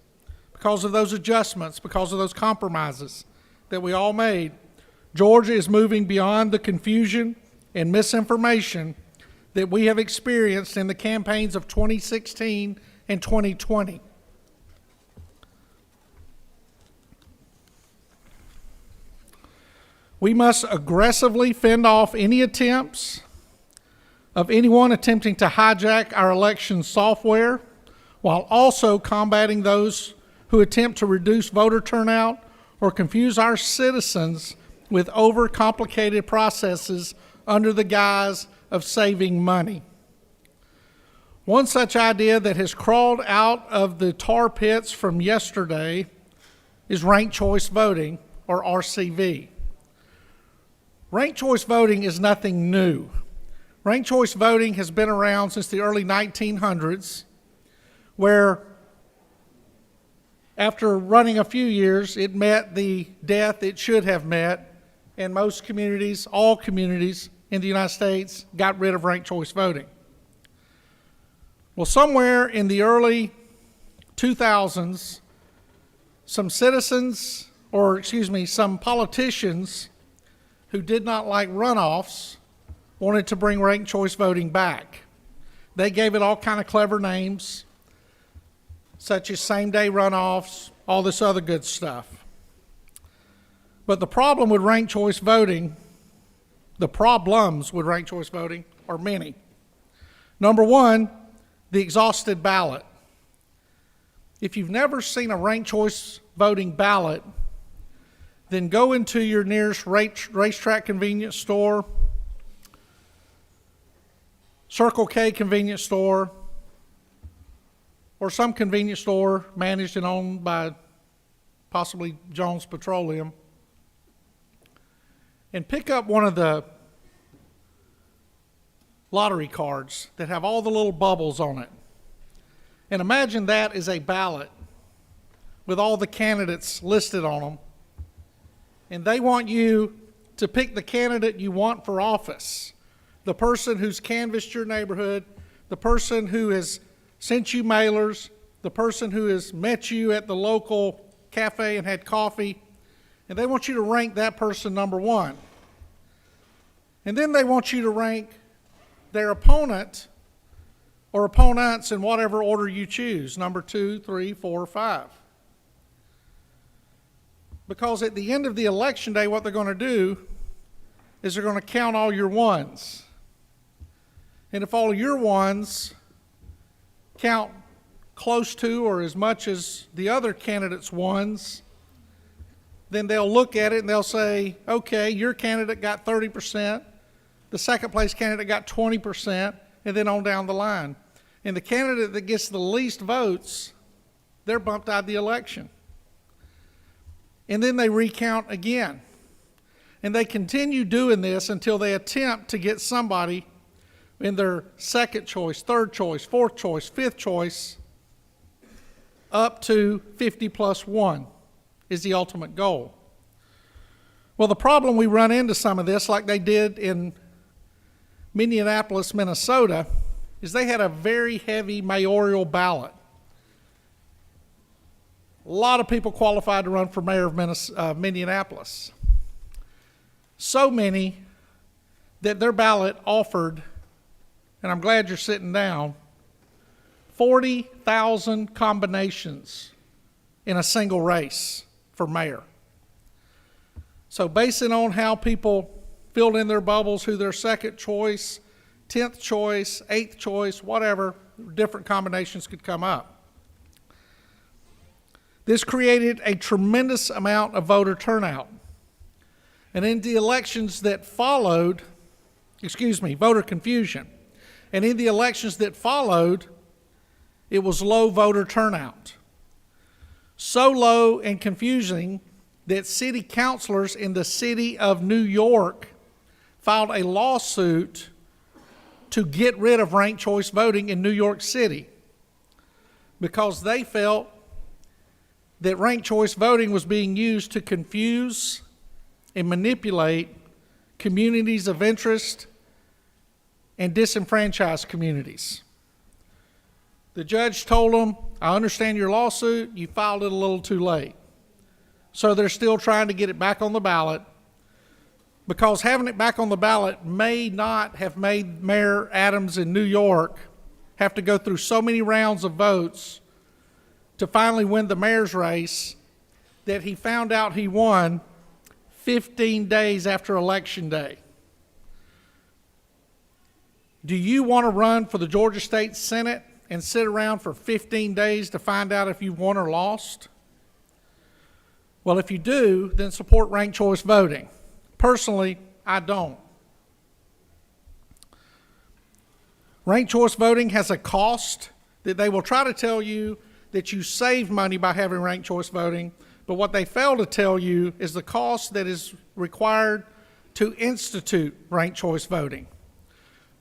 because of those adjustments, because of those compromises that we all made, Georgia is moving beyond the confusion and misinformation that we have experienced in the campaigns of 2016 and 2020. We must aggressively fend off any attempts of anyone attempting to hijack our election software, while also combating those who attempt to reduce voter turnout or confuse our citizens with overcomplicated processes under the guise of saving money. One such idea that has crawled out of the tar pits from yesterday is ranked choice voting, or RCV. Ranked choice voting is nothing new. Ranked choice voting has been around since the early 1900s, where after running a few years, it met the death it should have met, and most communities, all communities in the United States, got rid of ranked choice voting. Well, somewhere in the early 2000s, some citizens some politicians who did not like runoffs wanted to bring ranked choice voting back. They gave it all kind of clever names, such as same-day runoffs, all this other good stuff. But the problem with ranked choice voting, the problems with ranked choice voting are many. Number one, the exhausted ballot. If you've never seen a ranked choice voting ballot, then go into your nearest racetrack convenience store, Circle K convenience store, or some convenience store managed and owned by possibly Jones Petroleum, and pick up one of the lottery cards that have all the little bubbles on it. And imagine that is a ballot with all the candidates listed on them. And they want you to pick the candidate you want for office, the person who's canvassed your neighborhood, the person who has sent you mailers, the person who has met you at the local cafe and had coffee, and they want you to rank that person number one. And then they want you to rank their opponent or opponents in whatever order you choose, number 2, 3, 4, or 5. Because at the end of the election day, what they're going to do is they're going to count all your ones. And if all your ones count close to or as much as the other candidate's ones, then they'll look at it and they'll say, okay, your candidate got 30%, the second place candidate got 20%, and then on down the line. And the candidate that gets the least votes, they're bumped out of the election. And then they recount again. And they continue doing this until they attempt to get somebody in their second choice, third choice, fourth choice, fifth choice, up to 50 plus 1 is the ultimate goal. Well, the problem we run into some of this, like they did in Minneapolis, Minnesota, is they had a very heavy mayoral ballot. A lot of people qualified to run for mayor of Minneapolis. So many that their ballot offered, and I'm glad you're sitting down, 40,000 combinations in a single race for mayor. So basing on how people filled in their bubbles, who their second choice, 10th choice, 8th choice, whatever, different combinations could come up. This created a tremendous amount of voter turnout. And in the elections that followed, voter confusion. And in the elections that followed, it was low voter turnout. So low and confusing that city councilors in the city of New York filed a lawsuit to get rid of ranked choice voting in New York City because they felt that ranked choice voting was being used to confuse and manipulate communities of interest and disenfranchised communities. The judge told them, I understand your lawsuit, you filed it a little too late. So they're still trying to get it back on the ballot, because having it back on the ballot may not have made Mayor Adams in New York have to go through so many rounds of votes to finally win the mayor's race that he found out he won 15 days after Election Day. Do you want to run for the Georgia State Senate and sit around for 15 days to find out if you won or lost? Well, if you do, then support ranked choice voting. Personally, I don't. Ranked choice voting has a cost that they will try to tell you that you save money by having ranked choice voting, but what they fail to tell you is the cost that is required to institute ranked choice voting.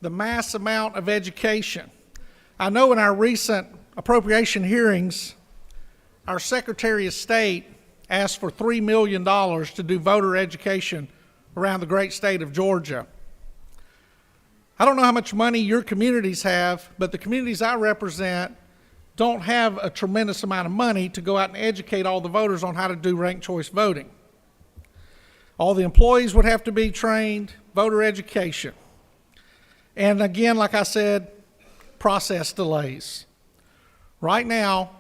The mass amount of education. I know in our recent appropriation hearings, our Secretary of State asked for $3 million to do voter education around the great state of Georgia. I don't know how much money your communities have, but the communities I represent don't have a tremendous amount of money to go out and educate all the voters on how to do ranked choice voting. All the employees would have to be trained, voter education. And again, like I said, process delays. Right now,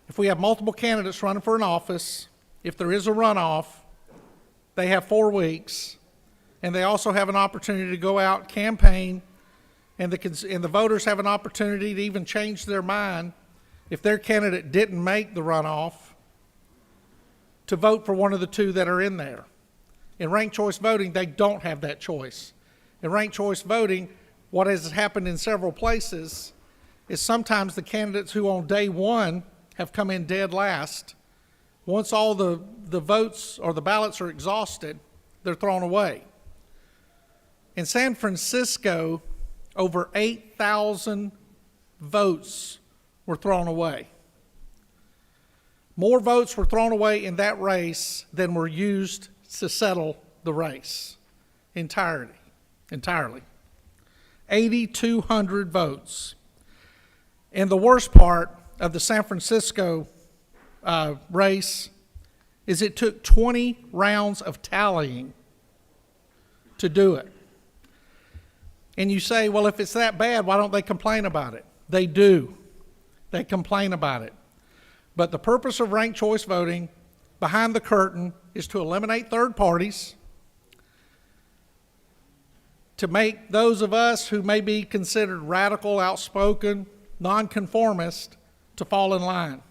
if we have multiple candidates running for an office, if there is a runoff, they have 4 weeks, and they also have an opportunity to go out, campaign, and the voters have an opportunity to even change their mind if their candidate didn't make the runoff to vote for one of the 2 that are in there. In ranked choice voting, they don't have that choice. In ranked choice voting, what has happened in several places is sometimes the candidates who on day 1 have come in dead last, once all the votes or the ballots are exhausted, they're thrown away. In San Francisco, over 8,000 votes were thrown away. More votes were thrown away in that race than were used to settle the race entirely. 8,200 votes. And the worst part of the San Francisco race is it took 20 rounds of tallying to do it. And you say, well, if it's that bad, why don't they complain about it? They do. They complain about it. But the purpose of ranked choice voting behind the curtain is to eliminate third parties, to make those of us who may be considered radical, outspoken, nonconformist to fall in line.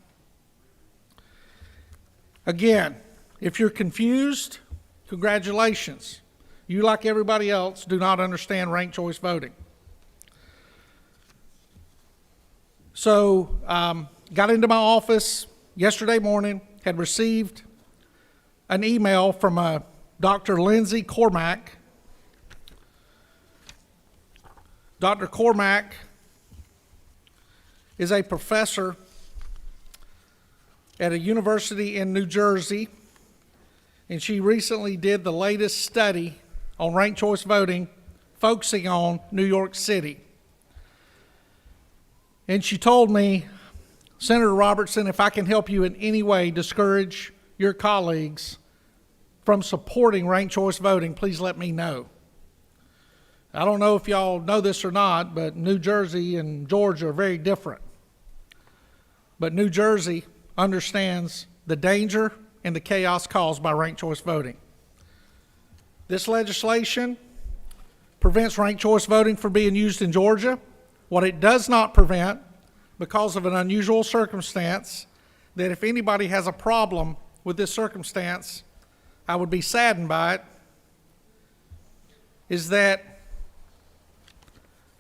Again, if you're confused, congratulations. You, like everybody else, do not understand ranked choice voting. So, got into my office yesterday morning, had received an email from Dr. Lindsay Cormack. Dr. Cormack is a professor at a university in New Jersey, and she recently did the latest study on ranked choice voting, focusing on New York City. And she told me, Senator Robertson, if I can help you in any way discourage your colleagues from supporting ranked choice voting, please let me know. I don't know if y'all know this or not, but New Jersey and Georgia are very different. But New Jersey understands the danger and the chaos caused by ranked choice voting. This legislation prevents ranked choice voting from being used in Georgia. What it does not prevent, because of an unusual circumstance, that if anybody has a problem with this circumstance, I would be saddened by it, is that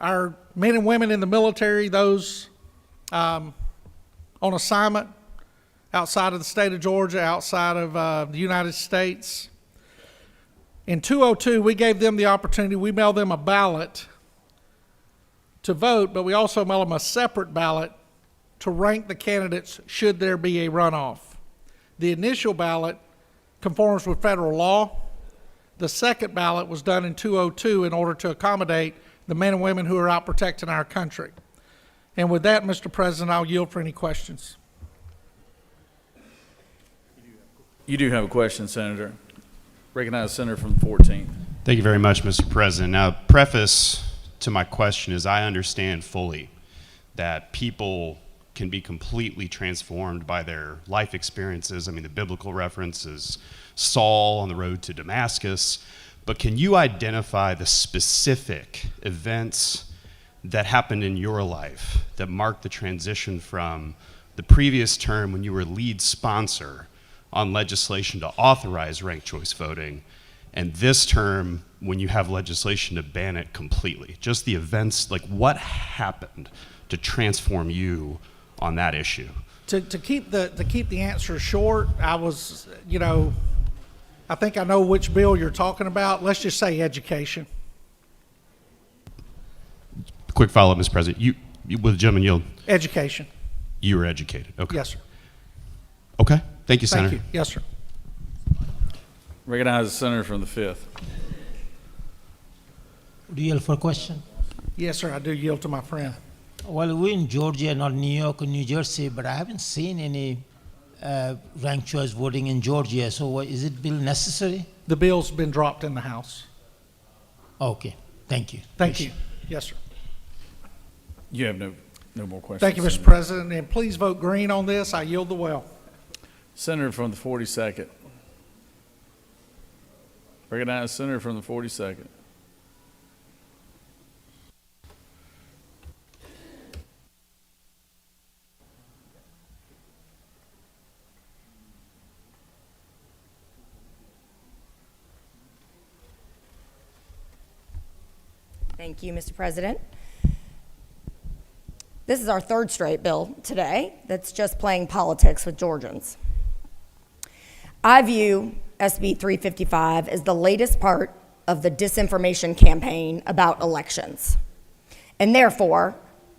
our men and women in the military, those on assignment outside of the state of Georgia, outside of the United States, in 202, we gave them the opportunity, we mailed them a ballot to vote, but we also mail them a separate ballot to rank the candidates should there be a runoff. The initial ballot conforms with federal law. The second ballot was done in 202 in order to accommodate the men and women who are out protecting our country. And with that, Mr. President, I'll yield for any questions. You do have a question, Senator. Recognize the senator from the 14th. Thank you very much, Mr. President. Now, preface to my question is I understand fully that people can be completely transformed by their life experiences. I mean, the biblical reference is Saul on the road to Damascus. But can you identify the specific events that happened in your life that marked the transition from the previous term when you were lead sponsor on legislation to authorize ranked choice voting, and this term when you have legislation to ban it completely? Just the events, like what happened to transform you on that issue? To keep the answer short, I was, I think I know which bill you're talking about. Let's just say education. Quick follow-up, Mr. President. You with the gentleman yield. Education. You were educated. Okay. Yes, sir. Okay. Thank you, Senator. Thank you. Yes, sir. Recognize the senator from the 5th. Do you yield for a question? Yes, sir. I do yield to my friend. Well, we're in Georgia, not New York or New Jersey, but I haven't seen any ranked choice voting in Georgia. So is it bill necessary? The bill's been dropped in the House. Okay, thank you. Thank you. Yes, sir. You have no more questions. Thank you, Mr. President, and please vote green on this. I yield the well. Senator from the 42nd. Recognize Senator from the 42nd. Thank you, Mr. President. This is our third straight bill today that's just playing politics with Georgians. I view SB 355 as the latest part of the disinformation campaign about elections, and therefore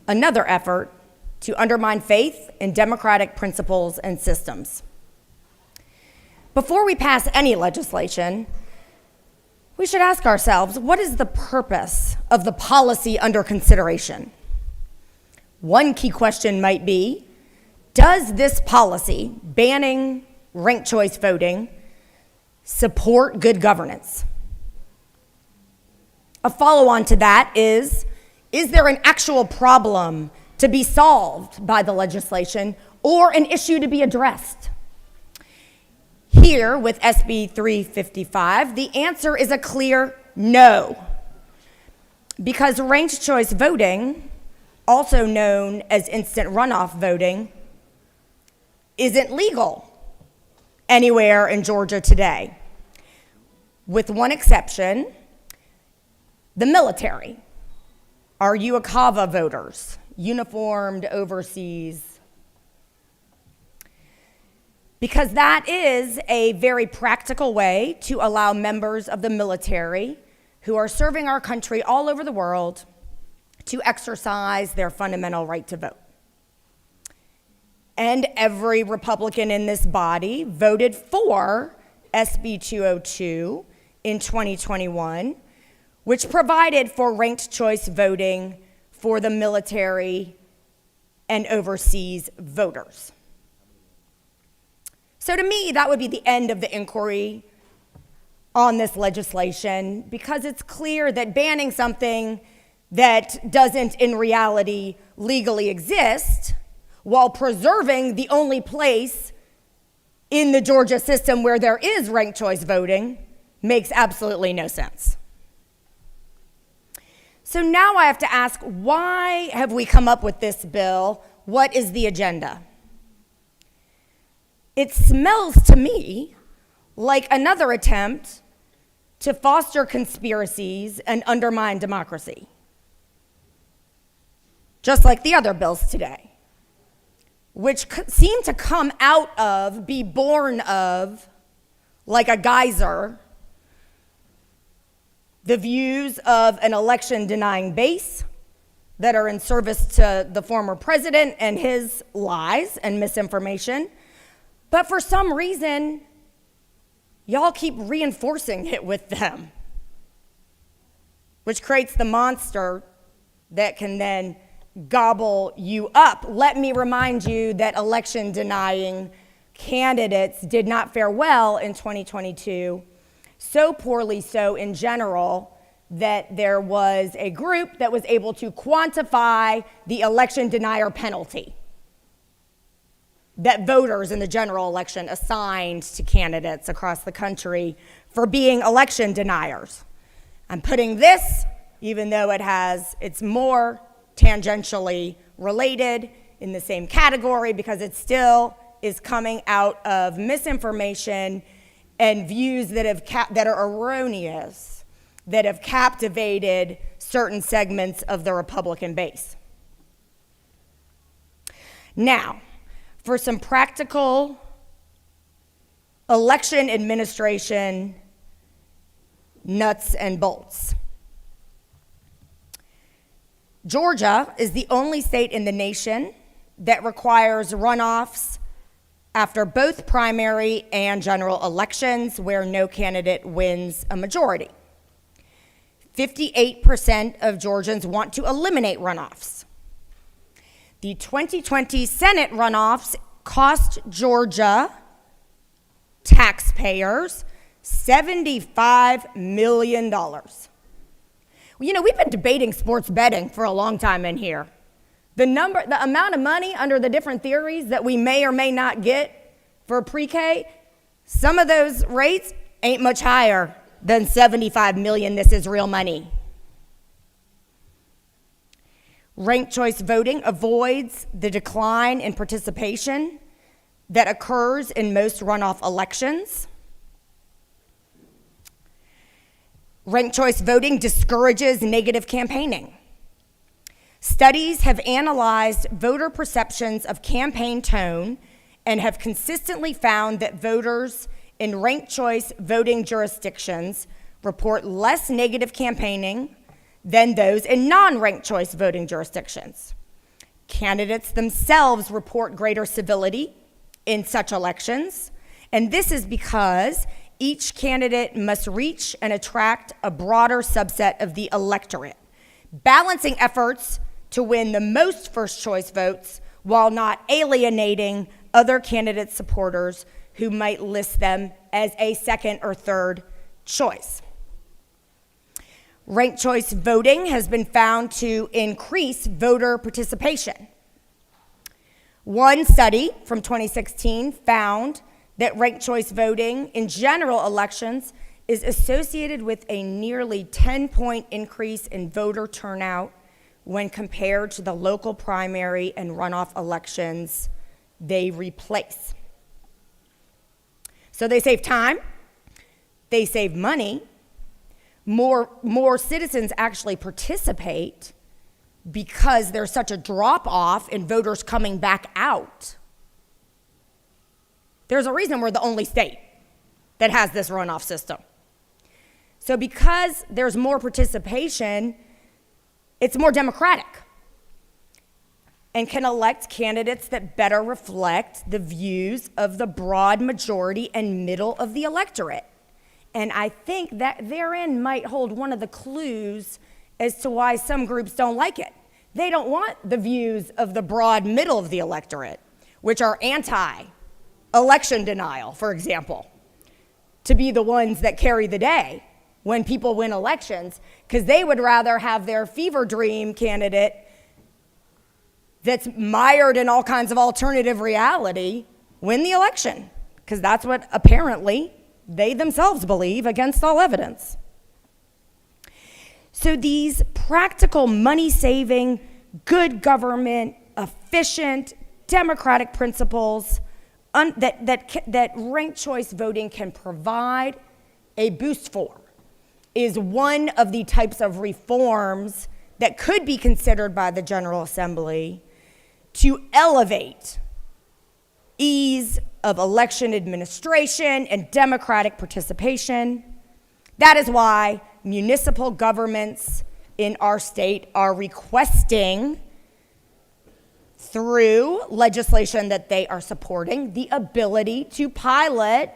another effort to undermine faith in democratic principles and systems. Before we pass any legislation, we should ask ourselves, what is the purpose of the policy under consideration? One key question might be, does this policy banning ranked choice voting support good governance? A follow-on to that is there an actual problem to be solved by the legislation or an issue to be addressed? Here with SB 355, the answer is a clear no, because ranked choice voting, also known as instant runoff voting, isn't legal anywhere in Georgia today, with one exception: the military, our UOCAVA voters, uniformed overseas, because that is a very practical way to allow members of the military who are serving our country all over the world to exercise their fundamental right to vote. And every Republican in this body voted for SB 202 in 2021, which provided for ranked choice voting for the military and overseas voters. So to me, that would be the end of the inquiry on this legislation, because it's clear that banning something that doesn't in reality legally exist while preserving the only place in the Georgia system where there is ranked choice voting makes absolutely no sense. So now I have to ask, why have we come up with this bill? What is the agenda? It smells to me like another attempt to foster conspiracies and undermine democracy, just like the other bills today, which seem to come out of, be born of, like a geyser, the views of an election-denying base that are in service to the former president and his lies and misinformation. But for some reason, y'all keep reinforcing it with them, which creates the monster that can then gobble you up. Let me remind you that election-denying candidates did not fare well in 2022, so poorly so in general that there was a group that was able to quantify the election denier penalty that voters in the general election assigned to candidates across the country for being election deniers. I'm putting this, even though it's more tangentially related, in the same category, because it still is coming out of misinformation and views that are erroneous, that have captivated certain segments of the Republican base. Now, for some practical election administration nuts and bolts. Georgia is the only state in the nation that requires runoffs after both primary and general elections where no candidate wins a majority. 58% of Georgians want to eliminate runoffs. The 2020 Senate runoffs cost Georgia taxpayers $75 million. You know, we've been debating sports betting for a long time in here. The amount of money under the different theories that we may or may not get for pre-K, some of those rates ain't much higher than $75 million. This is real money. Ranked choice voting avoids the decline in participation that occurs in most runoff elections. Ranked choice voting discourages negative campaigning. Studies have analyzed voter perceptions of campaign tone and have consistently found that voters in ranked choice voting jurisdictions report less negative campaigning than those in non-ranked choice voting jurisdictions. Candidates themselves report greater civility in such elections, and this is because each candidate must reach and attract a broader subset of the electorate, balancing efforts to win the most first choice votes while not alienating other candidate supporters who might list them as a second or third choice. Ranked choice voting has been found to increase voter participation. One study from 2016 found that ranked choice voting in general elections is associated with a nearly 10-point increase in voter turnout when compared to the local primary and runoff elections they replace. So they save time, they save money, more citizens actually participate because there's such a drop-off in voters coming back out. There's a reason we're the only state that has this runoff system. So because there's more participation, it's more democratic and can elect candidates that better reflect the views of the broad majority and middle of the electorate. And I think that therein might hold one of the clues as to why some groups don't like it. They don't want the views of the broad middle of the electorate, which are anti-election denial, for example, to be the ones that carry the day when people win elections, because they would rather have their fever dream candidate that's mired in all kinds of alternative reality win the election, because that's what apparently they themselves believe against all evidence. So these practical, money-saving, good government, efficient, democratic principles that ranked choice voting can provide a boost for is one of the types of reforms that could be considered by the General Assembly to elevate ease of election administration and democratic participation. That is why municipal governments in our state are requesting, through legislation that they are supporting, the ability to pilot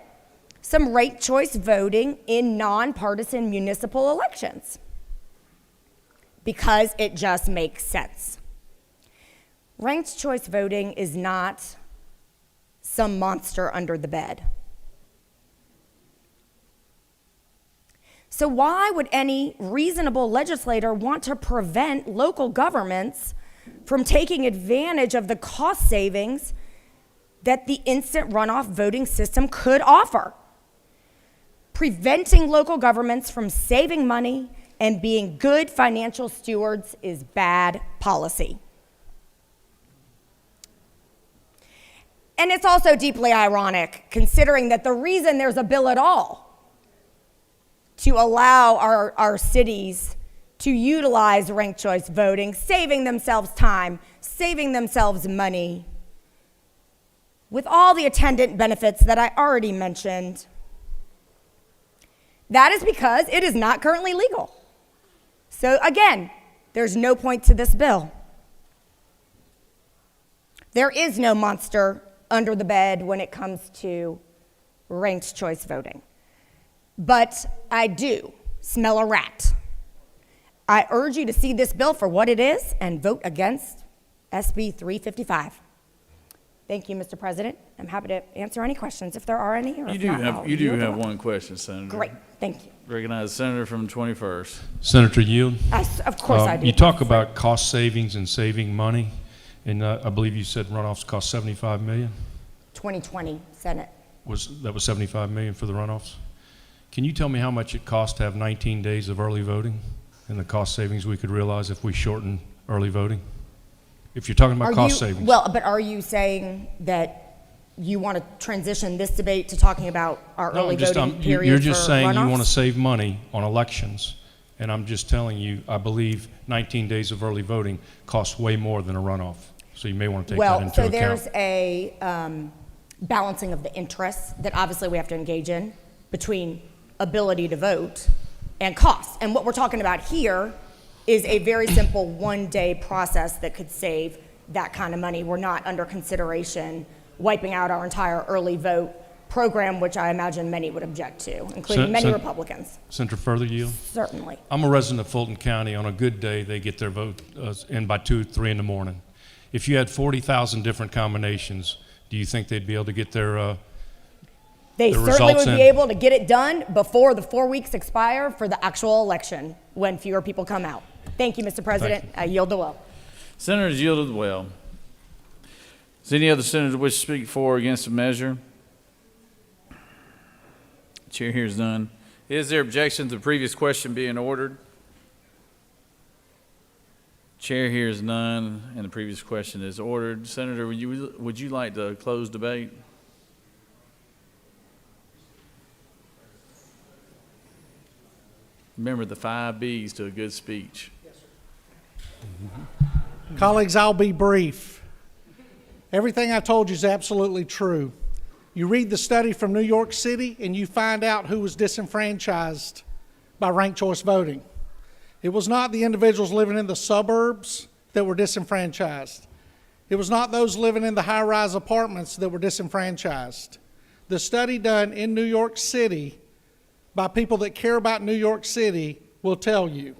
some ranked choice voting in nonpartisan municipal elections, because it just makes sense. Ranked choice voting is not some monster under the bed. So why would any reasonable legislator want to prevent local governments from taking advantage of the cost savings that the instant runoff voting system could offer? Preventing local governments from saving money and being good financial stewards is bad policy. And it's also deeply ironic, considering that the reason there's a bill at all to allow our cities to utilize ranked choice voting, saving themselves time, saving themselves money, with all the attendant benefits that I already mentioned, that is because it is not currently legal. So again, there's no point to this bill. There is no monster under the bed when it comes to ranked choice voting. But I do smell a rat. I urge you to see this bill for what it is and vote against SB 355. Thank you, Mr. President. I'm happy to answer any questions if there are any. Or You if do not, have I'll you do yield the have floor. one question, Senator. Great, thank you. Recognize the senator from 21st. Senator Yield. Of course I do. You talk about cost savings and saving money, and I believe you said runoffs cost 75 million. 2020 Senate. Was 75 million for the runoffs? Can you tell me how much it costs to have 19 days of early voting, and the cost savings we could realize if we shorten early voting? If you're talking about cost savings. Well, but are you saying that you want to transition this debate to talking about our early voting period? You're just for saying you runoffs? want to save money on elections, and I'm just telling you, I believe 19 days of early voting costs way more than a runoff. So you may want to take that into account. There's a balancing of the interests that obviously we have to engage in between ability to vote and cost. And what we're talking about here is a very simple one-day process that could save that kind of money. We're not under consideration wiping out our entire early vote program, which I imagine many would object to, including many Republicans. Senator Further Yield? Certainly. I'm a resident of Fulton County. On a good day, they get their vote in by 2, 3 in the morning. If you had 40,000 different combinations, do you think they'd be able to get their They the certainly results would in? be able to get it done before the 4 weeks expire for the actual election when fewer people come out. Thank you, Mr. President. I yield the will. Senators yielded the well. Does any other senator wish to speak for or against the measure? Chair hears none. Is there objection to the previous question being ordered? Chair hears none, and the previous question is ordered. Senator, would you like to close debate? Remember the 5 B's to a good speech. Colleagues, I'll be brief. Everything I told you is absolutely true. You read the study from New York City and you find out who was disenfranchised by ranked choice voting. It was not the individuals living in the suburbs that were disenfranchised. It was not those living in the high-rise apartments that were disenfranchised. The study done in New York City by people that care about New York City will tell you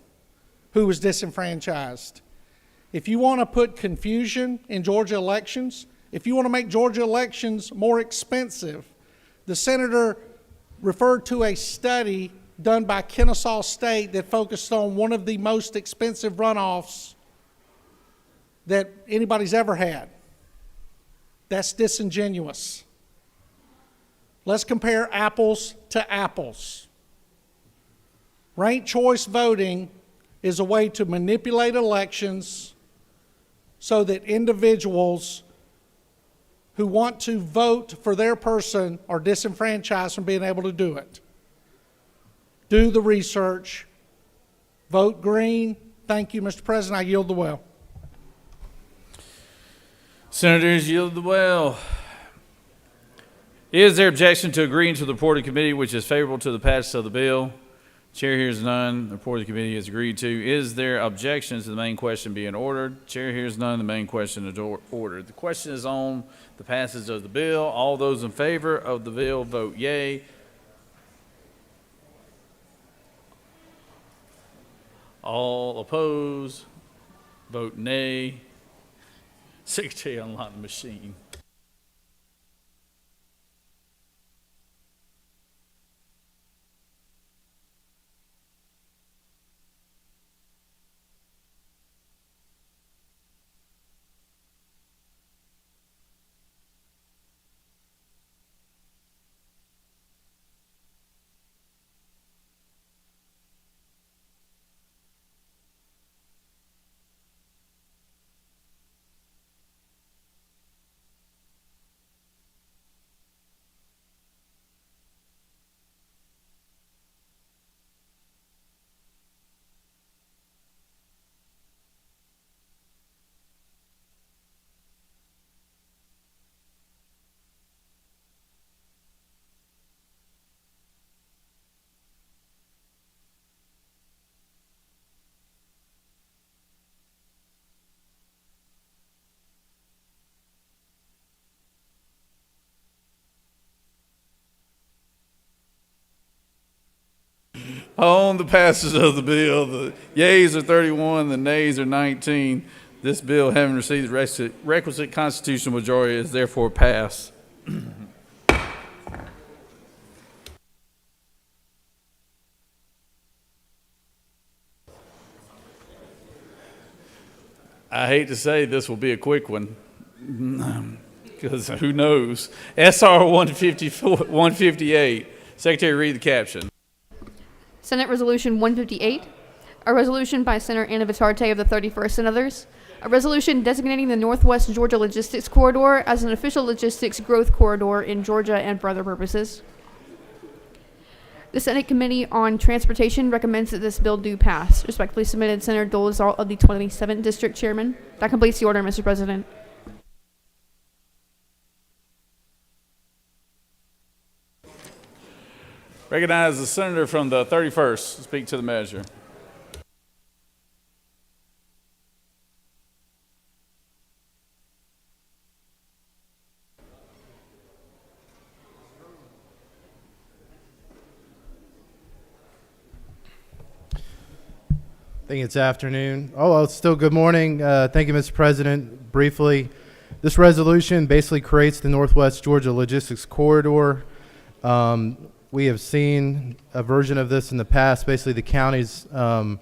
who was disenfranchised. If you want to put confusion in Georgia elections, if you want to make Georgia elections more expensive, the senator referred to a study done by Kennesaw State that focused on one of the most expensive runoffs that anybody's ever had. That's disingenuous. Let's compare apples to apples. Ranked choice voting is a way to manipulate elections so that individuals who want to vote for their person are disenfranchised from being able to do it. Do the research. Vote green. Thank you, Mr. President. I yield the well. Senators yield the well. Is there objection to agreeing to the report of committee which is favorable to the passage of the bill? Chair hears none. The report of the committee is agreed to. Is there objections to the main question being ordered? Chair hears none. The main question is ordered. The question is on the passage of the bill. All those in favor of the bill vote yea. All opposed vote nay. Secretary, unlock the machine. On the passage of the bill, the yeas are 31, the nays are 19. This bill, having received the requisite constitutional majority, is therefore passed. I hate to say this will be a quick one, because who knows? SR 158. Secretary, read the caption. Senate Resolution 158, a resolution by Senator Anna Vitarte of the 31st Senators, a resolution designating the Northwest Georgia Logistics Corridor as an official logistics growth corridor in Georgia and for other purposes. The Senate Committee on Transportation recommends that this bill do pass. Respectfully submitted, Senator Dolezal of the 27th District Chairman. That completes the order, Mr. President. Recognize the senator from the 31st to speak to the measure. I think it's afternoon. Oh, well, it's still good morning. Thank you, Mr. President. Briefly, this resolution basically creates the Northwest Georgia Logistics Corridor. We have seen a version of this in the past, basically the counties that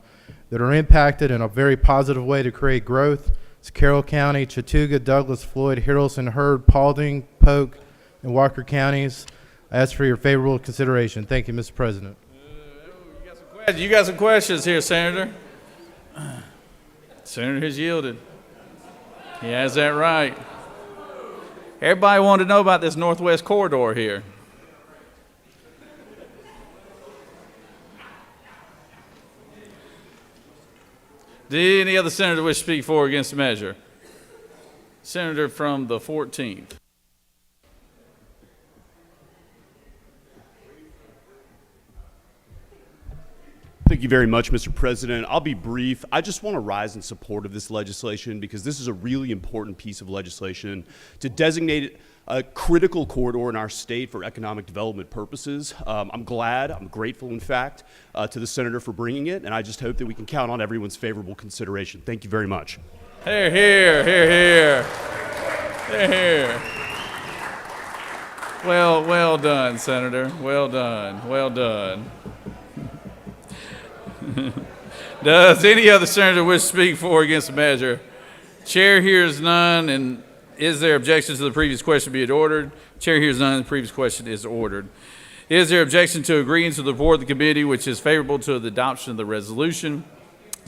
are impacted in a very positive way to create growth. It's Carroll County, Chattooga, Douglas, Floyd, Haralson, Heard, Paulding, Polk, and Walker counties. I ask for your favorable consideration. Thank you, Mr. President. You got some questions here, Senator. Senator has yielded. He has that right. Everybody wanted to know about this Northwest Corridor here. Did any other senator wish to speak for or against the measure? Senator from the 14th. Thank you very much, Mr. President. I'll be brief. I just want to rise in support of this legislation because this is a really important piece of legislation to designate a critical corridor in our state for economic development purposes. I'm grateful, in fact, to the senator for bringing it, and I just hope that we can count on everyone's favorable consideration. Thank you very much. Here, here, here, here. Here, here. Well done, Senator. Well done. Well done. Does any other senator wish to speak for or against the measure? Chair hears none, and is there objection to the previous question be it ordered? Chair hears none, and the previous question is ordered. Is there objection to agreeing to the report of the committee which is favorable to the adoption of the resolution?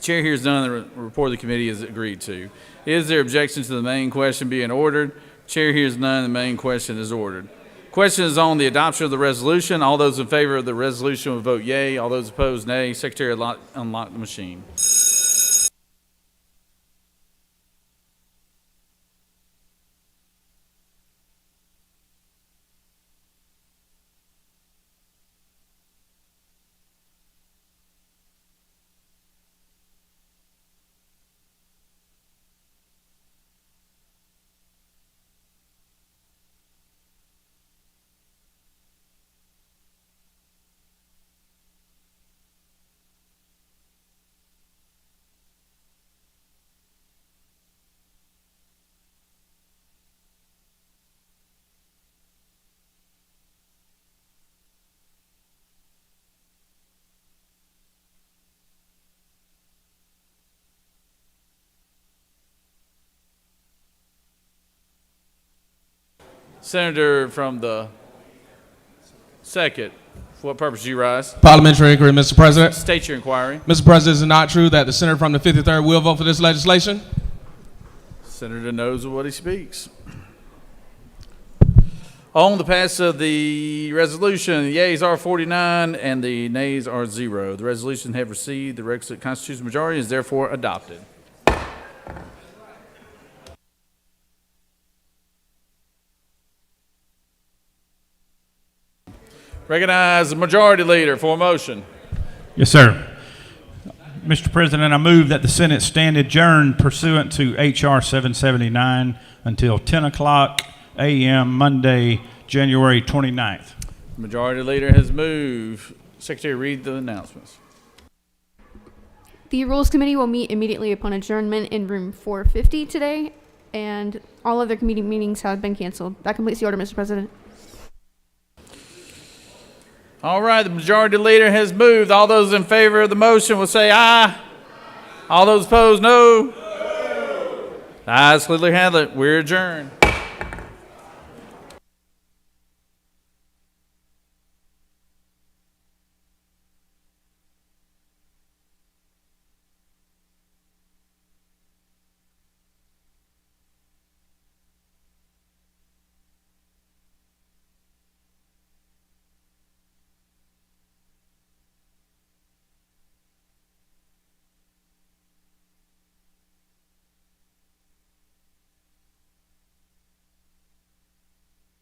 Chair hears none, and the report of the committee is agreed to. Is there objection to the main question being ordered? Chair hears none, and the main question is ordered. Question is on the adoption of the resolution. All those in favor of the resolution will vote yea. All those opposed, nay. Secretary, unlock the machine. Senator from the second, for what purpose do you rise? Parliamentary inquiry, Mr. President. State your inquiry. Mr. President, is it not true that the senator from the 53rd will vote for this legislation? Senator knows of what he speaks. On the pass of the resolution, the yeas are 49 and the nays are 0. The resolution have received the requisite constitutional majority and is therefore adopted. Recognize the majority leader for a motion. Yes, sir. Mr. President, I move that the Senate stand adjourned pursuant to H.R. 779 until 10 o'clock a.m. Monday, January 29th. Majority leader has moved. Secretary, read the announcements. The Rules Committee will meet immediately upon adjournment in room 450 today, and all other committee meetings have been canceled. That completes the order, Mr. President. All right, the majority leader has moved. All those in favor of the motion will say aye. All those opposed, no. The ayes clearly have it. We're adjourned.